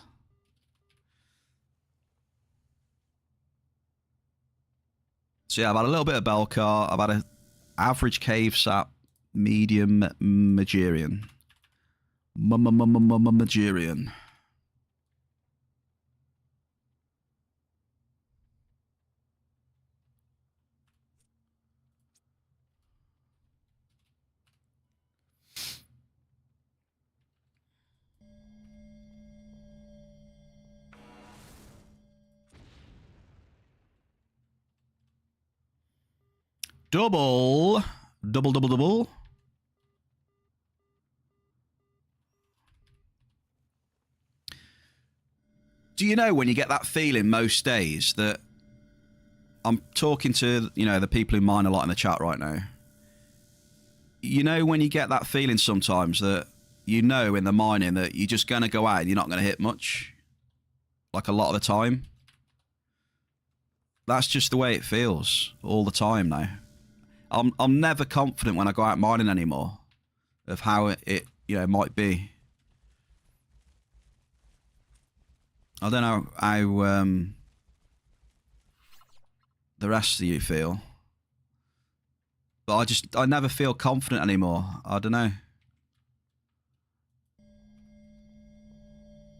So yeah, I've had a little bit of Belcar. I've had an average cave sap, medium Magirian. Magirian. Double. Double, double, double. Do you know when you get that feeling most days that I'm talking to, you know, the people who mine a lot in the chat right now. You know when you get that feeling sometimes that you know in the mining that you're just going to go out and you're not going to hit much? Like a lot of the time. That's just the way it feels all the time now. I'm never confident when I go out mining anymore of how it you know, might be. I don't know how the rest of you feel. But I never feel confident anymore. I don't know.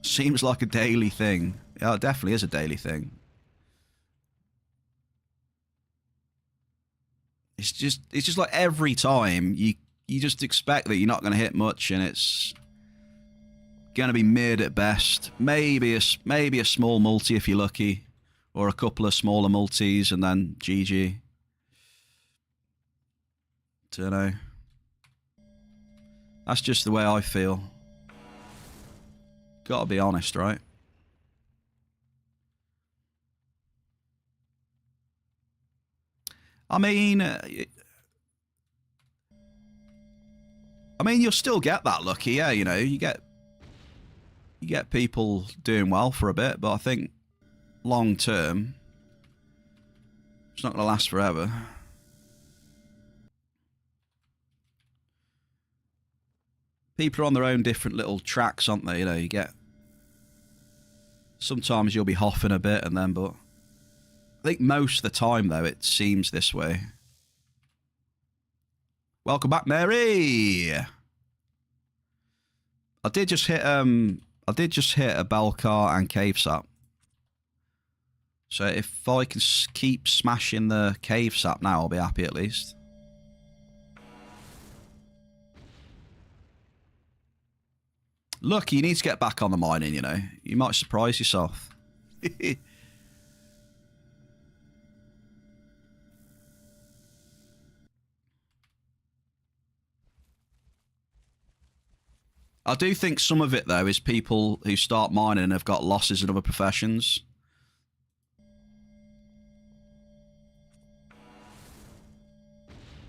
Seems like a daily thing. Yeah, it definitely is a daily thing. It's just like every time you just expect that you're not going to hit much, and it's going to be mid at best. Maybe a small multi if you're lucky, or a couple of smaller multis, and then GG. Don't know. That's just the way I feel. Gotta be honest, right? I mean, you'll still get that lucky, yeah. You know, you get people doing well for a bit, but I think long term, it's not going to last forever. People are on their own different little tracks, aren't they? You know, you get. Sometimes you'll be hoffing a bit, and then, but I think most of the time, though, it seems this way. Welcome back, Mary. I did just hit a Belcar and cave sap. So if I can keep smashing the cave sap now, I'll be happy at least. Look, you need to get back on the mining, you know. You might surprise yourself. I do think some of it, though, is people who start mining and have got losses in other professions.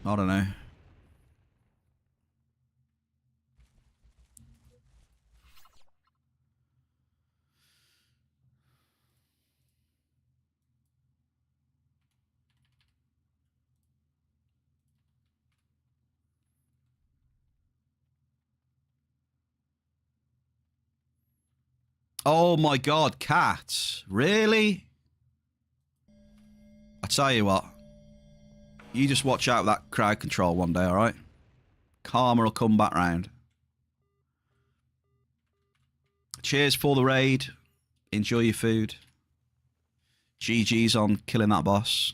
I don't know. Oh my god, cat. Really? I tell you what. You just watch out for that crowd control one day, alright? Karma will come back round. Cheers for the raid. Enjoy your food. GG's on killing that boss.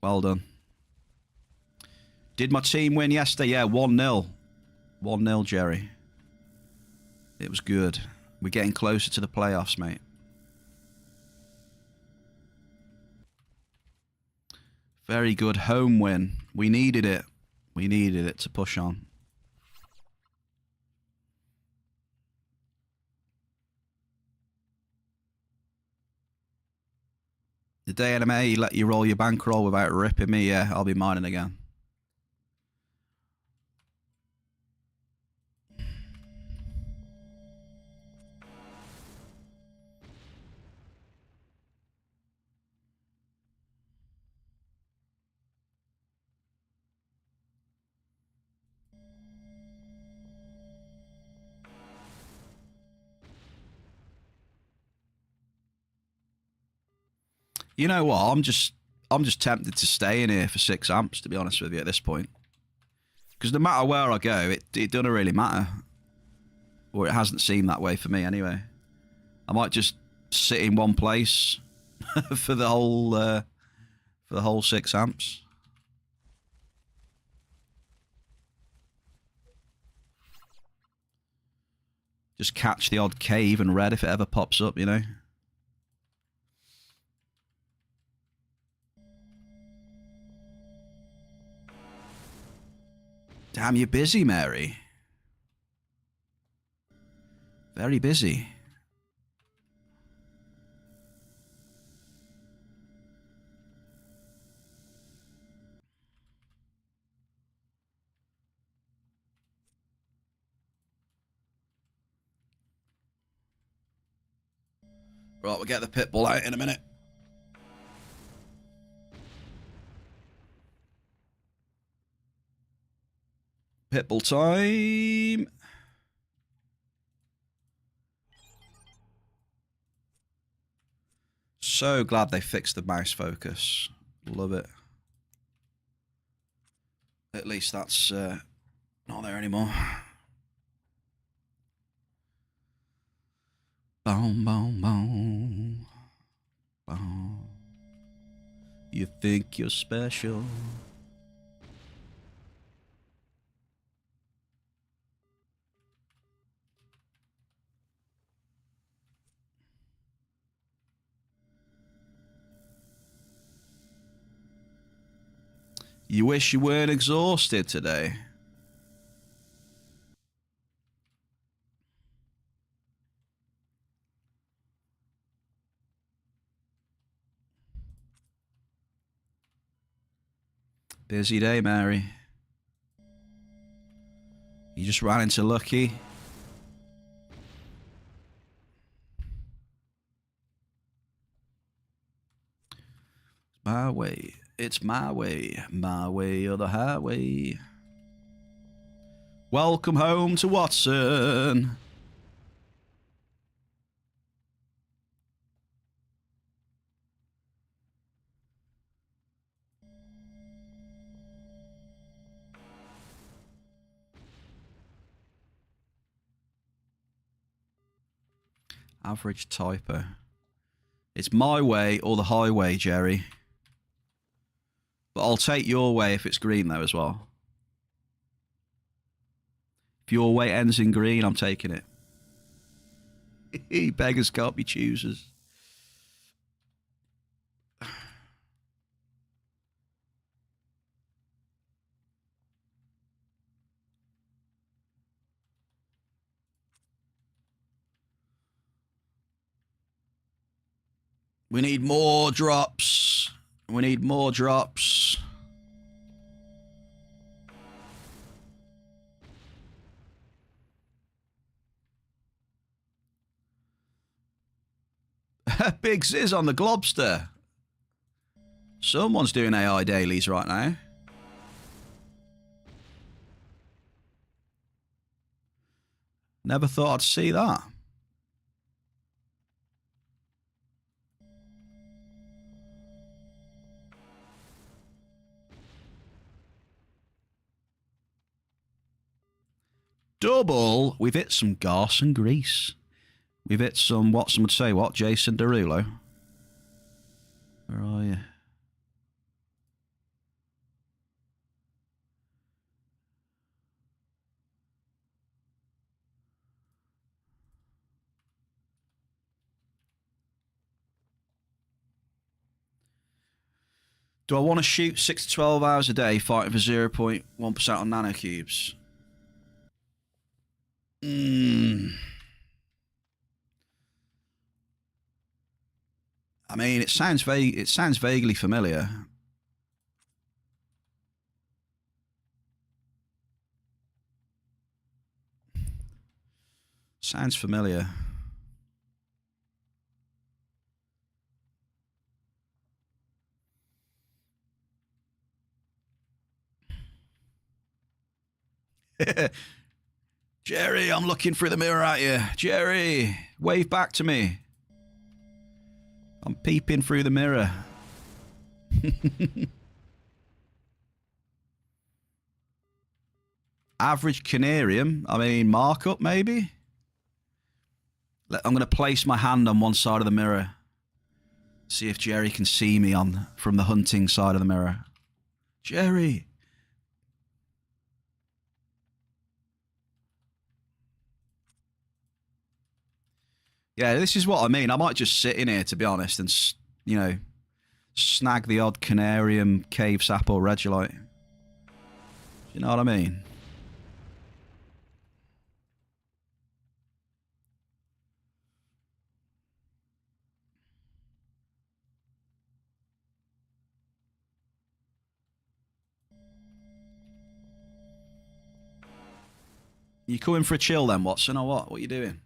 Well done. Did my team win yesterday? Yeah, 1-0. 1-0, Jerry. It was good. We're getting closer to the playoffs, mate. Very good home win. We needed it. We needed it to push on. The day NMA let you roll your bankroll without ripping me, yeah, I'll be mining again. You know what? I'm just tempted to stay in here for 6 amps, to be honest with you, at this point. Because no matter where I go, it doesn't really matter. Or it hasn't seemed that way for me anyway. I might just sit in one place for the whole 6 amps. Just catch the odd cave and red if it ever pops up, you know. Damn, you're busy, Mary. Very busy. Right, we'll get the pit bull out in a minute. Pitbull time. So glad they fixed the mouse focus. Love it. At least that's not there anymore. Boom, boom, boom. Boom. You think you're special. You wish you weren't exhausted today. Busy day, Mary. You just ran into Lucky. My way. It's my way. My way or the highway. Welcome home to Watson. Average typo. It's my way or the highway, Jerry. But I'll take your way if it's green, though, as well. If your way ends in green, I'm taking it. Beggars can't be choosers. We need more drops. We need more drops. Big Ziz on the Globster. Someone's doing AI dailies right now. Never thought I'd see that. Double, we've hit some Garson Grease. We've hit some, what some would say, what? Jason Derulo. Where are you? Do I want to shoot 6 to 12 hours a day fighting for 0.1% on nanocubes? I mean, it sounds vague. It sounds vaguely familiar. Sounds familiar. Jerry, I'm looking through the mirror at you. Jerry, wave back to me. I'm peeping through the mirror. Average Canarium. I mean, markup maybe? I'm going to place my hand on one side of the mirror. See if Jerry can see me from the hunting side of the mirror. Jerry! Yeah, this is what I mean. I might just sit in here, to be honest, and, you know, snag the odd Canarium, Cave Sap, or Regolite. You know what I mean? You coming for a chill then, Watson, or what? What are you doing?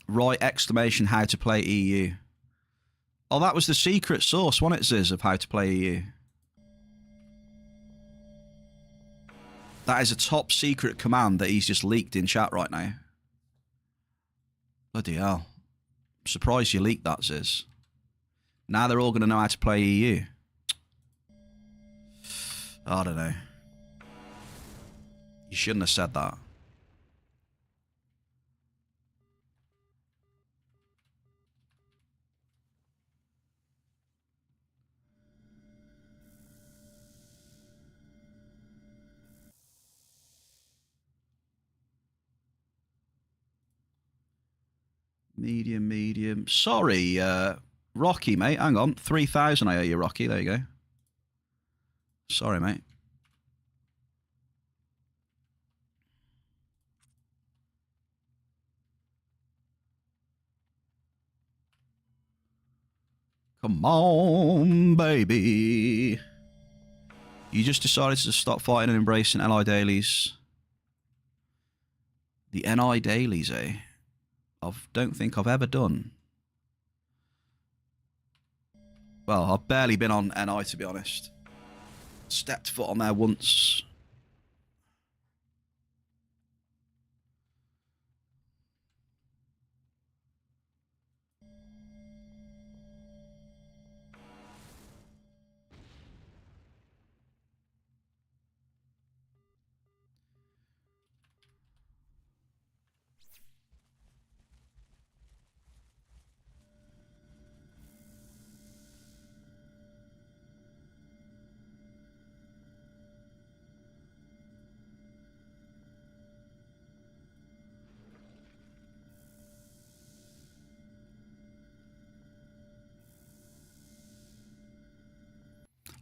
Right, exclamation, how to play EU. Oh, that was the secret source, wasn't it, Ziz, of how to play EU? That is a top secret command that he's just leaked in chat right now. Bloody hell. I'm surprised you leaked that, Ziz. Now they're all going to know how to play EU. I don't know. You shouldn't have said that. Medium, medium. Sorry, Rocky, mate. Hang on. 3,000 I owe you, Rocky. There you go. Sorry, mate. Come on, baby. You just decided to stop fighting and embracing NI dailies. The NI dailies, eh? I don't think I've ever done. Well, I've barely been on NI, to be honest. Stepped foot on there once.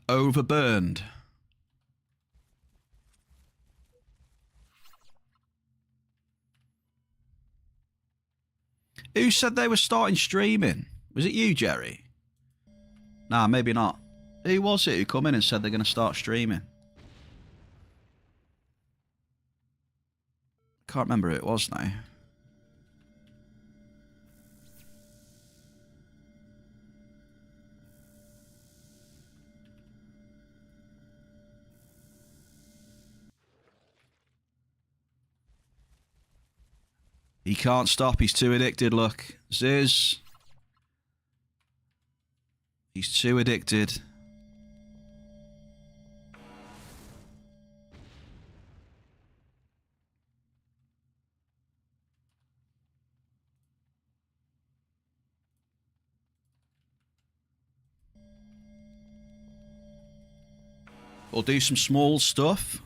Overburned. Who said they were starting streaming? Was it you, Jerry? Nah, maybe not. Who was it who come in and said they're going to start streaming? Can't remember who it was now. He can't stop. He's too addicted, look. Ziz. He's too addicted. We'll do some small stuff.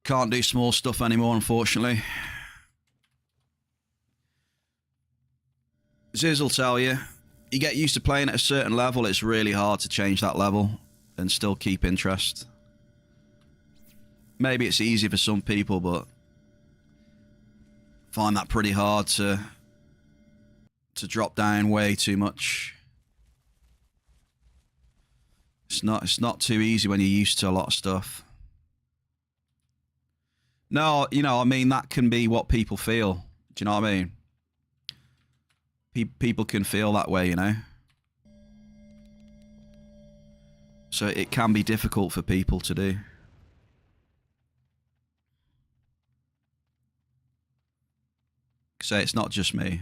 Can't do small stuff anymore, unfortunately. Ziz will tell you, you get used to playing at a certain level, it's really hard to change that level and still keep interest. Maybe it's easy for some people, but I find that pretty hard to drop down way too much. It's not too easy when you're used to a lot of stuff. No, you know, I mean, that can be what people feel. Do you know what I mean? People can feel that way, you know? So it can be difficult for people to do. Say it's not just me.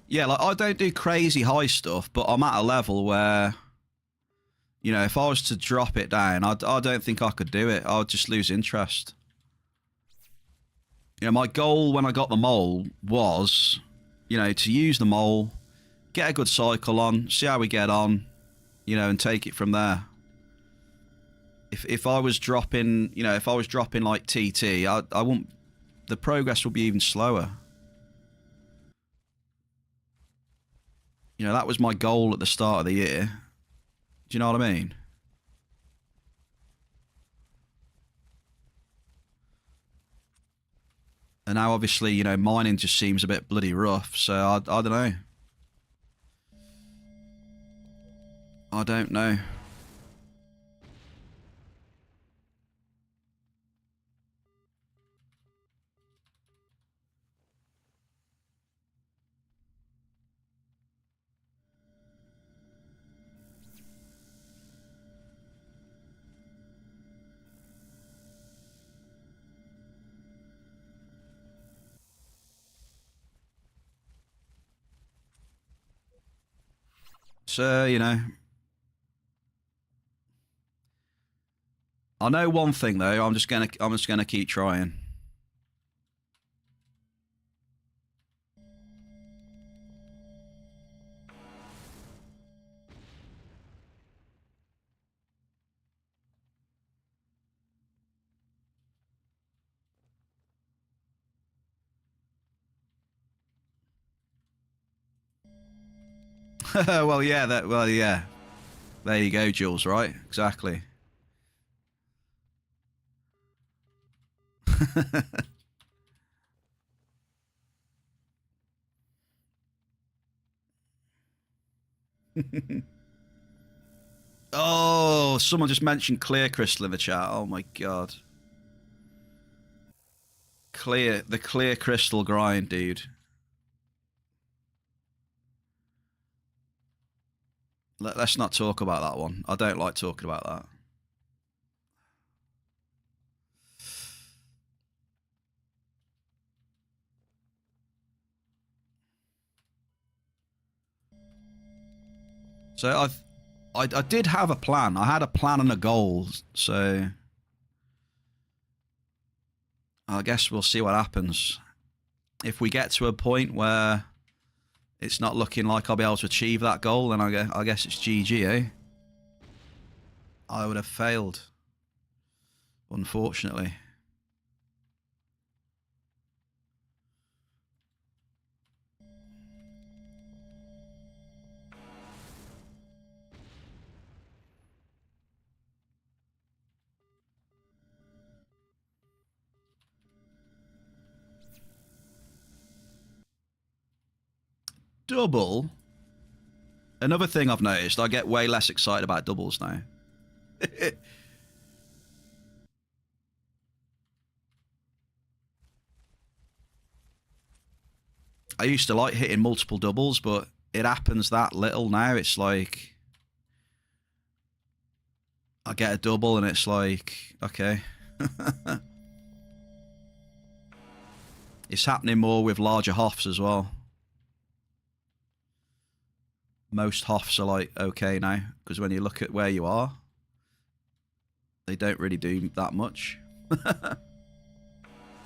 Yeah, like I don't do crazy high stuff, but I'm at a level where, you know, if I was to drop it down, I don't think I could do it. I would just lose interest. You know, my goal when I got the mole was, you know, to use the mole, get a good cycle on, see how we get on, you know, and take it from there. If I was dropping, you know, if I was dropping like TT, I wouldn't, the progress would be even slower. You know, that was my goal at the start of the year. Do you know what I mean? And now, obviously, you know, mining just seems a bit bloody rough, so I don't know. I don't know. So, you know, I know one thing though. I'm just gonna keep trying. Well, yeah, yeah. There you go, Jules. Right? Exactly. Oh, someone just mentioned clear crystal in the chat. Oh my god. The clear crystal grind, dude. Let's not talk about that one. I don't like talking about that. So I did have a plan. I had a plan and a goal. So I guess we'll see what happens. If we get to a point where it's not looking like I'll be able to achieve that goal, then I guess it's GG, eh? I would have failed, unfortunately. Double? Another thing I've noticed, I get way less excited about doubles now. I used to like hitting multiple doubles, but it happens that little now. It's like I get a double and it's like, okay. It's happening more with larger hoffs as well. Most hoffs are like okay now, because when you look at where you are, they don't really do that much.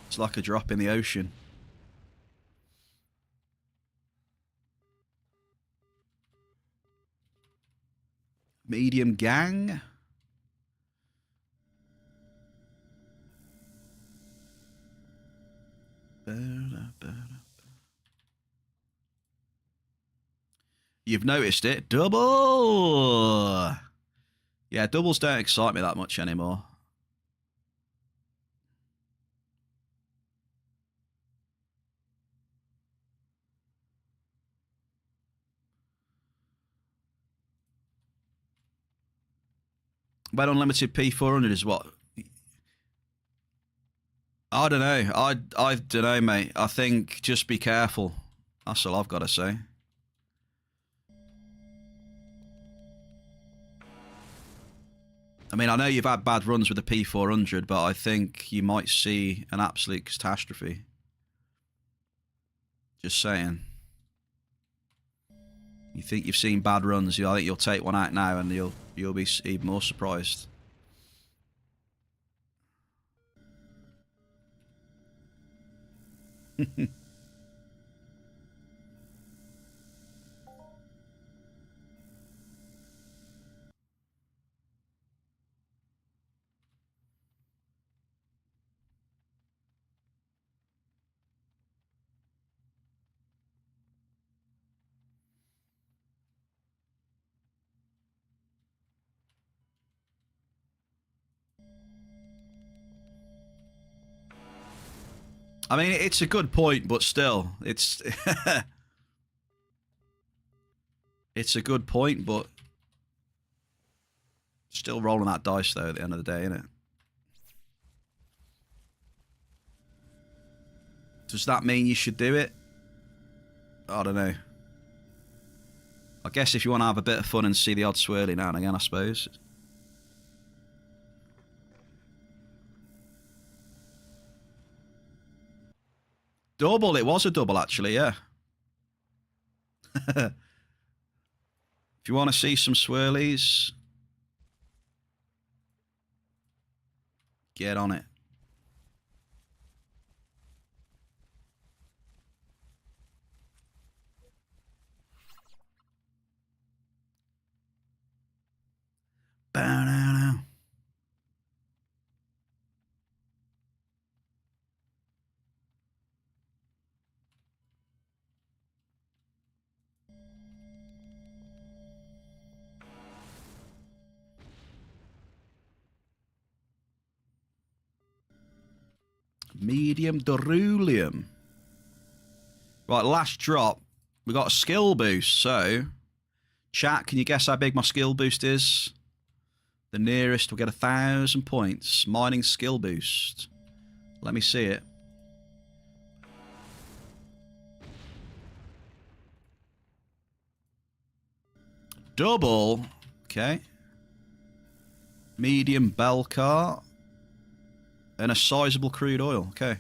It's like a drop in the ocean. Medium gang. You've noticed it. Double! Yeah, doubles don't excite me that much anymore. But unlimited P400 is what? I don't know. I don't know, mate. I think just be careful. That's all I've got to say. I mean, I know you've had bad runs with the P400, but I think you might see an absolute catastrophe. Just saying. You think you've seen bad runs? I think you'll take one out now, and you'll be even more surprised. I mean, it's a good point, but still, it's it's a good point, but still rolling that dice though at the end of the day, isn't it? Does that mean you should do it? I don't know. I guess if you want to have a bit of fun and see the odd swirly now and again, I suppose. Double, it was a double actually, yeah. If you want to see some swirlies, get on it. Bow. Medium Derulium. Right, last drop. We got a skill boost. So, chat, can you guess how big my skill boost is? The nearest will get 1,000 points. Mining skill boost. Let me see it. Double. Okay. Medium bell car. And a sizable crude oil. Okay.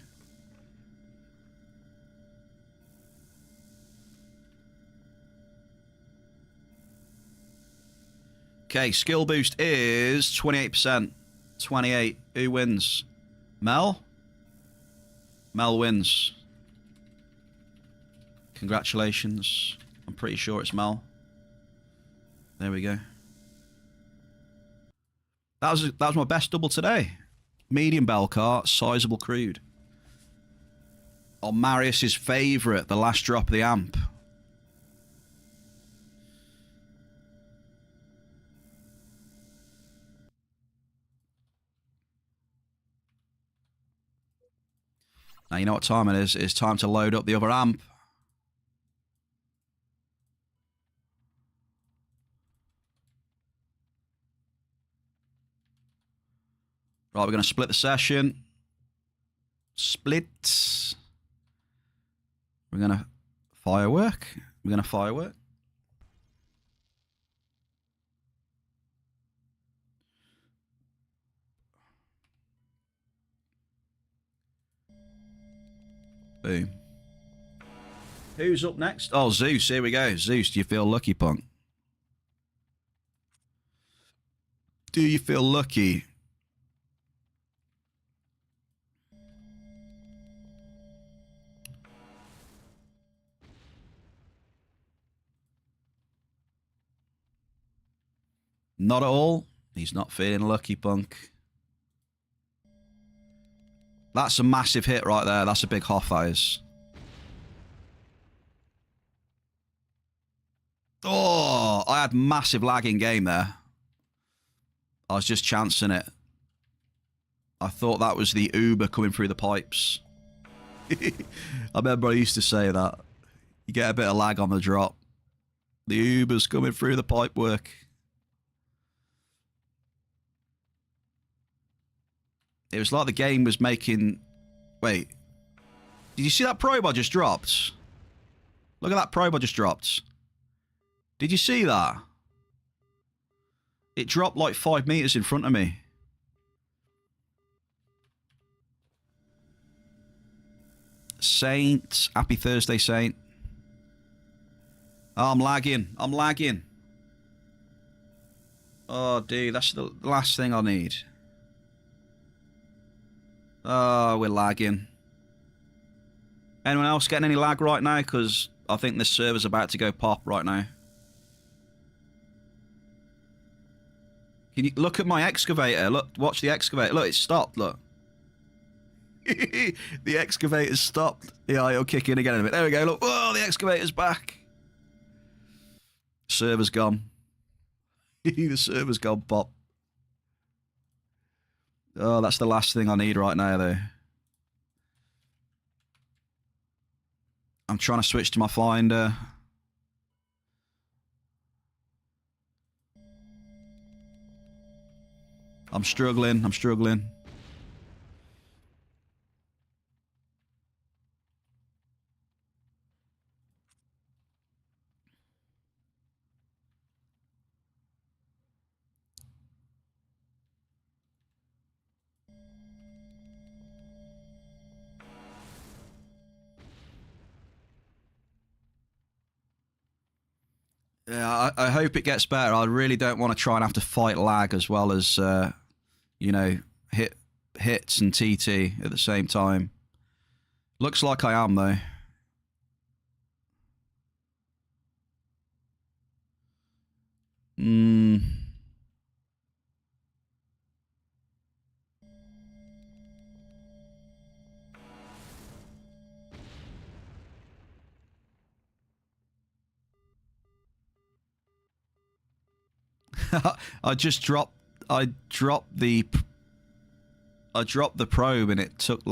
Okay, skill boost is 28%. 28. Who wins? Mel? Mel wins. Congratulations. I'm pretty sure it's Mel. There we go. That was my best double today. Medium bell car, sizable crude. On Marius's favourite, the last drop of the amp. Now you know what time it is. It's time to load up the other amp. Right, we're going to split the session. Split. We're going to firework. We're going to firework. Boom. Who's up next? Oh, Zeus. Here we go. Zeus, do you feel lucky, punk? Do you feel lucky? Not at all. He's not feeling lucky, punk. That's a massive hit right there. That's a big Hoff, that is. Oh, I had massive lag in game there. I was just chancing it. I thought that was the Uber coming through the pipes. I remember I used to say that. You get a bit of lag on the drop. The Uber's coming through the pipework. It was like the game was making Wait. Did you see that probe I just dropped? Look at that probe I just dropped. Did you see that? It dropped like 5 meters in front of me. Saint. Happy Thursday, Saint. Oh, I'm lagging. I'm lagging. Oh, dude, that's the last thing I need. Oh, we're lagging. Anyone else getting any lag right now? Because I think this server's about to go pop right now. Can you look at my excavator? Look, watch the excavator. Look, it stopped. Look. The excavator's stopped. Yeah, it'll kick in again in a bit. There we go. Look. Oh, the excavator's back. Server's gone. The server's gone pop. Oh, that's the last thing I need right now, though. I'm trying to switch to my finder. I'm struggling. I'm struggling. Yeah, I hope it gets better. I really don't want to try and have to fight lag as well as, you know, hits and TT at the same time. Looks like I am, though. I dropped the probe and it took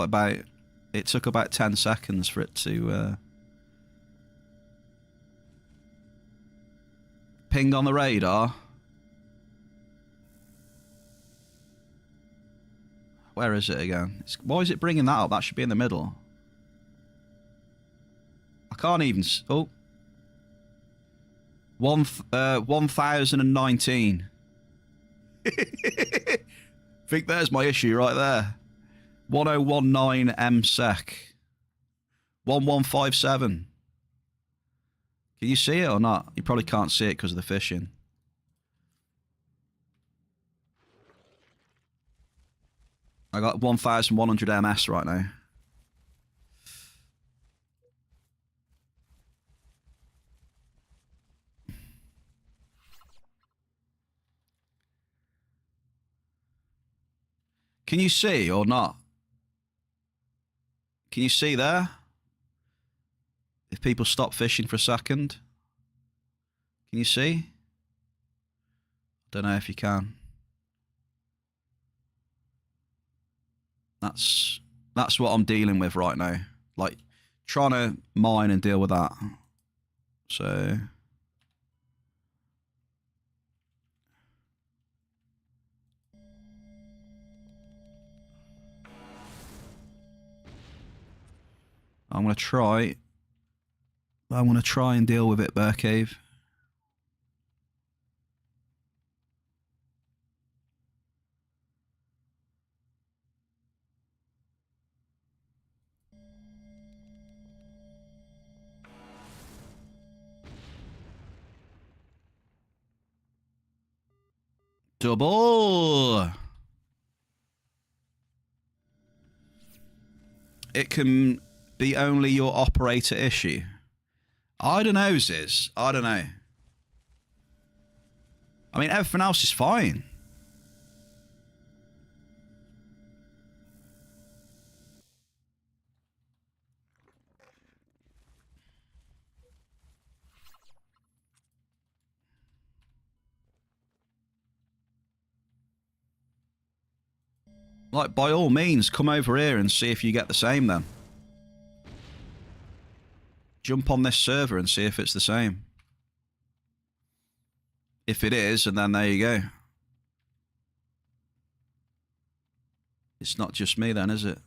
about 10 seconds for it to ping on the radar. Where is it again? Why is it bringing that up? That should be in the middle. I can't even... Oh. 1019. Think there's my issue right there. 1019 MSEC. 1157. Can you see it or not? You probably can't see it because of the fishing. I got 1100 MS right now. Can you see or not? Can you see there? If people stop fishing for a second. Can you see? Don't know if you can. That's what I'm dealing with right now. Like, trying to mine and deal with that. So... I'm going to try and deal with it, Bearcave. Double! It can be only your operator issue. I don't know, Ziz. I don't know. I mean, everything else is fine. Like, by all means, come over here and see if you get the same then. Jump on this server and see if it's the same. If it is, and then there you go. It's not just me then, is it?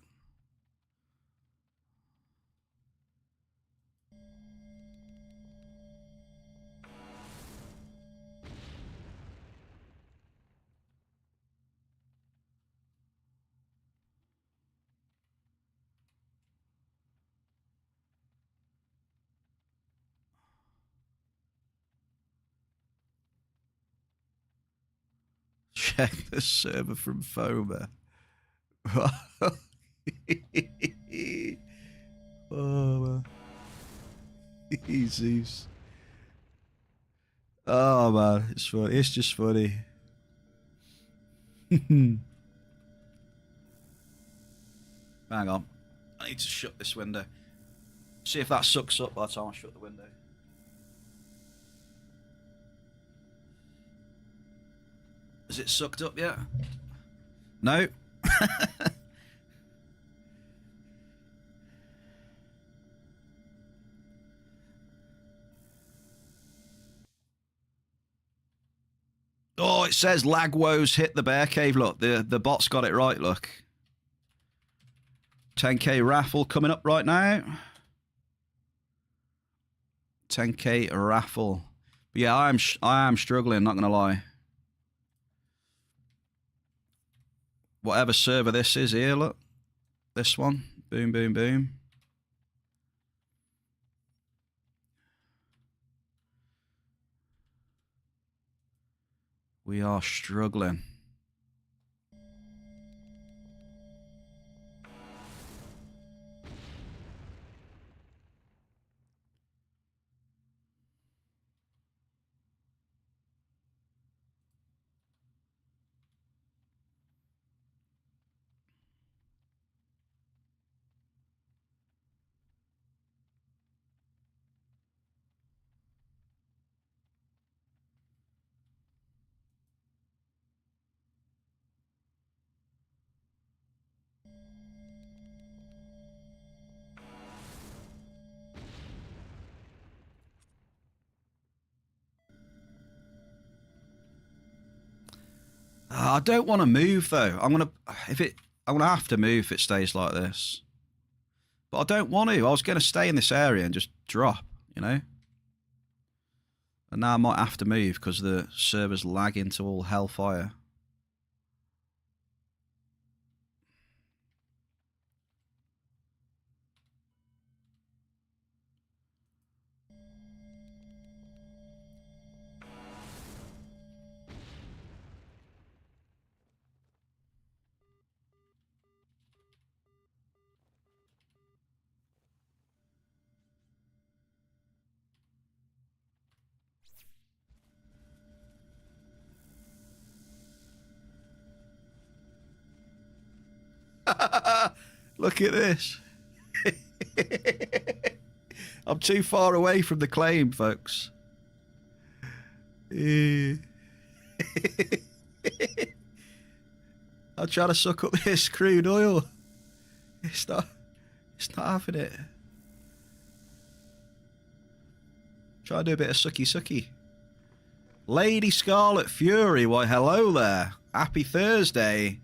check the server from Fomer. Oh, man. Zeus. Oh, man. It's funny. It's just funny. Hang on. I need to shut this window. See if that sucks up by the time I shut the window. Has it sucked up yet? No. Oh, it says lag woes hit the Bearcave. Look, the bot's got it right. Look, 10k raffle coming up right now. 10k raffle. But yeah, I am struggling. Not gonna lie. Whatever server this is here, look, this one. Boom, boom, boom. We are struggling. I don't want to move though. I'm gonna have to move if it stays like this. But I don't want to. I was gonna stay in this area and just drop, you know. And now I might have to move because the server's lagging to all hellfire. Look at this. I'm too far away from the claim, folks. I'm trying to suck up this crude oil. It's not having it. Try to do a bit of sucky. Lady Scarlet Fury, why hello there. Happy Thursday.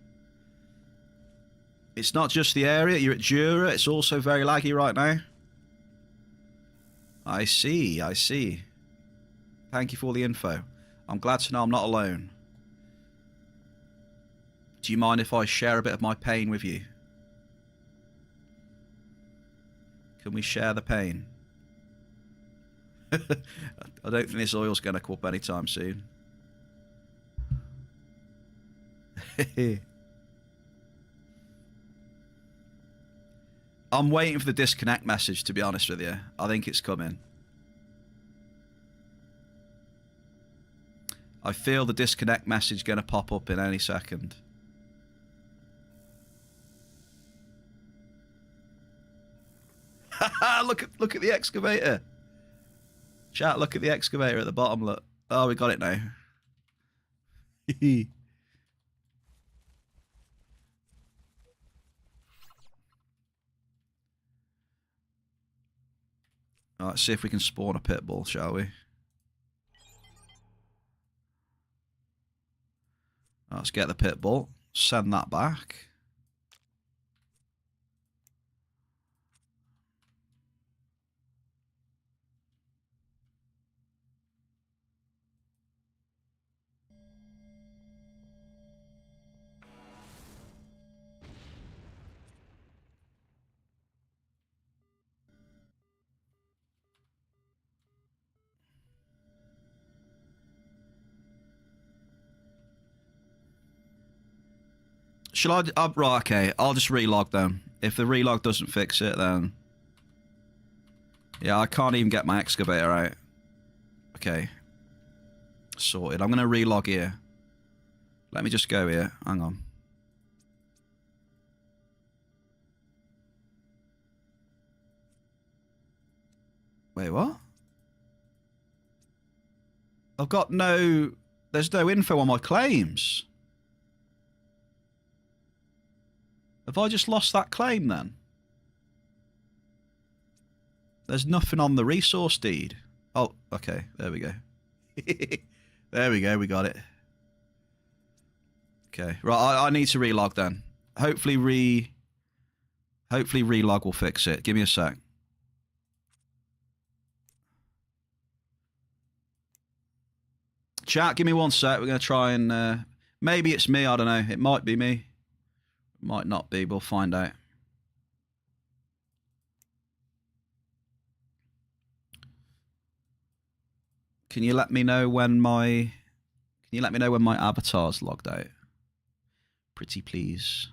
It's not just the area, you're at Jura, it's also very laggy right now. I see. Thank you for the info. I'm glad to know I'm not alone. Do you mind if I share a bit of my pain with you? Can we share the pain? I don't think this oil's going to come up anytime soon. I'm waiting for the disconnect message, to be honest with you. I think it's coming. I feel the disconnect message going to pop up in any second. look at the excavator. Chat, look at the excavator at the bottom, look. Oh, we got it now. All right, see if we can spawn a pit bull, shall we? Let's get the pit bull. Send that back. Shall I? Right, okay. I'll just relog then. If the relog doesn't fix it, then... Yeah, I can't even get my excavator out. Okay. Sorted. I'm going to relog here. Let me just go here. Hang on. Wait, what? I've got no... There's no info on my claims. Have I just lost that claim then? There's nothing on the resource deed. Oh, okay. There we go. There we go. We got it. Okay. Right, I need to relog then. Hopefully relog will fix it. Give me a sec. Chat, give me one sec. We're going to try and... maybe it's me. I don't know. It might be me. It might not be. We'll find out. Can you let me know when my... Can you let me know when my avatar's logged out? Pretty please.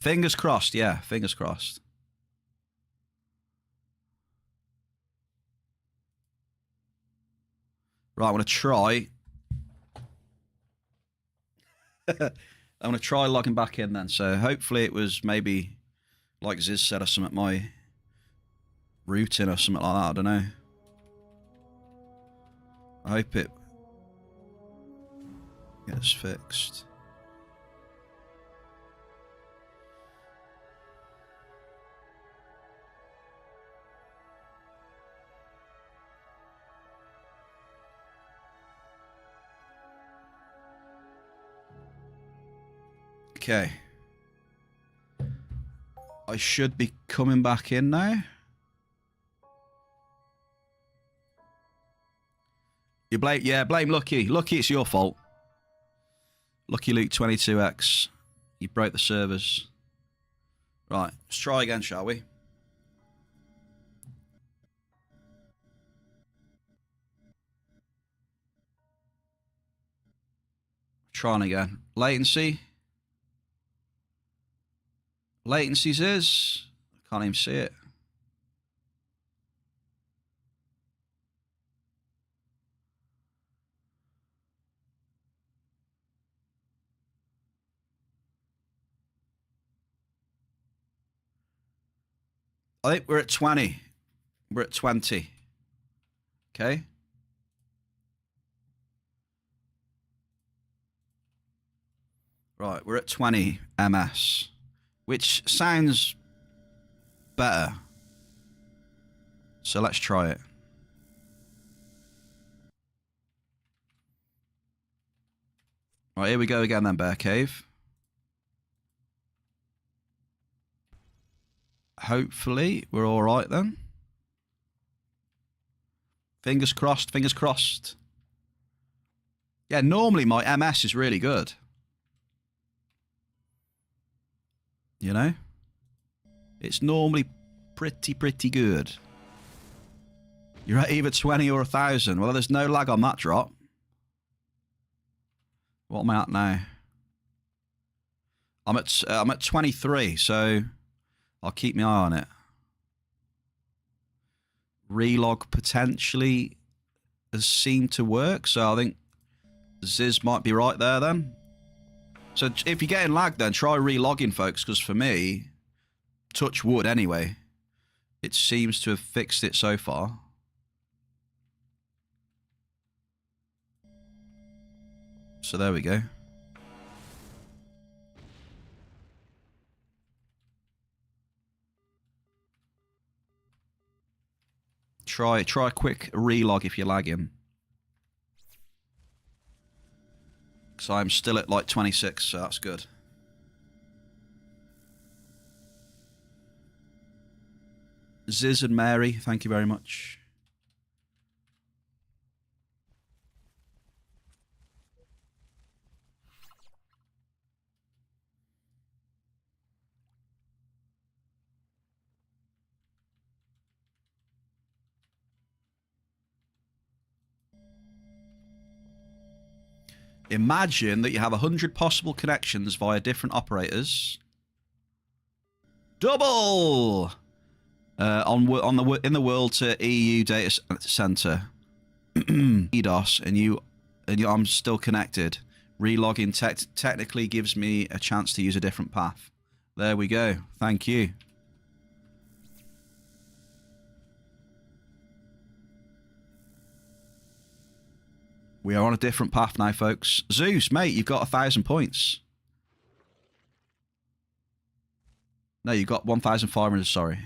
Fingers crossed, yeah. Fingers crossed. Right, I'm going to try. I'm going to try logging back in then. So hopefully it was maybe, like Ziz said, or something, my routing or something like that. I don't know. I hope it gets fixed. Okay. I should be coming back in now. You blame, yeah, blame Lucky. Lucky, it's your fault. Lucky Luke 22X. You broke the servers. Right, let's try again, shall we? Trying again. Latency. Latencies is. I can't even see it. I think we're at 20. We're at 20. Okay. Right, we're at 20 MS, which sounds better. So let's try it. Right, here we go again then, Bearcave. Hopefully we're all right then. Fingers crossed, fingers crossed. Yeah, normally my MS is really good. You know? It's normally pretty good. You're at either 20 or 1,000. Well, there's no lag on that drop. What am I at now? I'm at 23, so I'll keep my eye on it. Relog potentially has seemed to work, so I think Ziz might be right there then. So if you're getting lag, then try relogging, folks, because for me, touch wood anyway, it seems to have fixed it so far. So there we go. Try a quick relog if you're lagging. So I'm still at like 26, so that's good. Ziz and Mary, thank you very much. Imagine that you have 100 possible connections via different operators. Double! In the world to EU data center. EDOS, and I'm still connected. Relogging technically gives me a chance to use a different path. There we go. Thank you. We are on a different path now, folks. Zeus, mate, you've got 1,000 points. No, you got 1,500, sorry.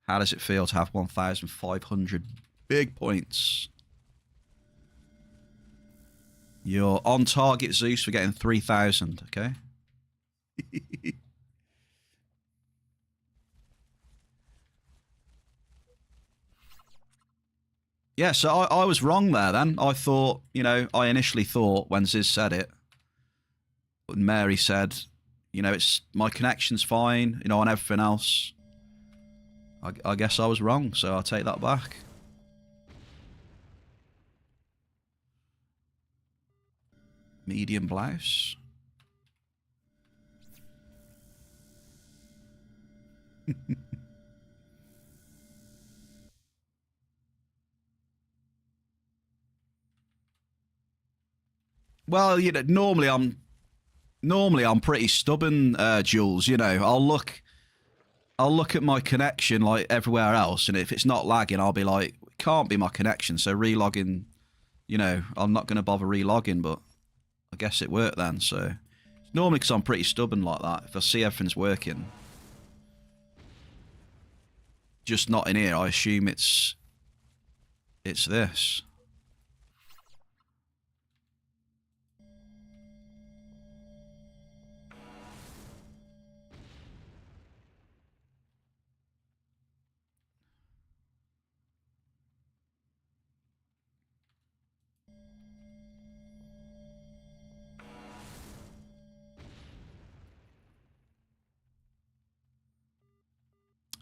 How does it feel to have 1,500 big points? You're on target, Zeus, for getting 3,000, okay? Yeah, so I was wrong there then. I thought, you know, I initially thought when Ziz said it, when Mary said, you know, it's my connection's fine, you know, on everything else. I guess I was wrong, so I'll take that back. Medium blouse. Well, you know, normally I'm pretty stubborn, Jules. You know, I'll look at my connection like everywhere else, and if it's not lagging, I'll be like, it can't be my connection. So relogging, you know, I'm not going to bother relogging, but I guess it worked then. So normally, because I'm pretty stubborn like that, if I see everything's working, just not in here, I assume it's this.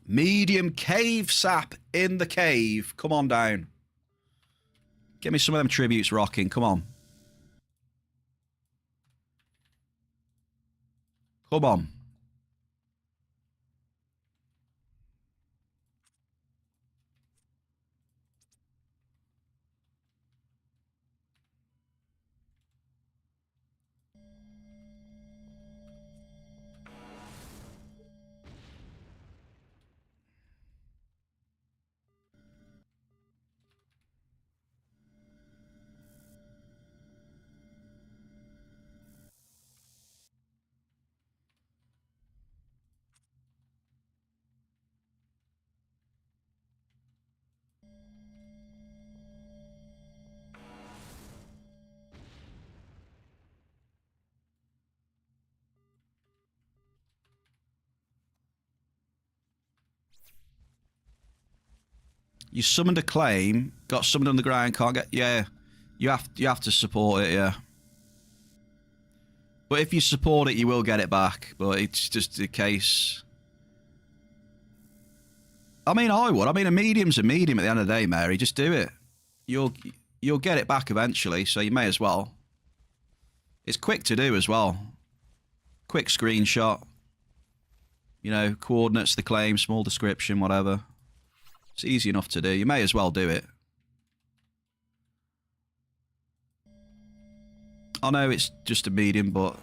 Medium cave sap in the cave. Come on down. Get me some of them tributes rocking. Come on. Come on. You summoned a claim, got summoned on the ground, can't get... Yeah, you have to support it, yeah. But if you support it, you will get it back. But it's just a case... I mean, I would. I mean, a medium's a medium at the end of the day, Mary. Just do it. You'll get it back eventually, so you may as well. It's quick to do as well. Quick screenshot. You know, coordinates, the claim, small description, whatever. It's easy enough to do. You may as well do it. I know it's just a medium, but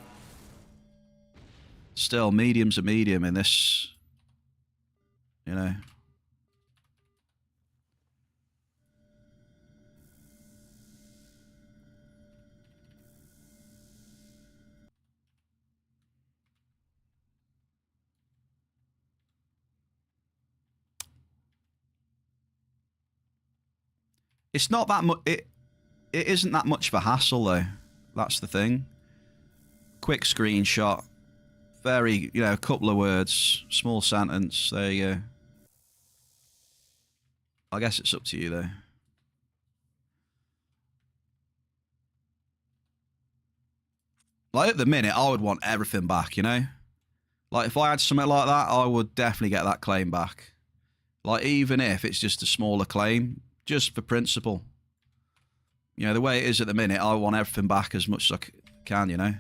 still, medium's a medium in this, you know. It's not that much. It isn't that much of a hassle, though. That's the thing. Quick screenshot. Very, you know, a couple of words. Small sentence. There you go. I guess it's up to you, though. Like, at the minute, I would want everything back, you know? Like, if I had something like that, I would definitely get that claim back. Like, even if it's just a smaller claim, just for principle. You know, the way it is at the minute, I want everything back as much as I can, you know?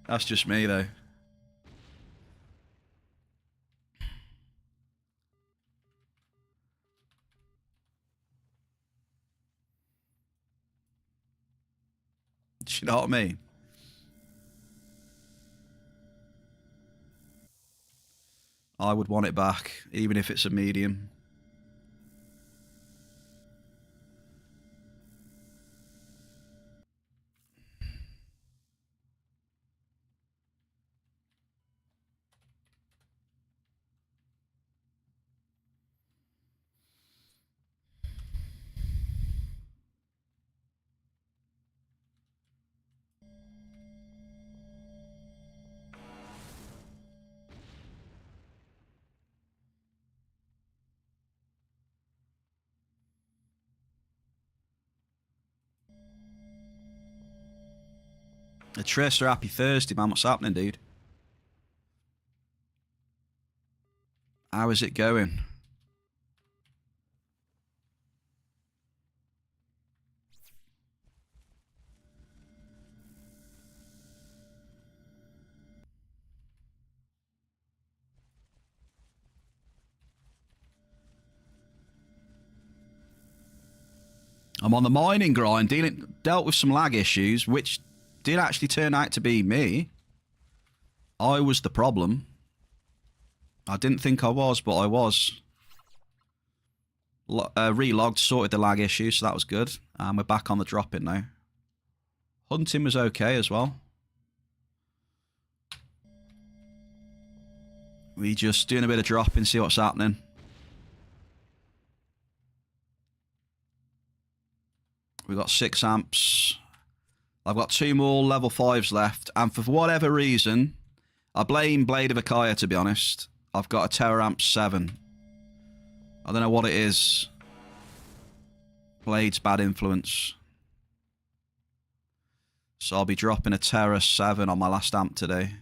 That's just me, though. Do you know what I mean? I would want it back, even if it's a medium. A Tracer, happy Thursday, man. What's happening, dude? How is it going? I'm on the mining grind, dealt with some lag issues, which did actually turn out to be me. I was the problem. I didn't think I was, but I was. Relogged, sorted the lag issue, so that was good. And we're back on the drop-in now. Hunting was okay as well. We just doing a bit of drop-in, see what's happening. We've got 6 amps. I've got 2 more level 5s left. And for whatever reason, I blame Blade of Akaya, to be honest. I've got a Teraamp 7. I don't know what it is. Blade's bad influence. So I'll be dropping a Terra 7 on my last amp today.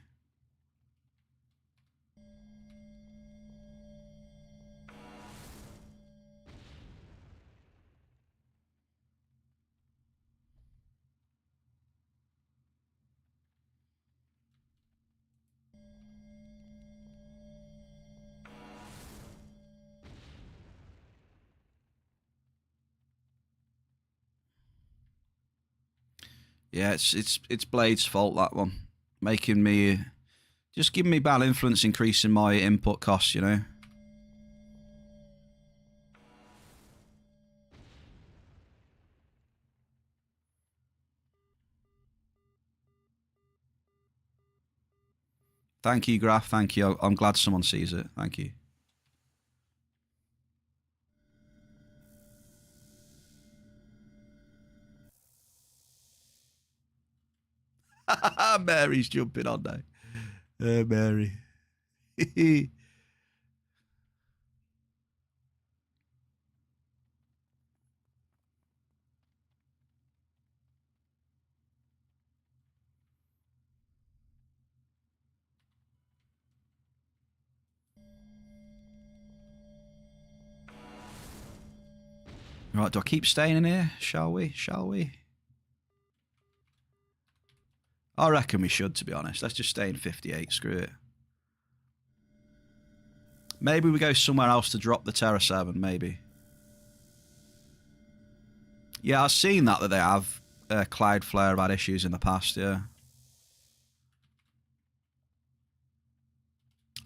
Yeah, it's Blade's fault, that one. Making me... Just giving me bad influence, increasing my input costs, you know. Thank you, Graf. Thank you. I'm glad someone sees it. Thank you. Mary's jumping on now. Mary. Right, do I keep staying in here? Shall we? Shall we? I reckon we should, to be honest. Let's just stay in 58. Screw it. Maybe we go somewhere else to drop the Terra 7, maybe. Yeah, I've seen that they have. Cloudflare have had issues in the past, yeah.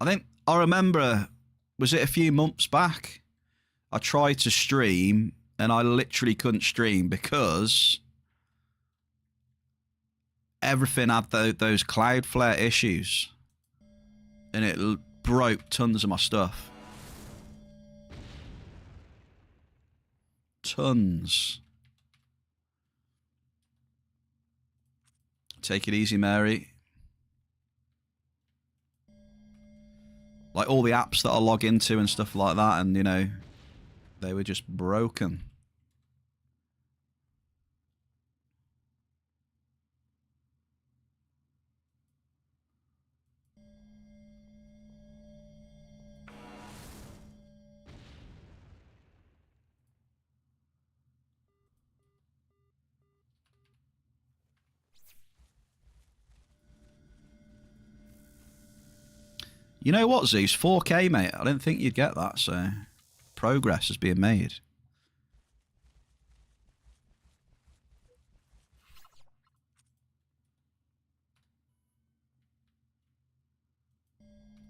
I remember, was it a few months back? I tried to stream, and I literally couldn't stream because everything had those Cloudflare issues. And it broke tons of my stuff. Tons. Take it easy, Mary. Like all the apps that I log into and stuff like that, and you know, they were just broken. You know what, Zeus? 4K, mate. I didn't think you'd get that, so progress is being made.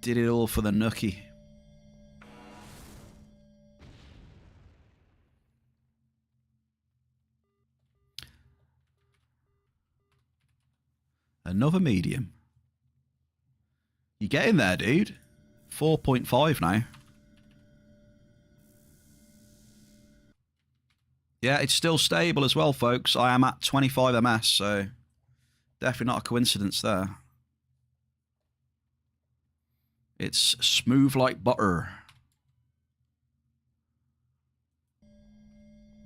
Did it all for the nookie. Another medium. You getting there, dude. 4.5 now. Yeah, it's still stable as well, folks. I am at 25 ms, so definitely not a coincidence there. It's smooth like butter.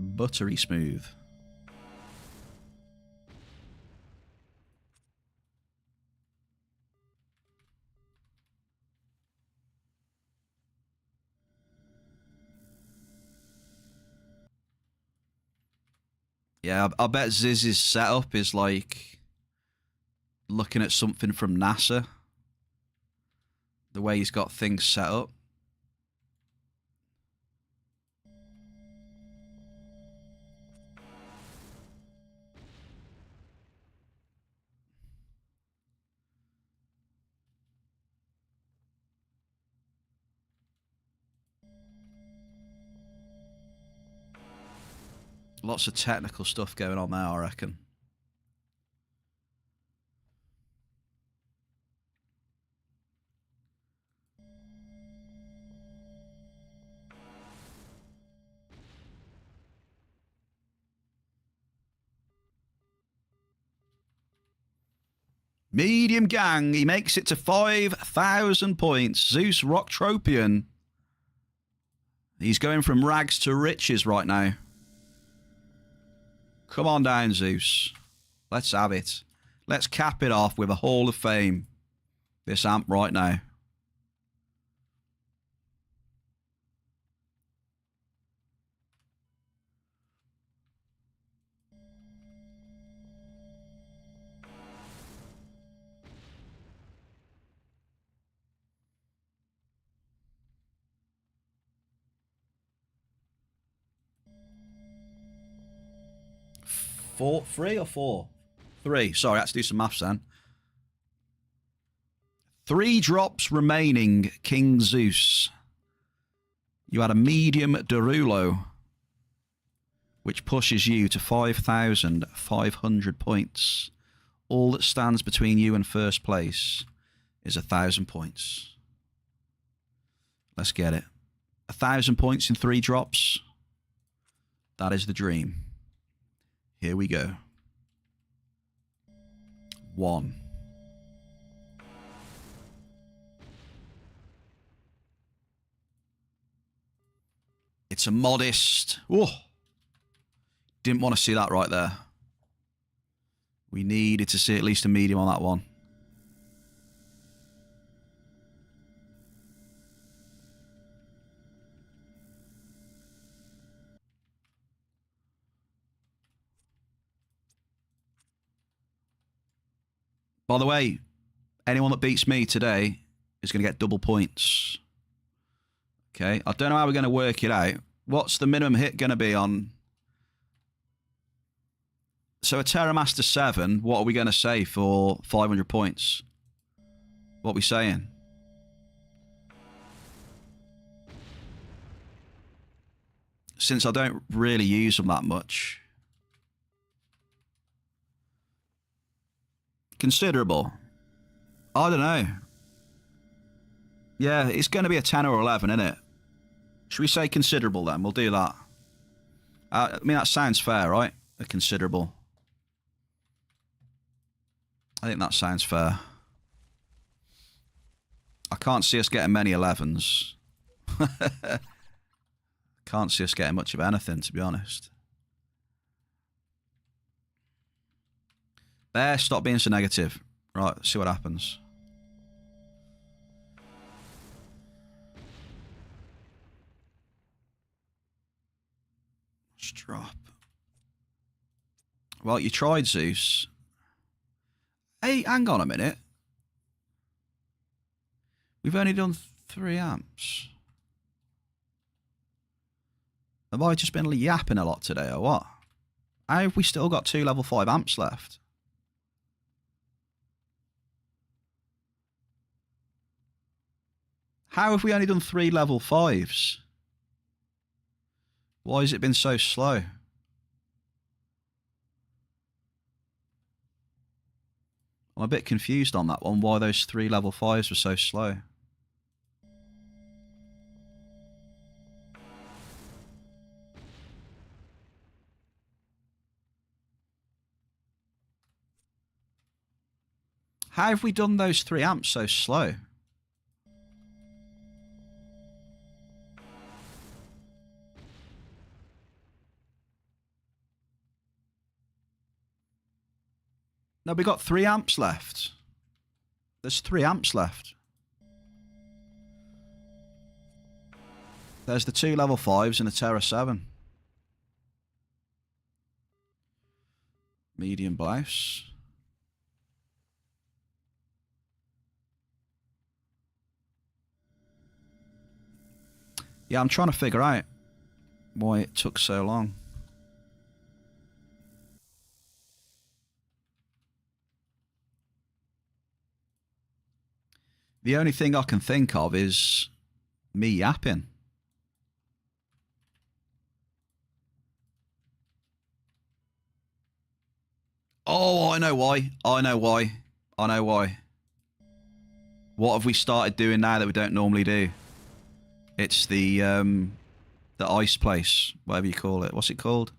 Buttery smooth. Yeah, I bet Ziz's setup is like looking at something from NASA. The way he's got things set up. Lots of technical stuff going on there, I reckon. Medium gang, he makes it to 5,000 points. Zeus Rocktropian. He's going from rags to riches right now. Come on down, Zeus. Let's have it. Let's cap it off with a Hall of Fame. This amp right now. Three or four? Three. Sorry, I had to do some maths then. 3 drops remaining, King Zeus. You had a medium Derulo, which pushes you to 5,500 points. All that stands between you and first place is 1,000 points. Let's get it. 1,000 points in 3 drops. That is the dream. Here we go. 1. It's a modest. Whoa. Didn't want to see that right there. We needed to see at least a medium on that one. By the way, anyone that beats me today is going to get double points. Okay, I don't know how we're going to work it out. What's the minimum hit going to be on? So a Terramaster 7, what are we going to say for 500 points? What are we saying? Since I don't really use them that much. Considerable. I don't know. Yeah, it's going to be a 10 or 11, isn't it? Should we say considerable then? We'll do that. I mean, that sounds fair, right? A considerable. I think that sounds fair. I can't see us getting many 11s. Can't see us getting much of anything, to be honest. Bear, stop being so negative. Right, let's see what happens. Let's drop. Well, you tried, Zeus. Hey, hang on a minute. We've only done 3 amps. Have I just been yapping a lot today or what? How have we still got 2 level 5 amps left? How have we only done 3 level 5s? Why has it been so slow? I'm a bit confused on that one, why those 3 level 5s were so slow. How have we done those 3 amps so slow? No, we got 3 amps left. There's 3 amps left. There's the 2 level 5s and the Terra 7. Medium blouse. Yeah, I'm trying to figure out why it took so long. The only thing I can think of is me yapping. Oh, I know why. I know why. I know why. What have we started doing now that we don't normally do? It's the ice place, whatever you call it. What's it called?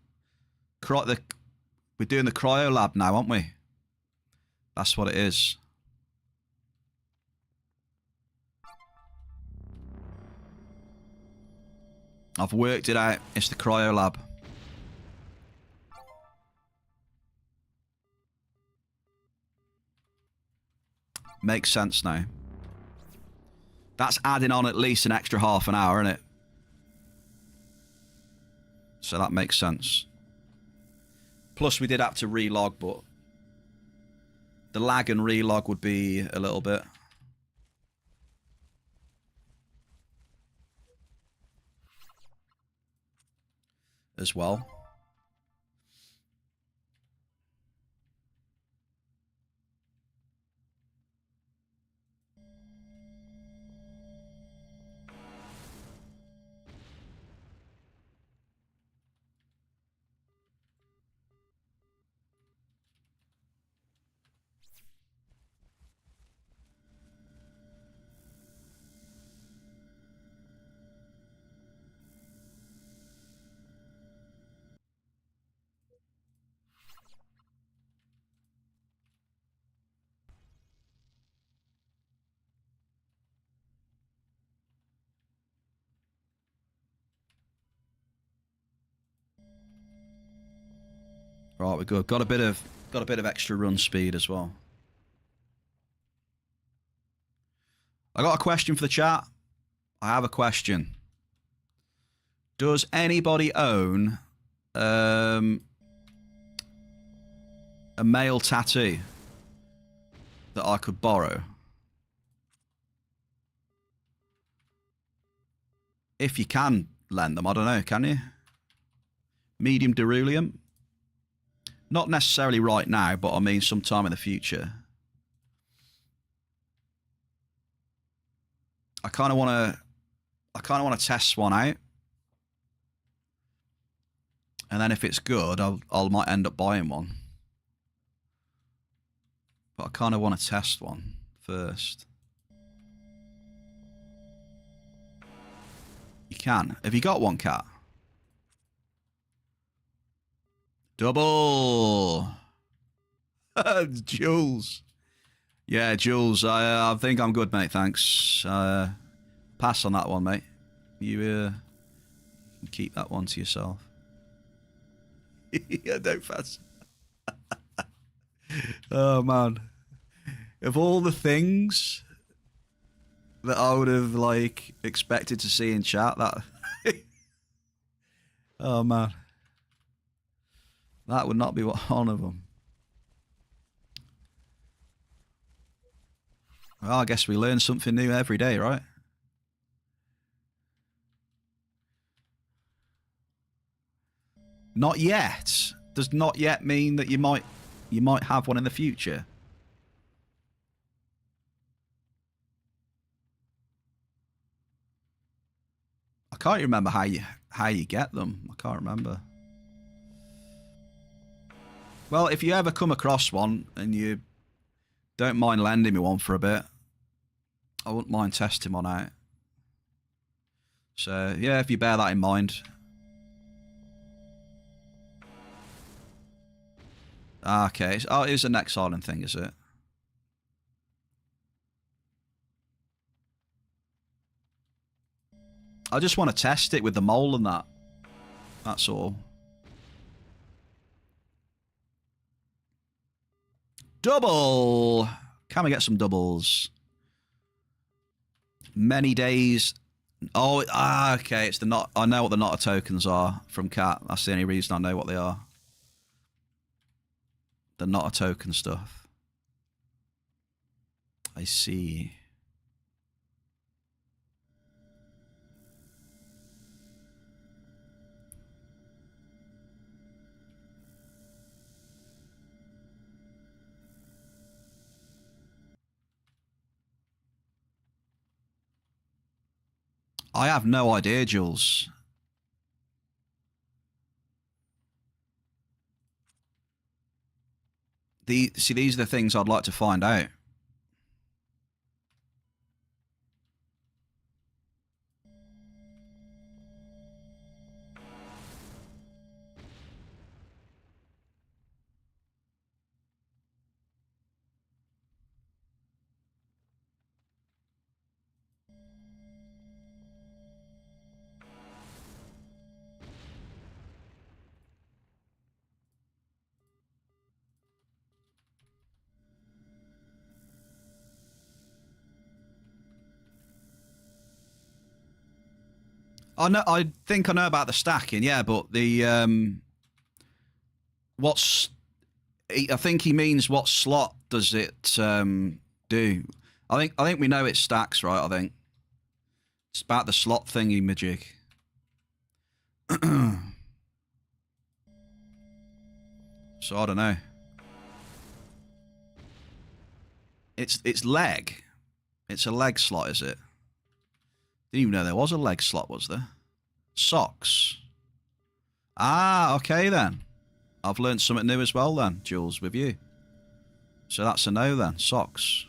We're doing the cryo lab now, aren't we? That's what it is. I've worked it out. It's the cryo lab. Makes sense now. That's adding on at least an extra half an hour, isn't it? So that makes sense. Plus we did have to relog, but the lag and relog would be a little bit. As well. Right, we're good. Got a bit of extra run speed as well. I got a question for the chat. I have a question. Does anybody own a male tattoo that I could borrow? If you can lend them, I don't know, can you? Medium Derulium? Not necessarily right now, but I mean sometime in the future. I kind of want to test one out. And then if it's good, I might end up buying one. But I kind of want to test one first. You can. Have you got one, Cat? Double. Jules. Yeah, Jules. I think I'm good, mate. Thanks. Pass on that one, mate. You can keep that one to yourself. Yeah, don't pass. Oh man. Of all the things that I would have like expected to see in chat, that oh man. That would not be one of them. Well, I guess we learn something new every day, right? Not yet. Does not yet mean that you might have one in the future? I can't remember how you get them. I can't remember. Well, if you ever come across one and you don't mind lending me one for a bit, I wouldn't mind testing one out. So, yeah, if you bear that in mind. Okay. Oh, it is a next island thing, is it? I just want to test it with the mole and that. That's all. Double! Can we get some doubles? Many days. Oh, okay. It's the not. I know what the not tokens are from Cat. That's the only reason I know what they are. The not a token stuff. I see. I have no idea, Jules. See, these are the things I'd like to find out. I think I know about the stacking, yeah, but the I think he means what slot does it do? I think we know it stacks, right? I think it's about the slot thingy majig. So I don't know. It's leg. It's a leg slot, is it? Didn't even know there was a leg slot, was there? Socks. Ah, okay then. I've learned something new as well then, Jules, with you. So that's a no then. Socks.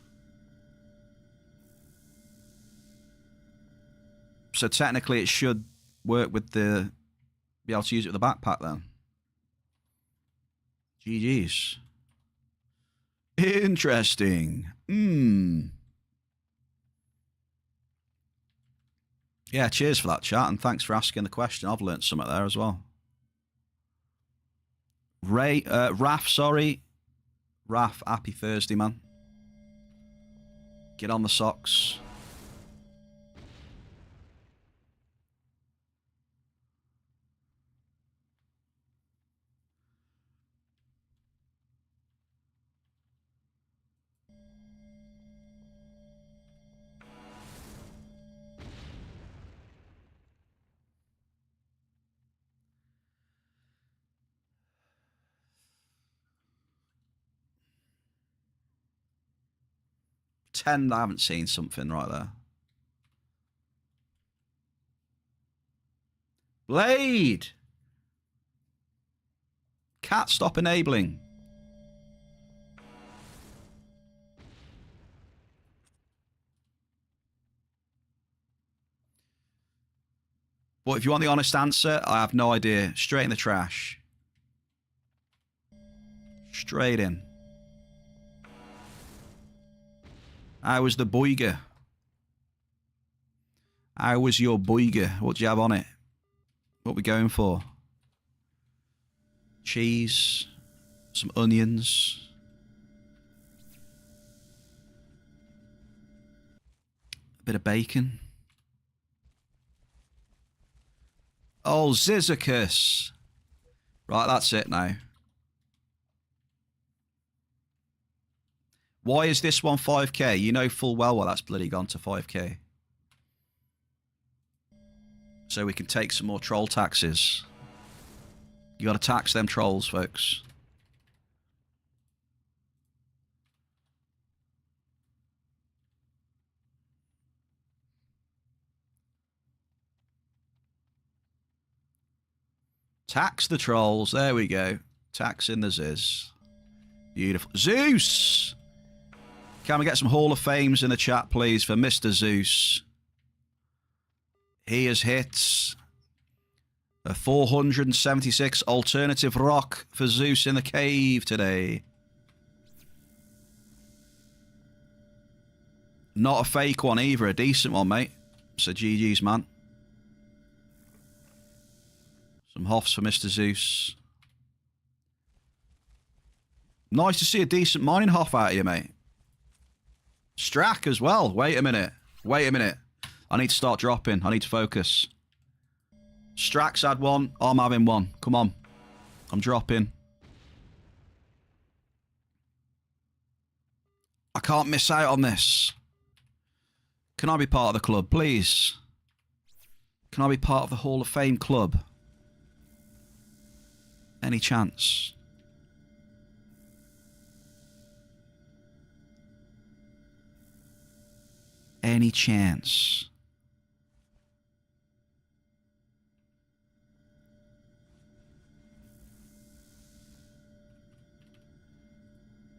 So technically it should work with the... be able to use it with the backpack then. GG's. Interesting. Yeah, cheers for that, chat, and thanks for asking the question. I've learnt something there as well. Raf, sorry. Raf, happy Thursday, man. Get on the socks. I haven't seen something right there. Blade! Cat, stop enabling. But if you want the honest answer, I have no idea. Straight in the trash. Straight in. How was the boiger? How was your boiger? What do you have on it? What are we going for? Cheese. Some onions. A bit of bacon. Oh, Zizicus. Right, that's it now. Why is this one 5k? You know full well why that's bloody gone to 5k. So we can take some more troll taxes. You got to tax them trolls, folks. Tax the trolls. There we go. Taxing the Ziz. Beautiful. Zeus! Can we get some Hall of Fames in the chat, please, for Mr. Zeus? He has hit a 476 alternative rock for Zeus in the cave today. Not a fake one either, a decent one, mate. So GG's, man. Some hoffs for Mr. Zeus. Nice to see a decent mining hoff out of you, mate. Strack as well. Wait a minute. Wait a minute. I need to start dropping. I need to focus. Strack's had one. I'm having one. Come on. I'm dropping. I can't miss out on this. Can I be part of the club, please? Can I be part of the Hall of Fame club? Any chance? Any chance?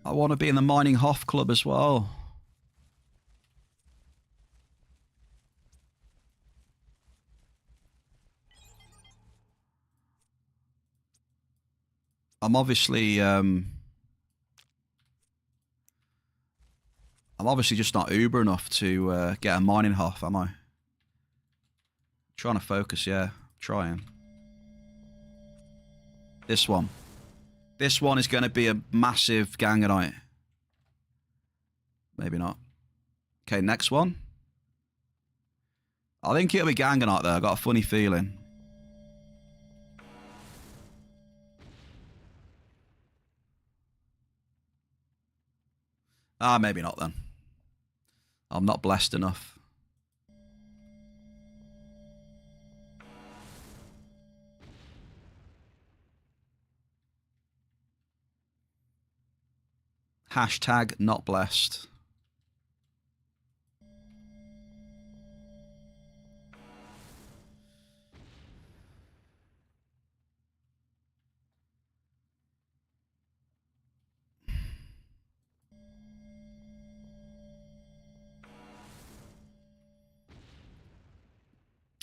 I want to be in the Mining Hoff Club as well. I'm obviously just not uber enough to get a mining Hoff, am I? Trying to focus, yeah. Trying. This one. This one is going to be a massive Ganganite. Maybe not. Okay, next one. I think it'll be Ganganite though. I got a funny feeling. Ah, maybe not then. I'm not blessed enough. Hashtag not blessed.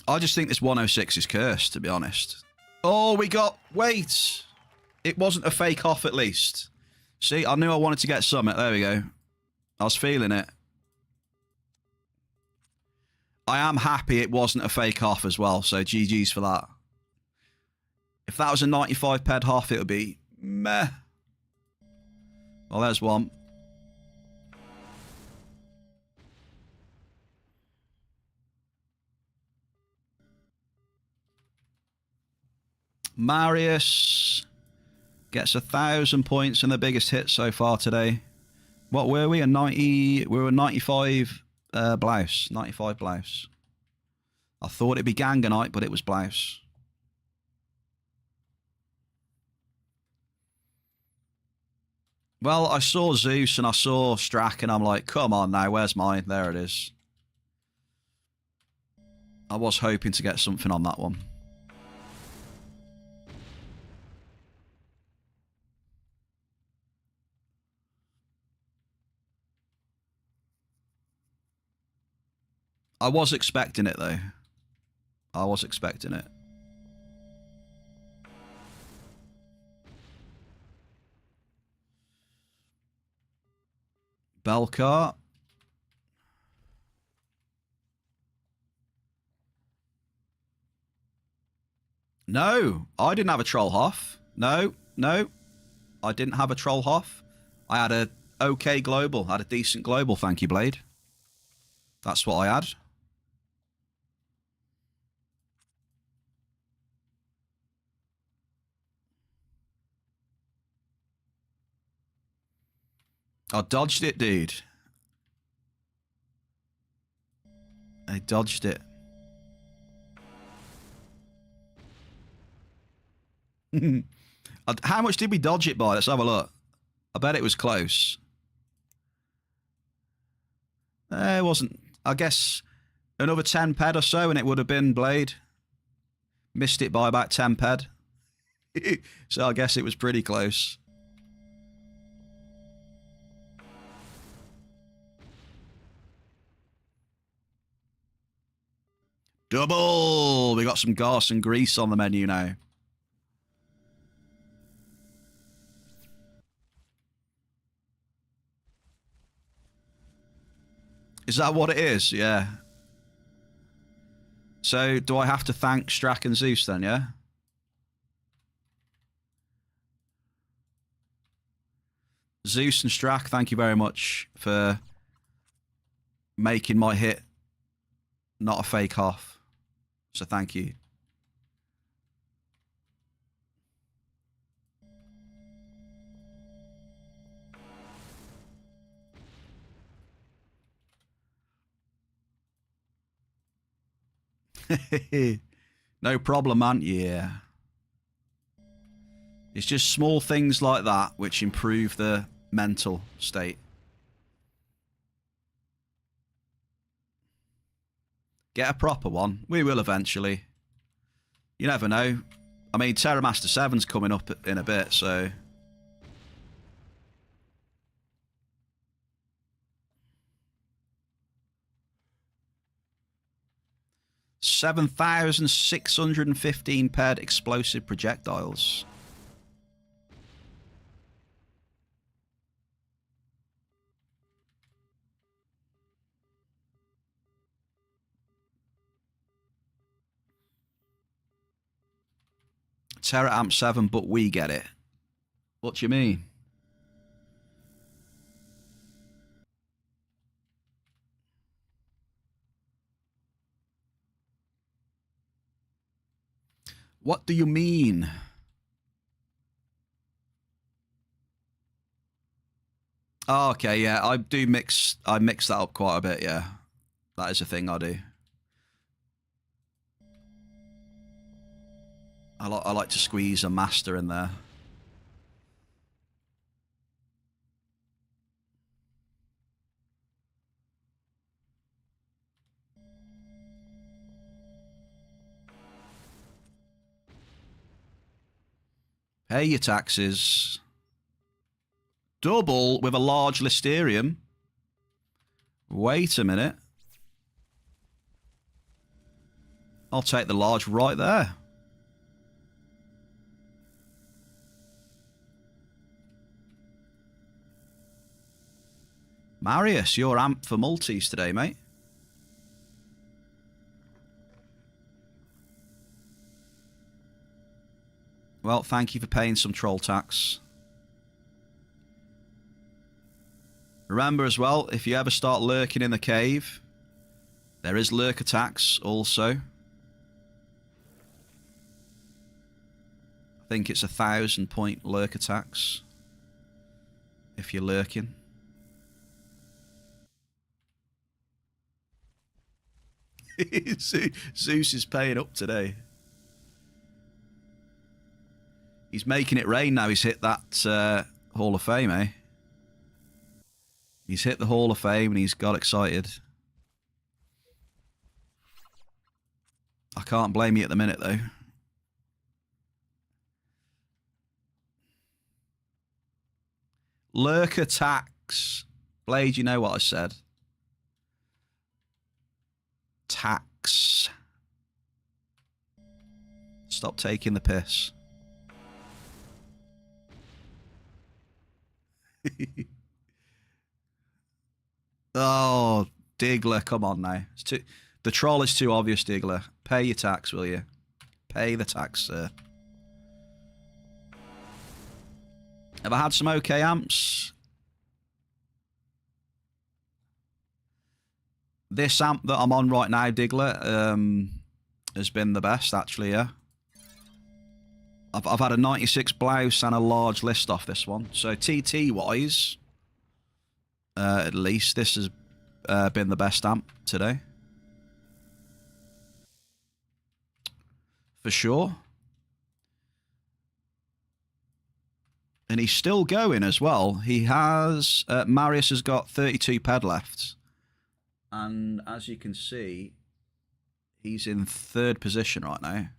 I just think this 106 is cursed, to be honest. Oh, we got... Wait. It wasn't a fake off, at least. See, I knew I wanted to get Summit. There we go. I was feeling it. I am happy it wasn't a fake off as well, so GG's for that. If that was a 95 ped half, it would be meh. Well, there's one. Marius gets 1,000 points and the biggest hit so far today. What were we? A 90? We were a 95 blouse. 95 blouse. I thought it'd be Ganganite, but it was blouse. Well, I saw Zeus and I saw Strack and I'm like, come on now, where's mine? There it is. I was hoping to get something on that one. I was expecting it, though. I was expecting it. Belcar. No, I didn't have a Troll Hoff. No, no. I didn't have a Troll Hoff. I had a okay global. I had a decent global, thank you, Blade. That's what I had. I dodged it, dude. I dodged it. How much did we dodge it by? Let's have a look. I bet it was close. It wasn't. I guess another 10 ped or so and it would have been blade. Missed it by about 10 ped. So I guess it was pretty close. Double! We got some gas and grease on the menu now. Is that what it is? Yeah. So, do I have to thank Strack and Zeus then, yeah? Zeus and Strack, thank you very much for making my hit not a fake half. So thank you. No problem, man. Yeah. It's just small things like that which improve the mental state. Get a proper one. We will eventually. You never know. I mean, Terramaster 7's coming up in a bit, so... $7,615 paired explosive projectiles. Terra Amp 7, but we get it. What do you mean? What do you mean? Oh, okay, yeah, I mix that up quite a bit, yeah. That is a thing I do. I like to squeeze a master in there. Pay your taxes. Double with a large Listerium. Wait a minute. I'll take the large right there. Marius, you're amped for multis today, mate. Well, thank you for paying some troll tax. Remember as well, if you ever start lurking in the cave, there is lurker tax also. I think it's 1,000 point lurker tax if you're lurking. Zeus is paying up today. He's making it rain now. He's hit that Hall of Fame, eh? He's hit the Hall of Fame and he's got excited. I can't blame you at the minute, though. Lurker tax. Blade, you know what I said. Tax. Stop taking the piss. Oh, Diggler, come on now. It's too, the troll is too obvious, Diggler. Pay your tax, will you? Pay the tax, sir. Have I had some okay amps? This amp that I'm on right now, Diggler, has been the best, actually, yeah. I've had a 96 blouse and a large list off this one. So TT-wise, At least this has been the best amp today. For sure. And he's still going as well. He has... Marius has got 32 ped left. And as you can see, he's in 3rd position right now.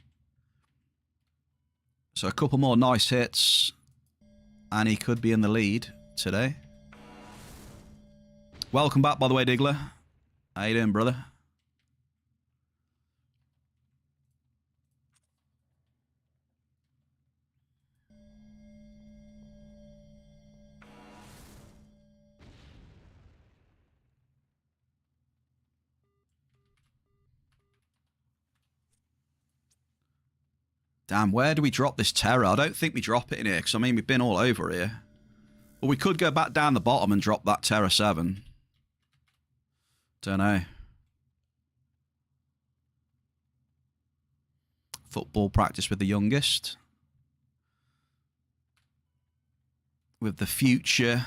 So a couple more nice hits, and he could be in the lead today. Welcome back, by the way, Diggler. How you doing, brother? Damn, where do we drop this terror? I don't think we drop it in here, because, I mean, we've been all over here. But we could go back down the bottom and drop that terror 7. Don't know. Football practice with the youngest. With the future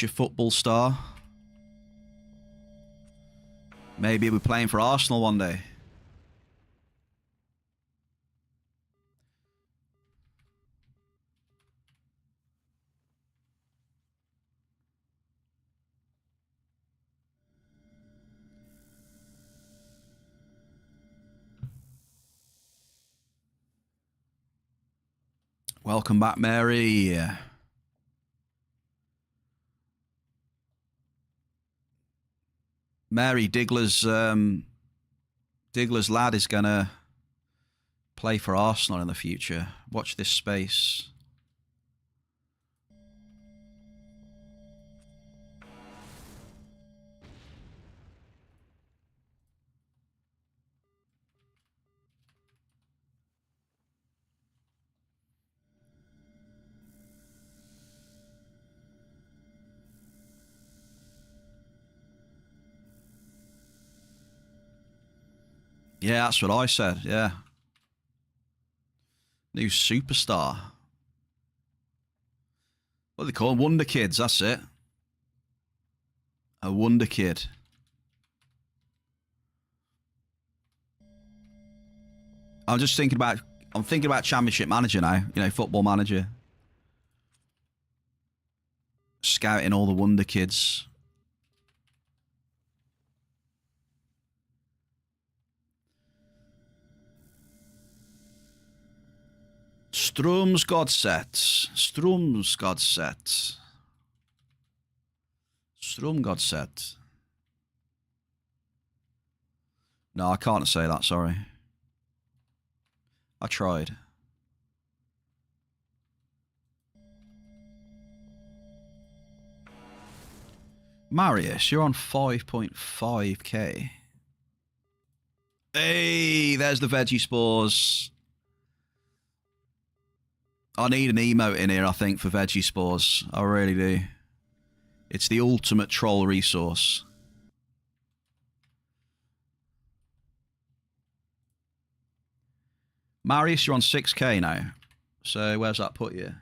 football star. Maybe we're playing for Arsenal one day. Welcome back, Mary. Mary, Diggler's lad is going to play for Arsenal in the future. Watch this space. Yeah, that's what I said, yeah. New superstar. What do they call them? Wonder Kids, that's it. A Wonder Kid. I'm thinking about Championship Manager now, you know, Football Manager. Scouting all the Wonder Kids. Strömsgodset. No, I can't say that, sorry. I tried. Marius, you're on 5.5k. Hey, there's the veggie spores. I need an emote in here, I think, for veggie spores. I really do. It's the ultimate troll resource. Marius, you're on 6k now. So where's that put you?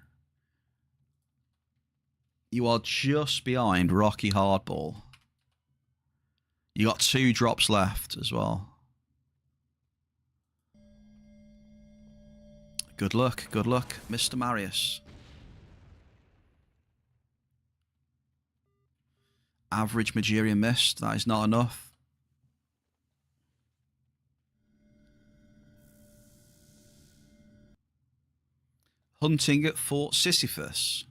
You are just behind Rocky Hardball. You got 2 drops left as well. Good luck, Mr. Marius. Average Magirian Mist, that is not enough. Hunting at Fort Sisyphus.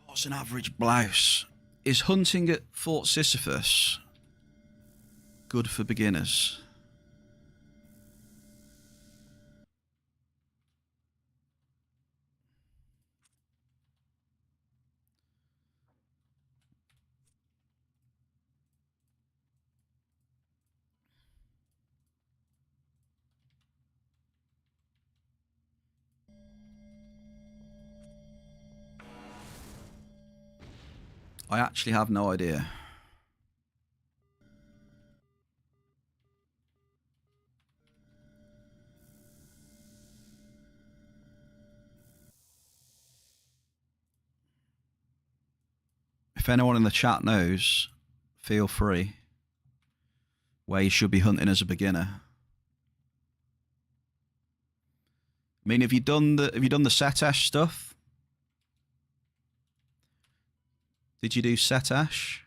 What's an average blouse? Is hunting at Fort Sisyphus good for beginners? I actually have no idea. If anyone in the chat knows, feel free. Where you should be hunting as a beginner. I mean, have you done the Setash stuff? Did you do Setash?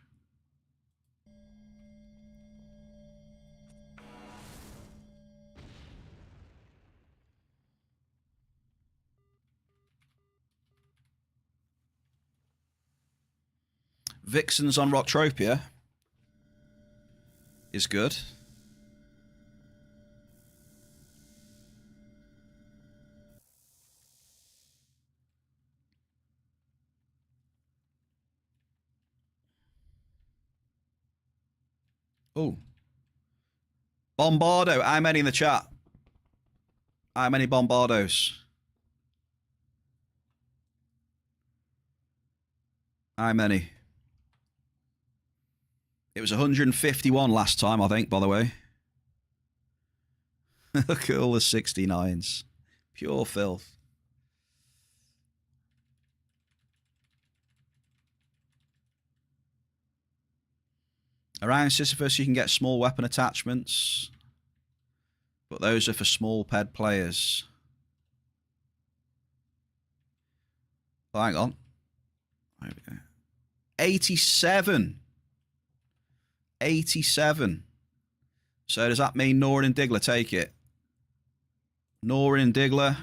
Vixens on Rocktropia is good. Oh. Bombardo. How many in the chat? How many Bombardos? How many? It was 151 last time, I think, by the way. Look at all the 69s. Pure filth. Around Sisyphus, you can get small weapon attachments, but those are for small ped players. Oh, hang on. There we go. 87. 87. So does that mean Norin and Diggler take it? Norin and Diggler.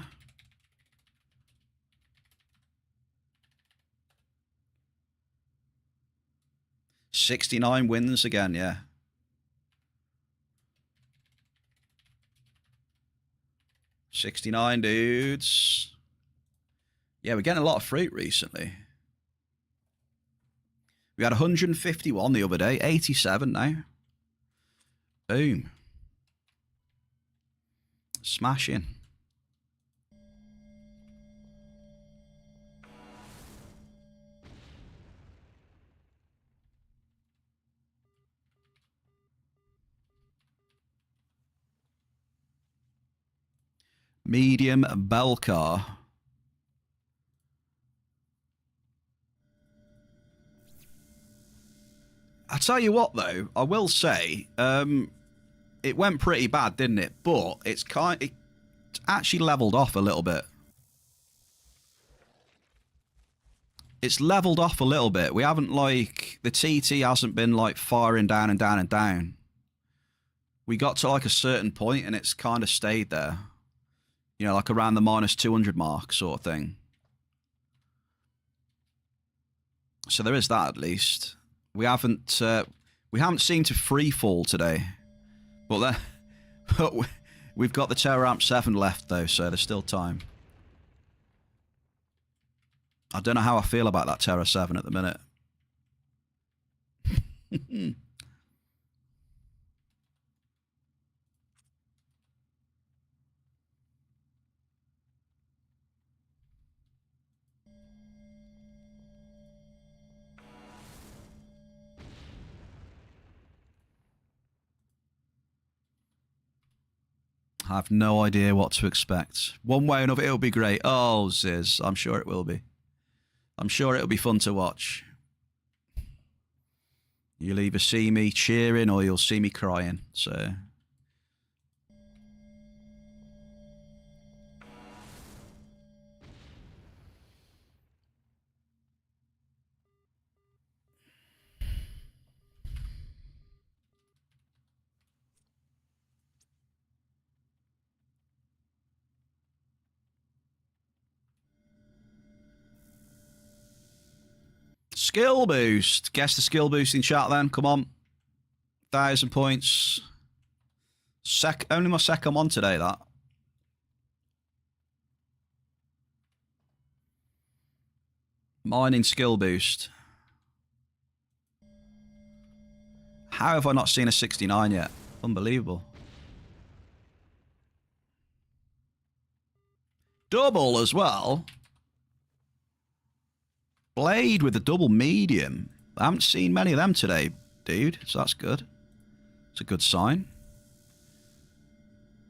$69 wins again, yeah. $69 dudes. Yeah, we're getting a lot of fruit recently. We had 151 the other day, 87 now. Boom. Smashing. Medium bell car. I tell you what, though, I will say, it went pretty bad, didn't it? But it's actually leveled off a little bit. It's leveled off a little bit. We haven't, like, the TT hasn't been, like, firing down and down and down. We got to, like, a certain point and it's kind of stayed there. You know, like around the minus 200 mark sort of thing. So there is that at least. We haven't seemed to free fall today. But we've got the Terror Amp 7 left though, so there's still time. I don't know how I feel about that Terror 7 at the minute. I have no idea what to expect. One way or another, it'll be great. Oh, Ziz, I'm sure it will be. I'm sure it'll be fun to watch. You'll either see me cheering or you'll see me crying, so... Skill boost. Guess the skill boost in chat then. Come on. 1,000 points. Only my second one today, that. Mining skill boost. How have I not seen a 69 yet? Unbelievable. Double as well. Blade with a double medium. I haven't seen many of them today, dude, so that's good. It's a good sign.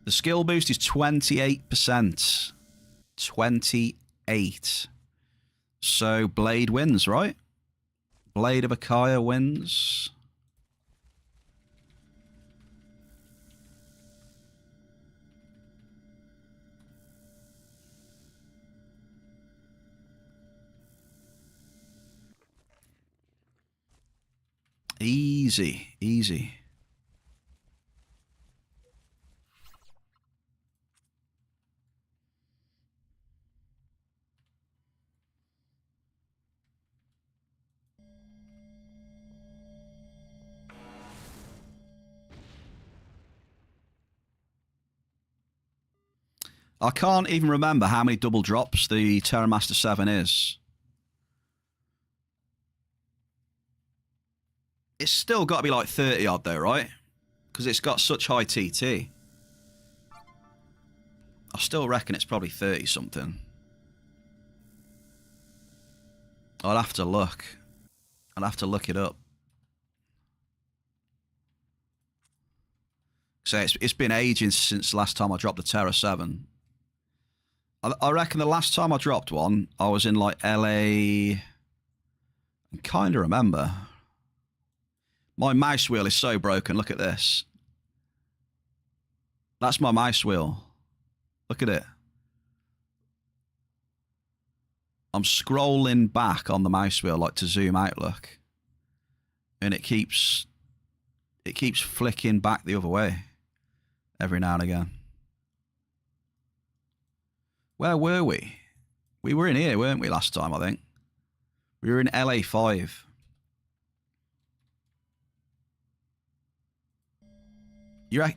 The skill boost is 28%. 28. So Blade wins, right? Blade of Akaya wins. Easy, easy. I can't even remember how many double drops the Terramaster 7 is. It's still got to be like 30 odd though, right? Because it's got such high TT. I still reckon it's probably 30 something. I'll have to look. I'll have to look it up. So it's been ages since last time I dropped the Terra 7. I reckon the last time I dropped one, I was in like LA. I kind of remember. My mouse wheel is so broken. Look at this. That's my mouse wheel. Look at it. I'm scrolling back on the mouse wheel like to zoom out, look. And it keeps flicking back the other way every now and again. Where were we? We were in here, weren't we, last time, I think? We were in LA5.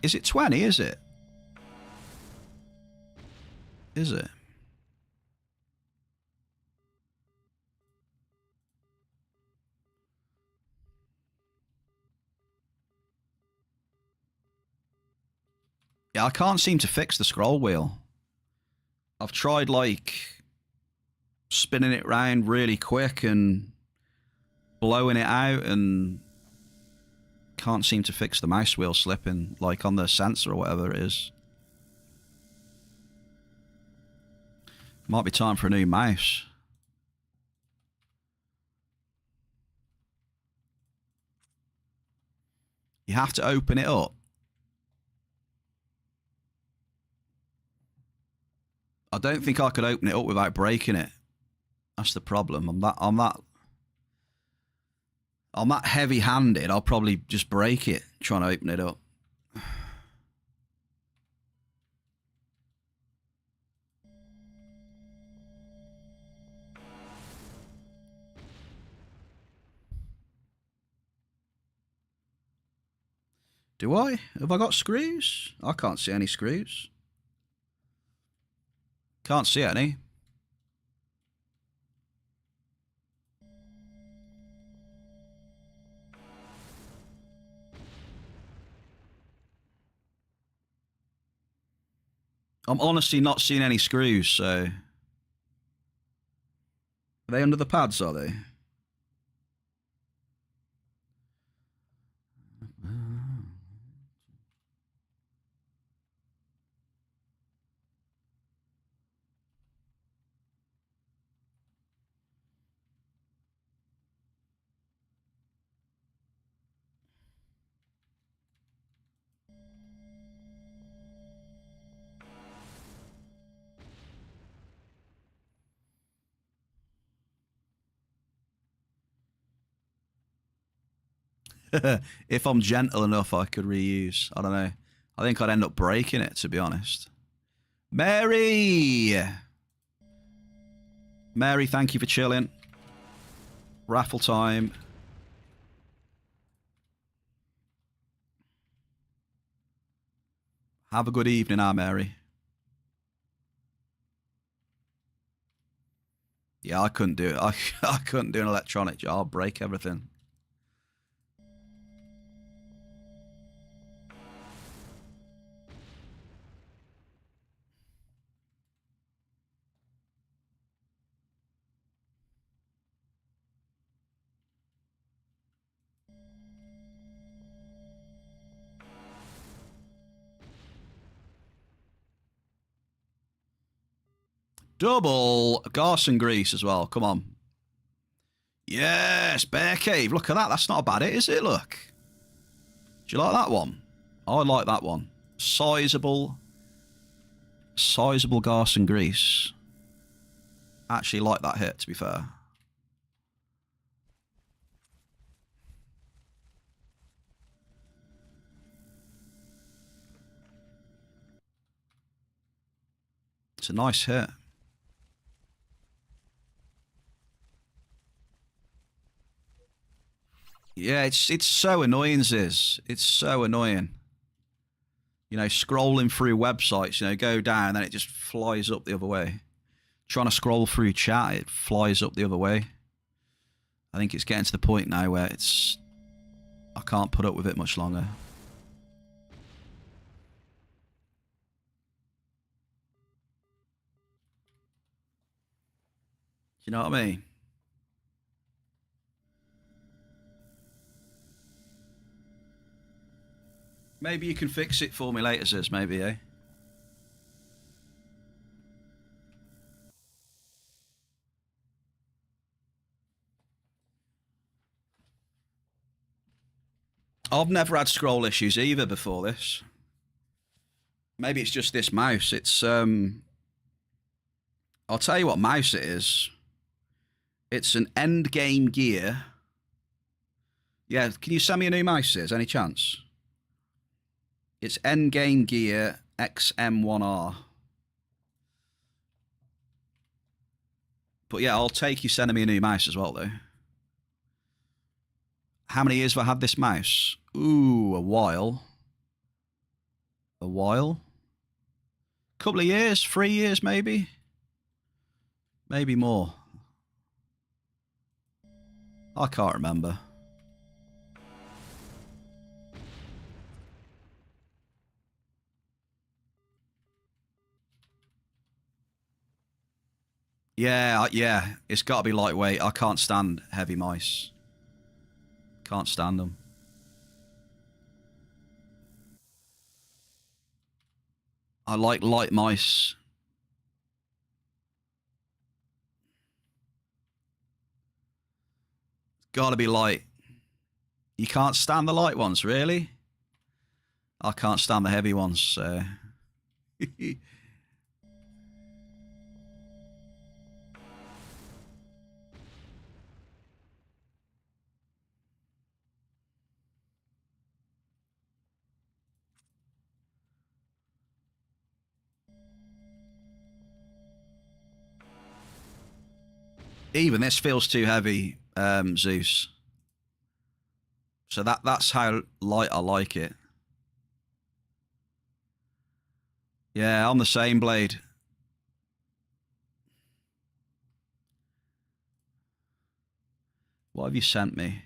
Is it 20, is it? Is it? Yeah, I can't seem to fix the scroll wheel. I've tried, like, spinning it round really quick and blowing it out and can't seem to fix the mouse wheel slipping, like on the sensor or whatever it is. Might be time for a new mouse. You have to open it up. I don't think I could open it up without breaking it. That's the problem. I'm that heavy-handed. I'll probably just break it trying to open it up. Do I? Have I got screws? I can't see any screws. Can't see any. I'm honestly not seeing any screws, so... Are they under the pads, are they? If I'm gentle enough, I could reuse. I don't know. I think I'd end up breaking it, to be honest. Mary! Mary, thank you for chilling. Raffle time. Have a good evening, Mary. Yeah, I couldn't do it. I couldn't do an electronic job. I'll break everything. Double Garson grease as well. Come on. Yes, Bearcave. Look at that. That's not a bad hit, is it? Look. Do you like that one? I like that one. Sizable Garson grease. Actually like that hit, to be fair. It's a nice hit. Yeah, it's so annoying, Ziz. It's so annoying. You know, scrolling through websites, you know, go down, then it just flies up the other way. Trying to scroll through chat, it flies up the other way. I think it's getting to the point now where I can't put up with it much longer. You know what I mean? Maybe you can fix it for me later, Ziz, maybe, eh? I've never had scroll issues either before this. Maybe it's just this mouse. It's, I'll tell you what mouse it is. It's an Endgame Gear. Yeah, can you send me a new mouse, Ziz? Any chance? It's Endgame Gear XM1R. But yeah, I'll take you sending me a new mouse as well, though. How many years have I had this mouse? Ooh, a while. A while? Couple of years? 3 years, maybe? Maybe more. I can't remember. Yeah, it's got to be lightweight. I can't stand heavy mice. Can't stand them. I like light mice. It's got to be light. You can't stand the light ones, really? I can't stand the heavy ones, so... Even this feels too heavy, Zeus. So that's how light I like it. Yeah, I'm the same, Blade. What have you sent me?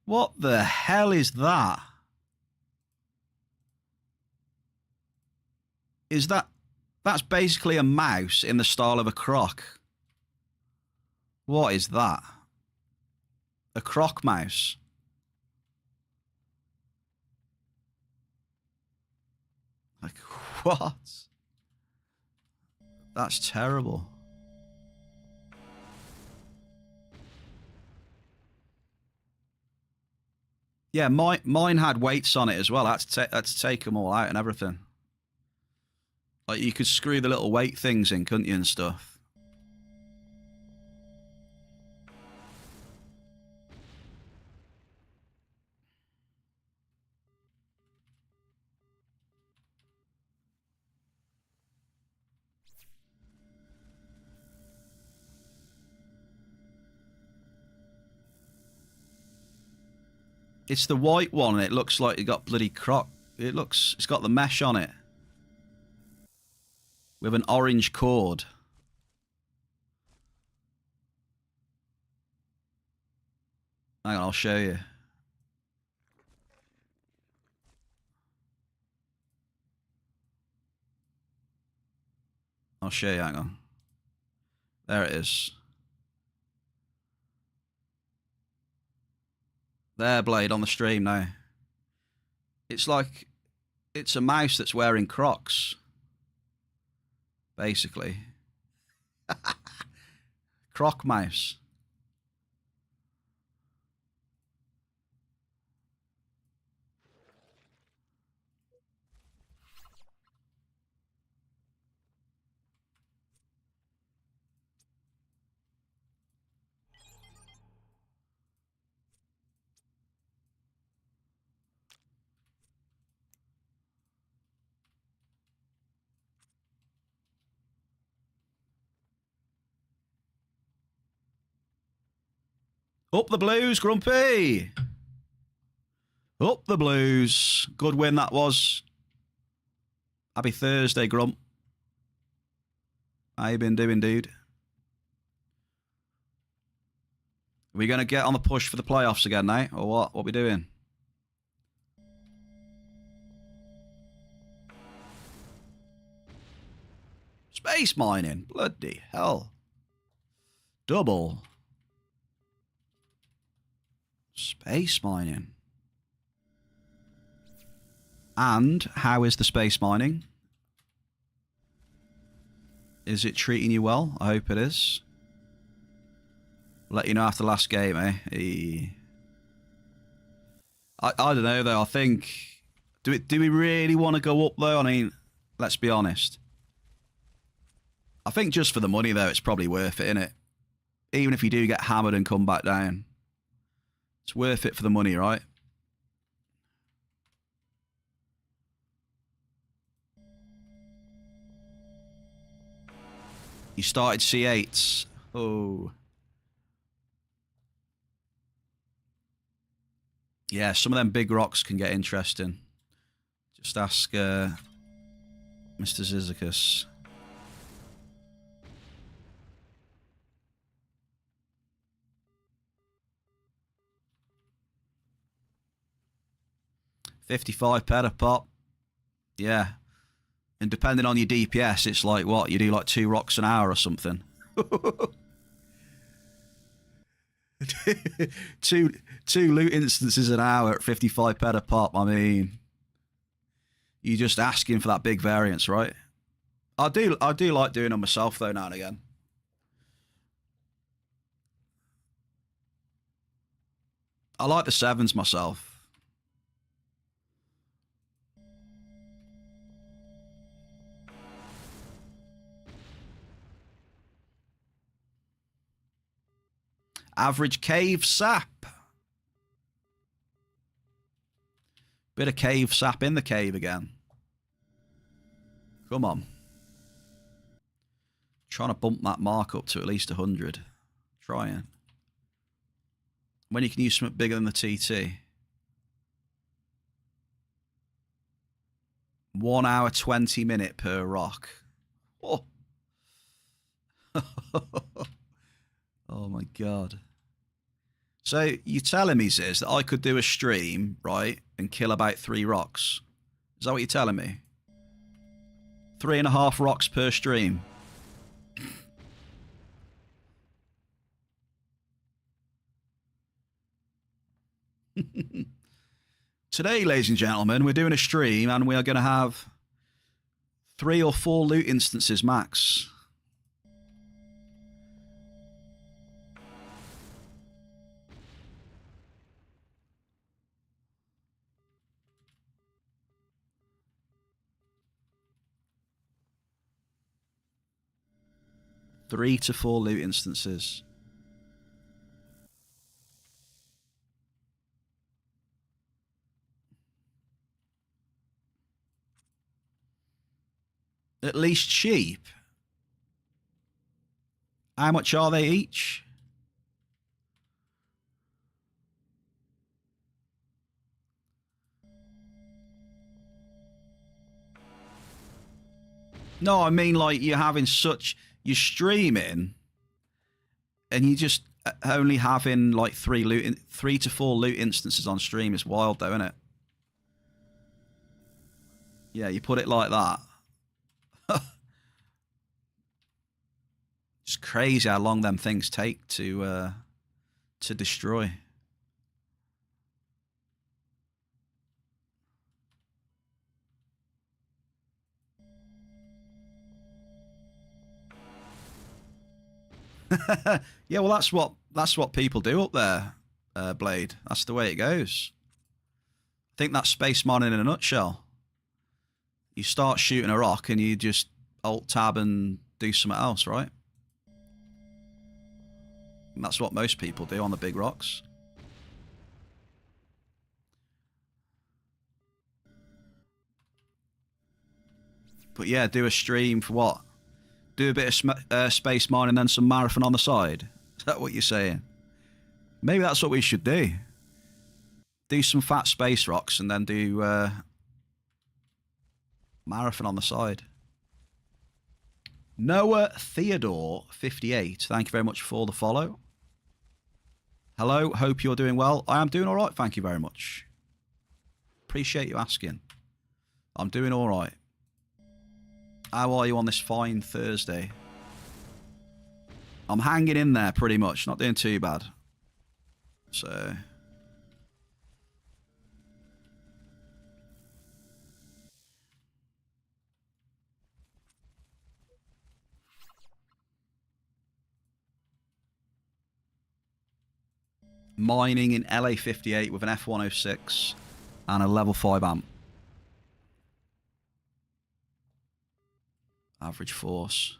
What the hell is that? Is that... That's basically a mouse in the style of a croc. What is that? A croc mouse. Like, what? That's terrible. Yeah, mine had weights on it as well. I had to take them all out and everything. Like, you could screw the little weight things in, couldn't you, and stuff? It's the white one, and it looks like it got bloody croc. It's got the mesh on it. With an orange cord. Hang on, I'll show you. I'll show you, hang on. There it is. There, Blade, on the stream now. It's like... It's a mouse that's wearing Crocs. basically. Croc mouse. Up the Blues, Grumpy. Up the Blues. Good win that was. Happy Thursday, Grump. How you been doing, dude? Are we going to get on the push for the playoffs again now, or what? What are we doing? Space mining. Bloody hell. Double. Space mining. And how is the space mining? Is it treating you well? I hope it is. Let you know after the last game, eh? I don't know though. I think do we really want to go up though? I mean, let's be honest. I think just for the money though, it's probably worth it, innit? Even if you do get hammered and come back down. It's worth it for the money, right? You started C8s. Oh. Yeah, some of them big rocks can get interesting. Just ask Mr. Zizicus. $55 a pop. Yeah. And depending on your DPS, it's like what? You do like 2 rocks an hour or something. two loot instances an hour at 55 a pop. I mean, you're just asking for that big variance, right? I do like doing them myself though now and again. I like the 7s myself. Average cave sap. Bit of cave sap in the cave again. Come on. Trying to bump that mark up to at least 100. Trying. When you can use something bigger than the TT. 1 hour 20 minute per rock. Oh. Oh my God. So you're telling me, Ziz, that I could do a stream, right, and kill about 3 rocks? Is that what you're telling me? 3.5 rocks per stream. Today, ladies and gentlemen, we're doing a stream and we are going to have 3 or 4 loot instances max. Three to 4 loot instances. At least cheap. How much are they each? No, I mean like you're having such... You're streaming and you just only having like 3 to 4 loot instances on stream is wild though, isn't it? Yeah, you put it like that. It's crazy how long them things take to destroy. Yeah, well, that's what people do up there, Blade. That's the way it goes. I think that's space mining in a nutshell. You start shooting a rock and you just alt tab and do something else, right? And that's what most people do on the big rocks. But yeah, do a stream for what? Do a bit of space mining and then some marathon on the side? Is that what you're saying? Maybe that's what we should do. Do some fat space rocks and then do marathon on the side. Noah Theodore 58. Thank you very much for the follow. Hello, hope you're doing well. I am doing all right, thank you very much. Appreciate you asking. I'm doing all right. How are you on this fine Thursday? I'm hanging in there pretty much, not doing too bad. So... mining in LA58 with an F106 and a level 5 amp. Average force.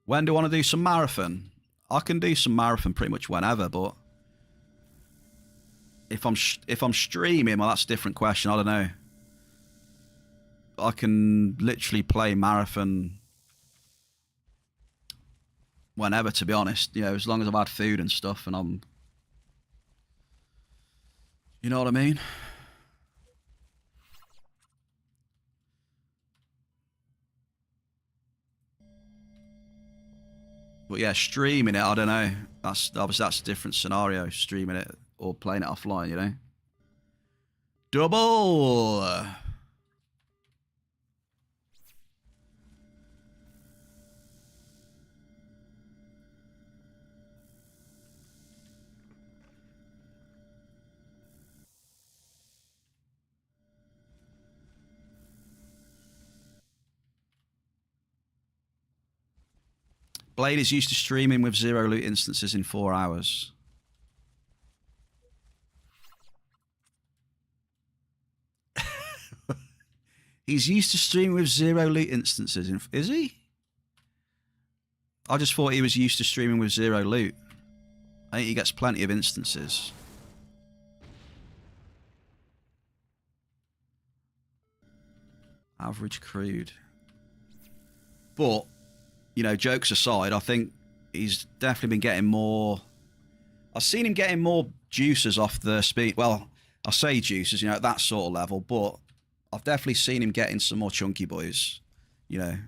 When do I want to do some marathon? I can do some marathon pretty much whenever, but if I'm streaming, well, that's a different question. I don't know. I can literally play marathon whenever, to be honest. You know, as long as I've had food and stuff and I'm... You know what I mean? But yeah, streaming it, I don't know. That's obviously that's a different scenario, streaming it or playing it offline, you know? Double! Blade is used to streaming with 0 loot instances in 4 hours. He's used to streaming with 0 loot instances. Is he? I just thought he was used to streaming with 0 loot. I think he gets plenty of instances. Average crude. But... you know, jokes aside, I think he's definitely been getting more... I've seen him getting more juices off the speed... Well, I say juices, you know, at that sort of level, but I've definitely seen him getting some more chunky boys, you know,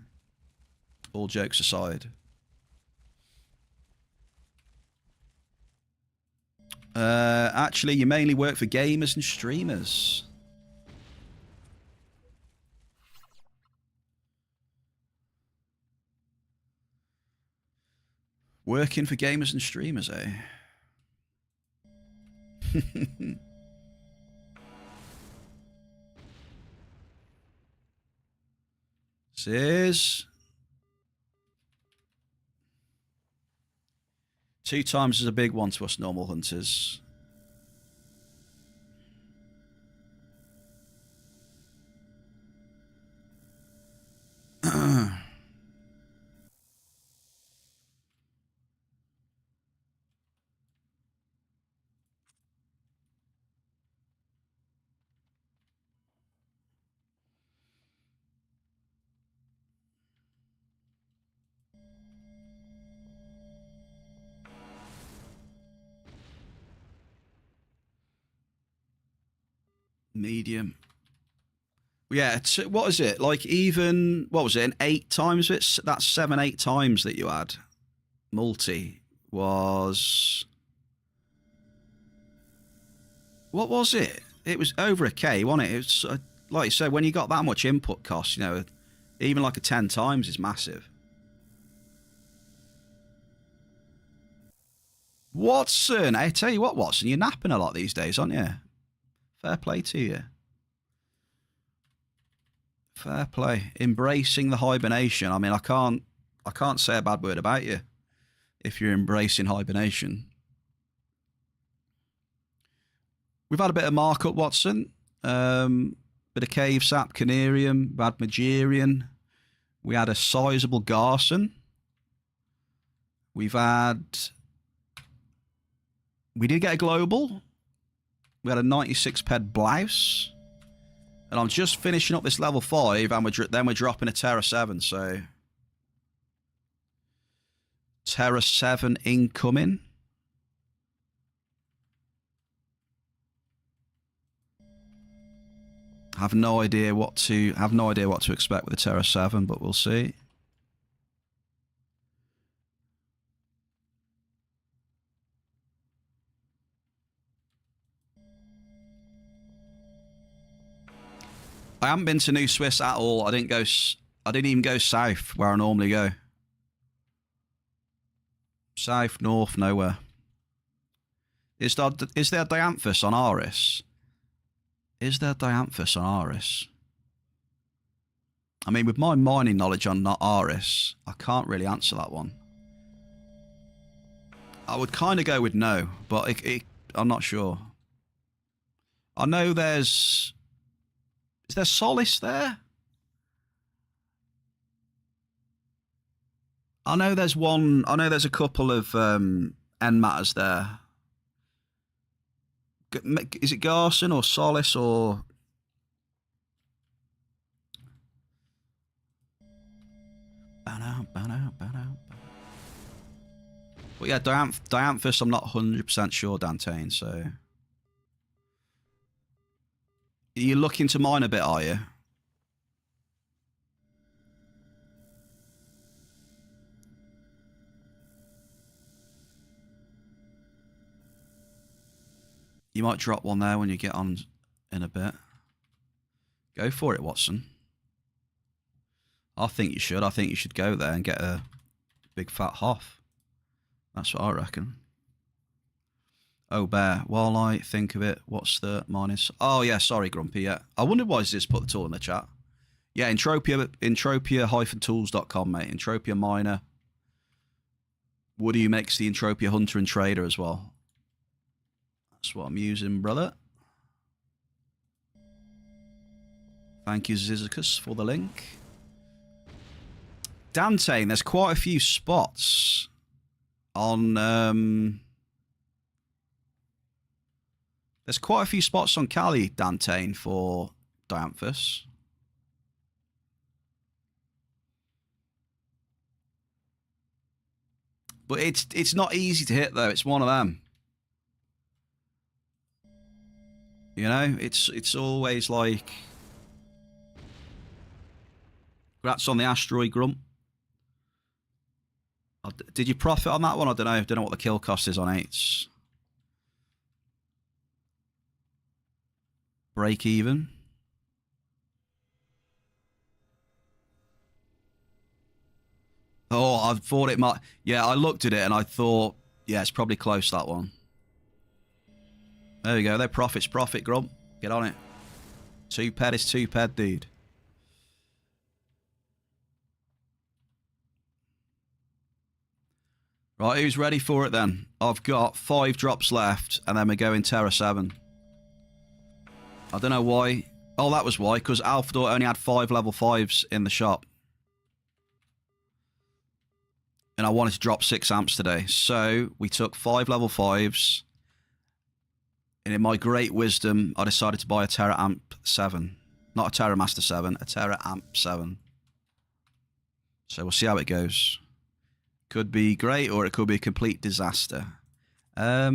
all jokes aside. Actually, you mainly work for gamers and streamers. Working for gamers and streamers, eh? Says 2 times is a big one to us normal hunters. Medium. Yeah, what is it? Like even, what was it, an 8 times? That's 7, 8 times that you had. Multi was... what was it? It was over a K, wasn't it? It was, like you said, when you got that much input cost, you know, even like a 10 times is massive. Watson, I tell you what, Watson, you're napping a lot these days, aren't you? Fair play to you. Fair play. Embracing the hibernation. I mean, I can't say a bad word about you. if you're embracing hibernation. We've had a bit of markup, Watson. Bit of cave sap, canarium, we had Magerian. We had a sizable Garson. We did get a global. We had a 96 ped blouse. And I'm just finishing up this level 5, and then we're dropping a Terra 7, so... Terra 7 incoming. Have no idea what to expect with the Terra 7, but we'll see. I haven't been to New Swiss at all. I didn't even go south where I normally go. South, north, nowhere. Is there Dianthus on ARIS? Is there Dianthus on ARIS? I mean, with my mining knowledge on not ARIS, I can't really answer that one. I would kind of go with no, but I'm not sure. I know there's... Is there Solace there? I know there's one... I know there's a couple of end matters there. Is it Garson or Solace or... But yeah, Dianthus, I'm not 100% sure, Dantane, so... You're looking to mine a bit, are you? You might drop one there when you get on in a bit. Go for it, Watson. I think you should. I think you should go there and get a big fat Hoff. That's what I reckon. Oh, Bear. While I think of it, what's the minus? Oh, yeah, sorry, Grumpy, yeah. I wondered why Ziz put the tool in the chat. Yeah, Entropia-tools.com, mate. Entropia Miner. Woody makes the Entropia Hunter and Trader as well. That's what I'm using, brother. Thank you, Zizicus, for the link. Dantane, there's quite a few spots on... There's quite a few spots on Cali, Dantane, for Dianthus. But it's not easy to hit, though. It's one of them. You know, it's always like... Congrats on the asteroid, Grump. Did you profit on that one? I don't know. I don't know what the kill cost is on 8s. Break even. Oh, I thought it might... Yeah, I looked at it and I thought, yeah, it's probably close, that one. There we go. Their profit's profit, Grump. Get on it. 2 ped is 2 ped, dude. Right, who's ready for it then? I've got 5 drops left, and then we're going Terra 7. I don't know why. Oh, that was why, because Alphador only had 5 level 5s in the shop. And I wanted to drop 6 amps today. So, we took 5 level 5s. And in my great wisdom, I decided to buy a Terra Amp 7. Not a Terra Master 7, a Terra Amp 7. So, we'll see how it goes. Could be great, or it could be a complete disaster. Yeah.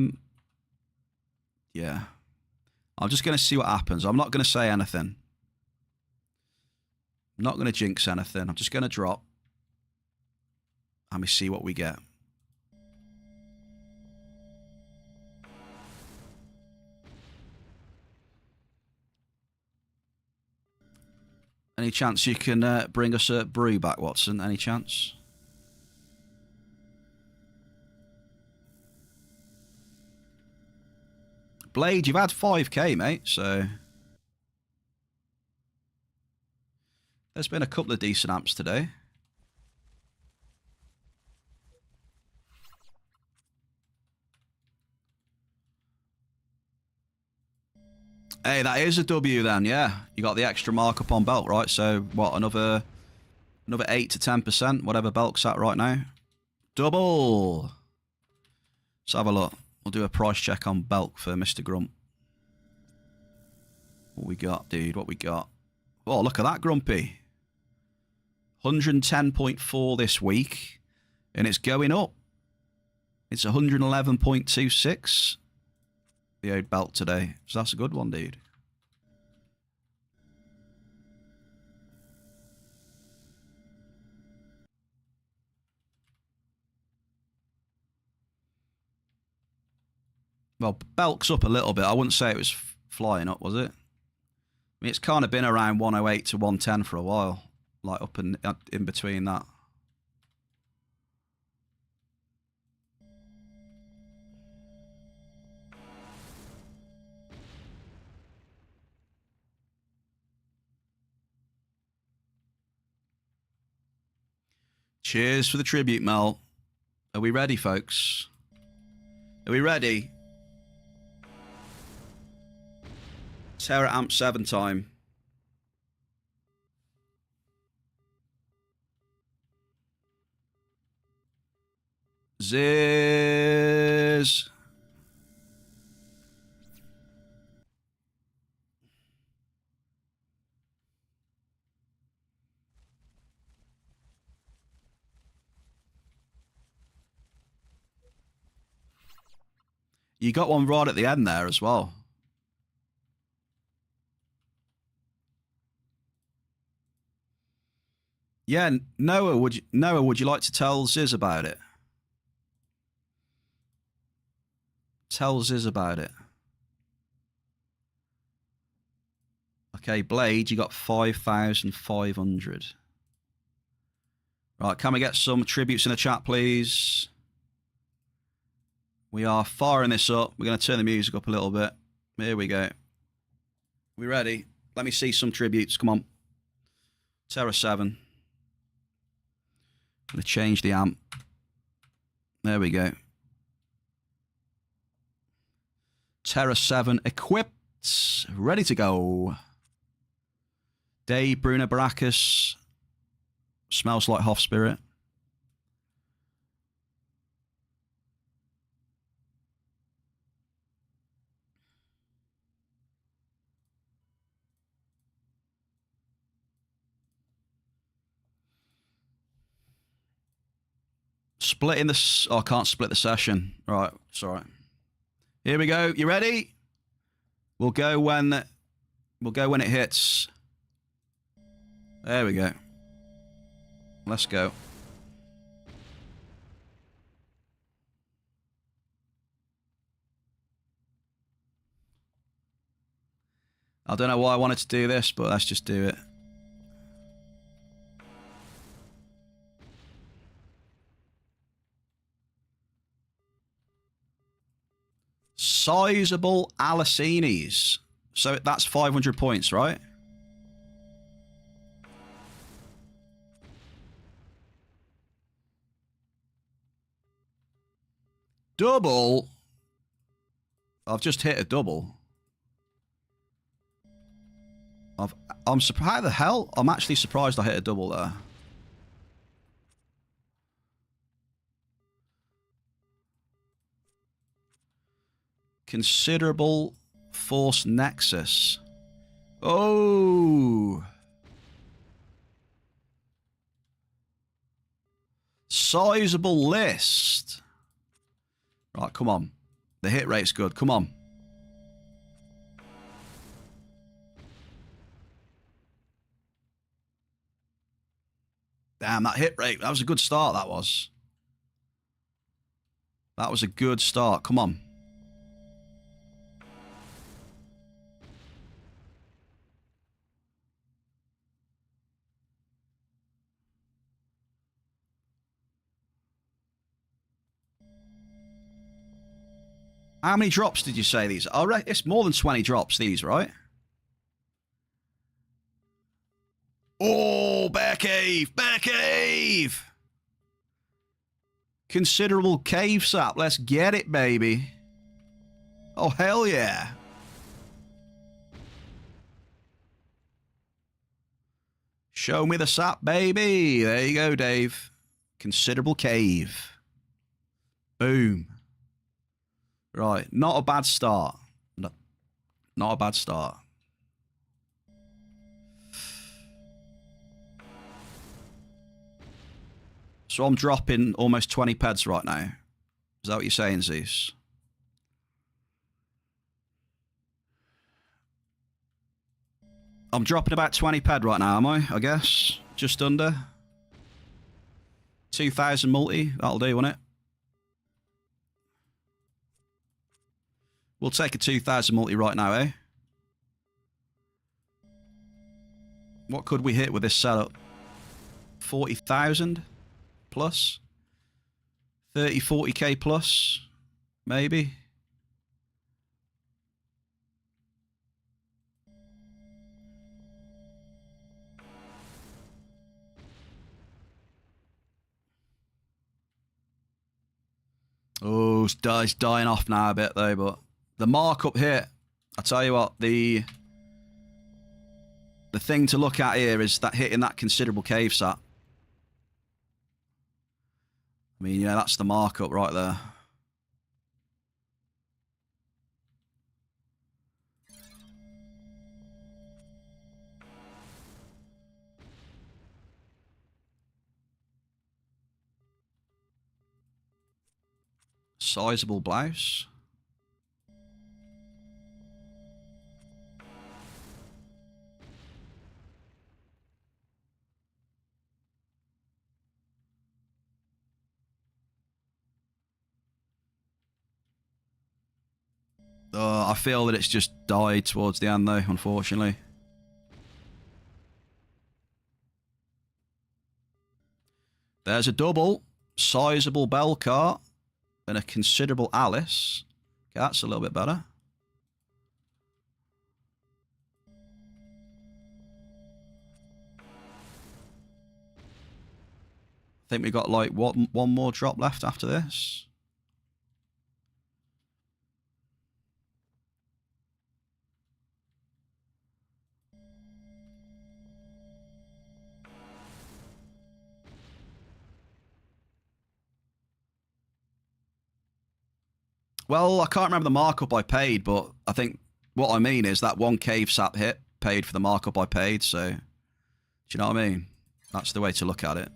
I'm just going to see what happens. I'm not going to say anything. I'm not going to jinx anything. I'm just going to drop. And we see what we get. Any chance you can bring us a brew back, Watson? Any chance? Blade, you've had 5k, mate, so... There's been a couple of decent amps today. Hey, that is a W then, yeah. You got the extra markup on belt, right? So, what, another 8 to 10%, whatever belt's at right now. Double! Let's have a look. We'll do a price check on belt for Mr. Grump. What we got, dude? What we got? Oh, look at that, Grumpy. 110.4 this week, and it's going up. It's 111.26. The old belt today. So that's a good one, dude. Well, belt's up a little bit. I wouldn't say it was flying up, was it? I mean, it's kind of been around 108 to 110 for a while. Like up and in between that. Cheers for the tribute, Mel. Are we ready, folks? Are we ready? Terra Amp 7 time. Ziz. You got one right at the end there as well. Yeah, Noah, would you like to tell Ziz about it? Tell Ziz about it. Okay, Blade, you got 5,500. Right, can we get some tributes in the chat, please? We are firing this up. We're going to turn the music up a little bit. Here we go. We ready? Let me see some tributes. Come on. Terra 7. I'm going to change the amp. There we go. Terra 7 equipped. Ready to go. Dave, Bruno Baracus. Smells like Hoff Spirit. Splitting the... Oh, I can't split the session. All right, it's all right. Here we go. You ready? We'll go when it hits. There we go. Let's go. I don't know why I wanted to do this, but let's just do it. Sizable Alicinis. So that's 500 points, right? Double. I've just hit a double. I'm surprised. How the hell? I'm actually surprised I hit a double there. Considerable force nexus. Oh. Sizable list. Right, come on. The hit rate's good. Come on. Damn, that hit rate. That was a good start, that was. That was a good start. Come on. How many drops did you say these? It's more than 20 drops, these, right? Oh, Bearcave! Bearcave! Considerable cave sap. Let's get it, baby. Oh, hell yeah. Show me the sap, baby. There you go, Dave. Considerable cave. Boom. Right. Not a bad start. No, not a bad start. So I'm dropping almost 20 peds right now. Is that what you're saying, Zeus? I'm dropping about 20 ped right now, am I guess? Just under. 2,000 multi. That'll do, won't it? We'll take a 2,000 multi right now, eh? What could we hit with this setup? 40,000 plus? 30, 40k plus? Maybe? Oh, it's dying off now a bit though, but the markup hit. I tell you what, the thing to look at here is that hitting that considerable cave sat. I mean, yeah, that's the markup right there. Sizable blouse. I feel that it's just died towards the end though, unfortunately. There's a double. Sizable bell cart. And a considerable ARIS. Okay, that's a little bit better. I think we got like one more drop left after this. Well, I can't remember the markup I paid, but I think what I mean is that one cave sap hit paid for the markup I paid, so do you know what I mean? That's the way to look at it.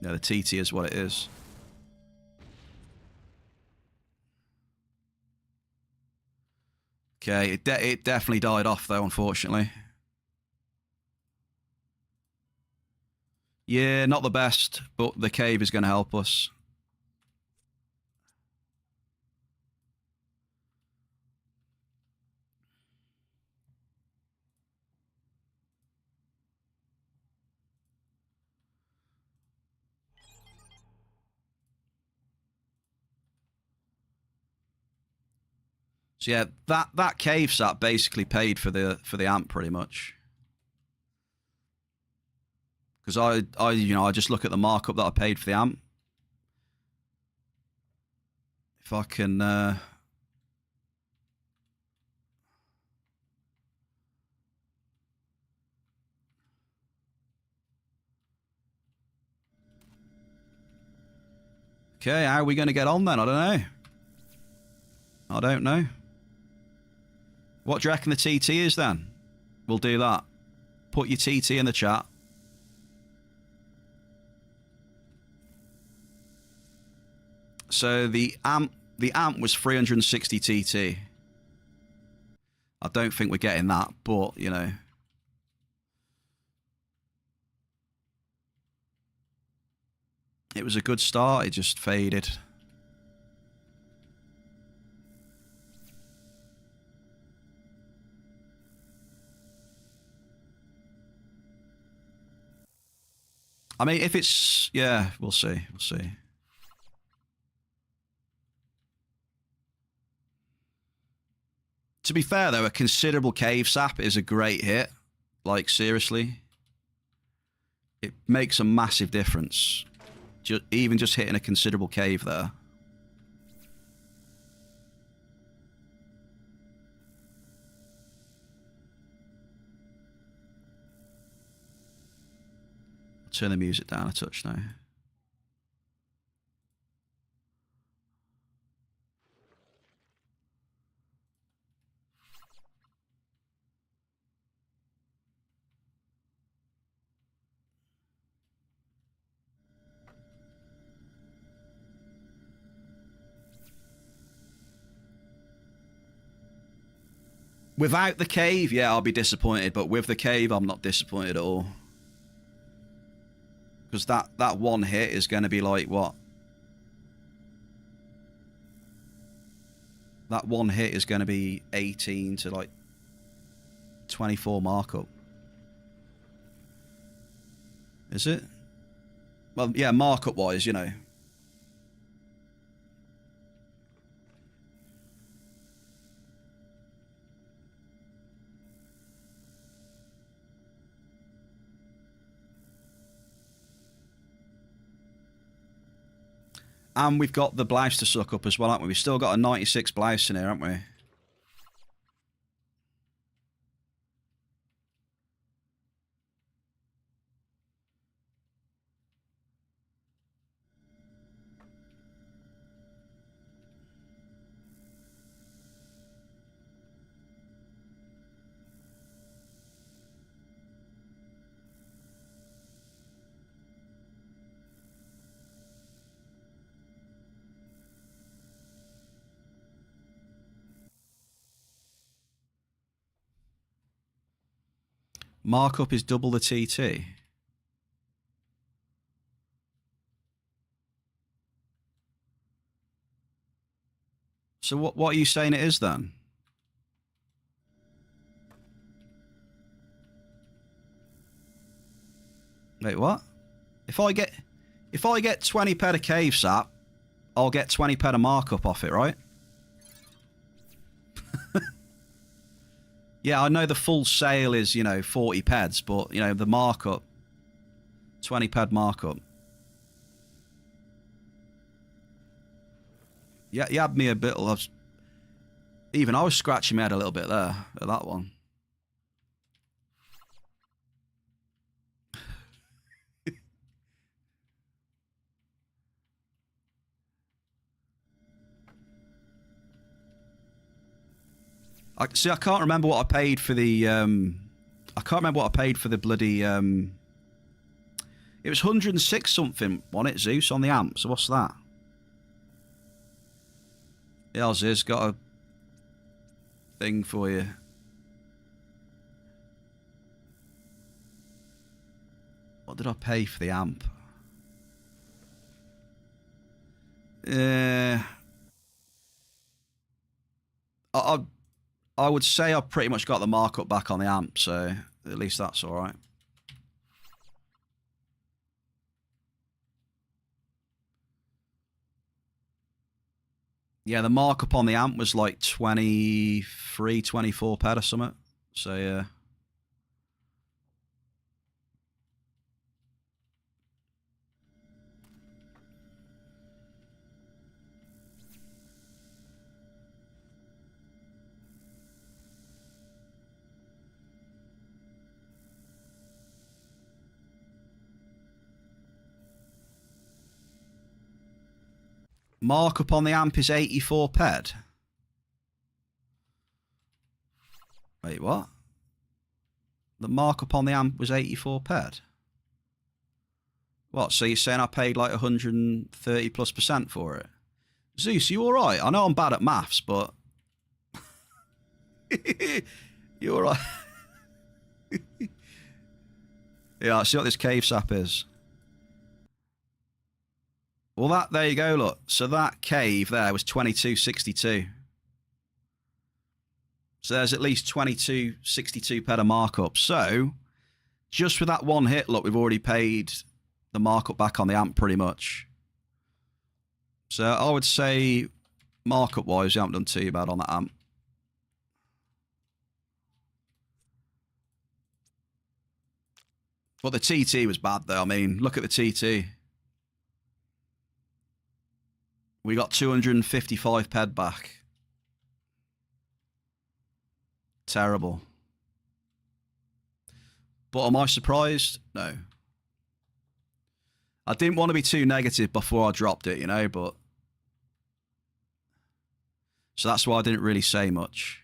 Yeah, the TT is what it is. Okay, it definitely died off though, unfortunately. Yeah, not the best, but the cave is going to help us. So yeah, that cave sap basically paid for the amp pretty much. Because I just look at the markup that I paid for the amp. If I can okay, how are we going to get on then? I don't know. I don't know. What do you reckon the TT is then? We'll do that. Put your TT in the chat. So the amp was 360 TT. I don't think we're getting that, but you know. It was a good start, it just faded. I mean, if it's... yeah, we'll see. We'll see. To be fair, though, a considerable cave sap is a great hit. Like, seriously. It makes a massive difference. Even just hitting a considerable cave there. turn the music down a touch now. Without the cave, yeah, I'll be disappointed. But with the cave, I'm not disappointed at all. Because that one hit is going to be like, what? That one hit is going to be 18 to like 24 markup. Is it? Well, yeah, markup-wise, you know. And we've got the blouse to suck up as well, haven't we? We've still got a 96 blouse in here, haven't we? Markup is double the TT. So what are you saying it is then? Wait, what? If I get 20 ped of cave sap, I'll get 20 ped of markup off it, right? Yeah, I know the full sale is, you know, 40 peds, but, you know, the markup, 20 ped markup. Yeah, you had me a bit of... Even I was scratching my head a little bit there at that one. I can't remember what I paid for the... I can't remember what I paid for the bloody... It was 106 something, wasn't it, Zeus, on the amp? So what's that? Yeah, Zeus, got a thing for you. What did I pay for the amp? I would say I've pretty much got the markup back on the amp, so at least that's all right. Yeah, the markup on the amp was like 23, 24 ped or something. So, yeah. Markup on the amp is 84 ped. Wait, what? The markup on the amp was 84 ped? What, so you're saying I paid like 130+% for it? Zeus, you alright? I know I'm bad at maths, but... You alright? Yeah, I see what this cave sap is. Well, there you go, look. So that cave there was 2262. So there's at least 2262 ped of markup. So, just for that one hit, look, we've already paid the markup back on the amp pretty much. So I would say, markup-wise, you haven't done too bad on that amp. But the TT was bad, though. I mean, look at the TT. We got 255 ped back. Terrible. But am I surprised? No. I didn't want to be too negative before I dropped it, you know, but... So that's why I didn't really say much.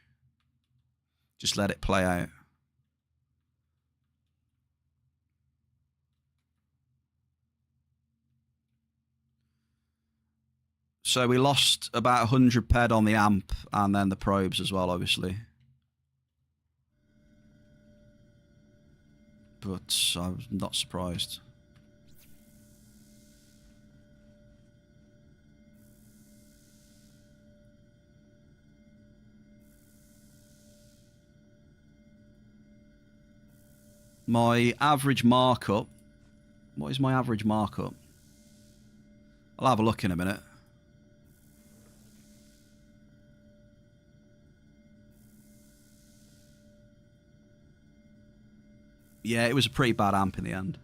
Just let it play out. So we lost about 100 ped on the amp and then the probes as well, obviously. But I'm not surprised. My average markup. What is my average markup? I'll have a look in a minute. Yeah, it was a pretty bad amp in the end.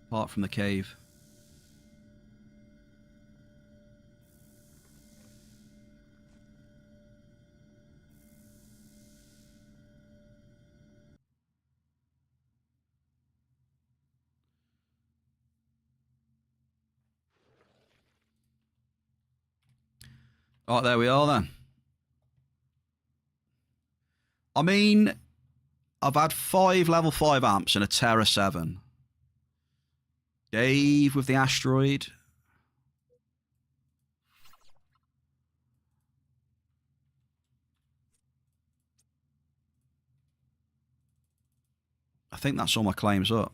Apart from the cave. All right, there we are then. I mean, I've had 5 level 5 amps and a Terra 7. Dave with the asteroid. I think that's all my claims up.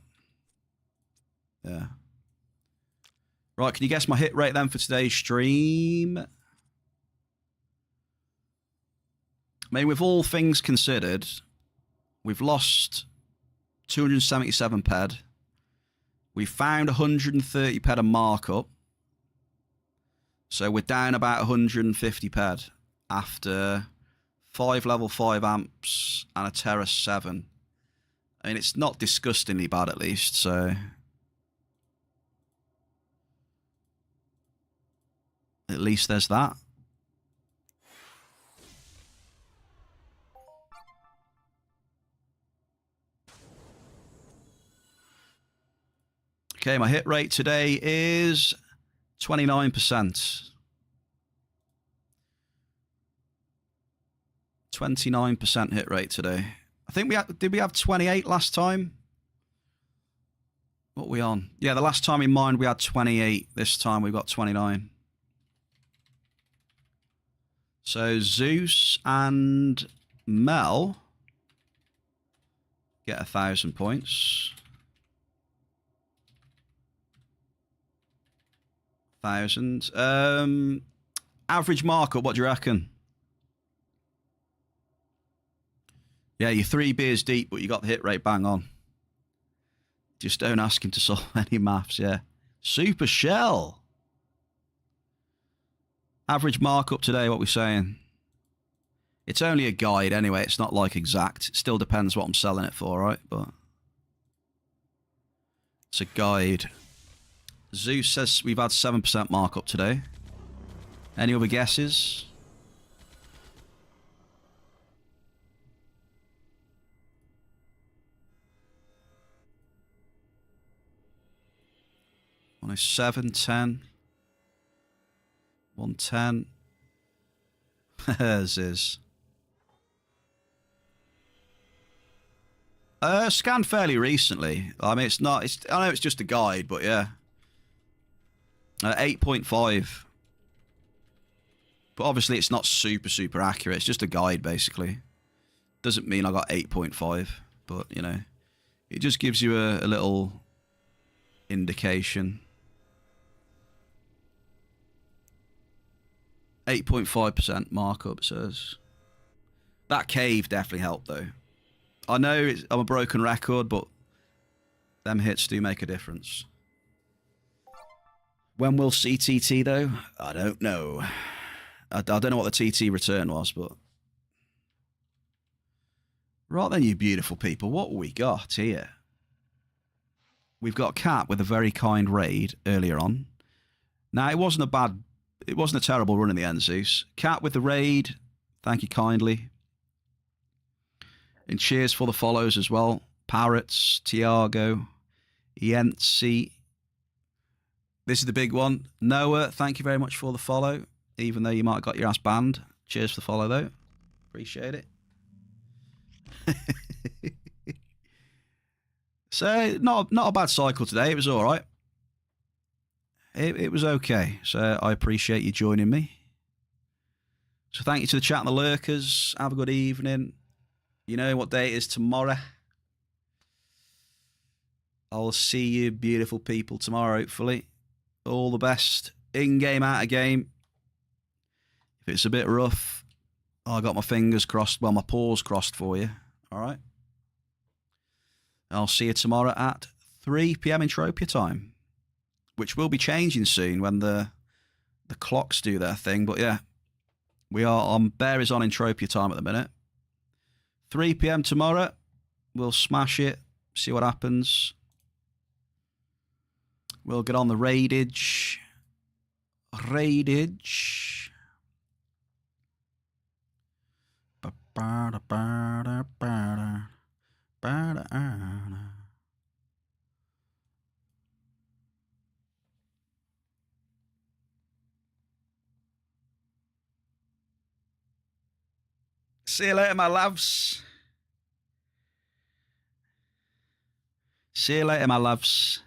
Yeah. Right, can you guess my hit rate then for today's stream? I mean, with all things considered, we've lost 277 ped. We found 130 ped of markup. So we're down about 150 ped after 5 level 5 amps and a Terra 7. I mean, it's not disgustingly bad at least, so... At least there's that. Okay, my hit rate today is 29%. 29% hit rate today. I think did we have 28 last time? What are we on? Yeah, the last time in mind we had 28. This time we've got 29. So Zeus and Mel get 1,000 points. 1,000. Average markup, what do you reckon? Yeah, you're 3 beers deep, but you got the hit rate bang on. Just don't ask him to solve any maths, yeah. Super Shell. Average markup today, what we're saying? It's only a guide anyway, it's not like exact. It still depends what I'm selling it for, right? But it's a guide. Zeus says we've had 7% markup today. Any other guesses? On a 7, 10. 110. Ziz. Scanned fairly recently. I mean, it's not. I know it's just a guide, but yeah. 8.5. But obviously, it's not super accurate. It's just a guide, basically. Doesn't mean I got 8.5, but you know, it just gives you a little indication. 8.5% markup says. That cave definitely helped though. I know I'm a broken record, but them hits do make a difference. When will CTT though? I don't know. I don't know what the TT return was, but... Right then, you beautiful people, what we got here? We've got Cat with a very kind raid earlier on. Now, it wasn't a terrible run in the end, Zeus. Cat with the raid, thank you kindly. And cheers for the follows as well. Parrots, Tiago, Yensi, This is the big one. Noah, thank you very much for the follow, even though you might have got your ass banned. Cheers for the follow, though. Appreciate it. So, not a bad cycle today. It was all right. It was okay. So, I appreciate you joining me. So, thank you to the chat and the lurkers. Have a good evening. You know what day it is tomorrow. I'll see you, beautiful people, tomorrow, hopefully. All the best. In-game, out-of-game. If it's a bit rough, I got my fingers crossed, well, my paws crossed for you. All right? I'll see you tomorrow at 3 PM Entropia time, which will be changing soon when the clocks do their thing. But yeah, we are on, Bear is on Entropia time at the minute. 3 PM tomorrow. We'll smash it, see what happens. We'll get on the raidage. Raidage. See you later, my loves. See you later, my loves.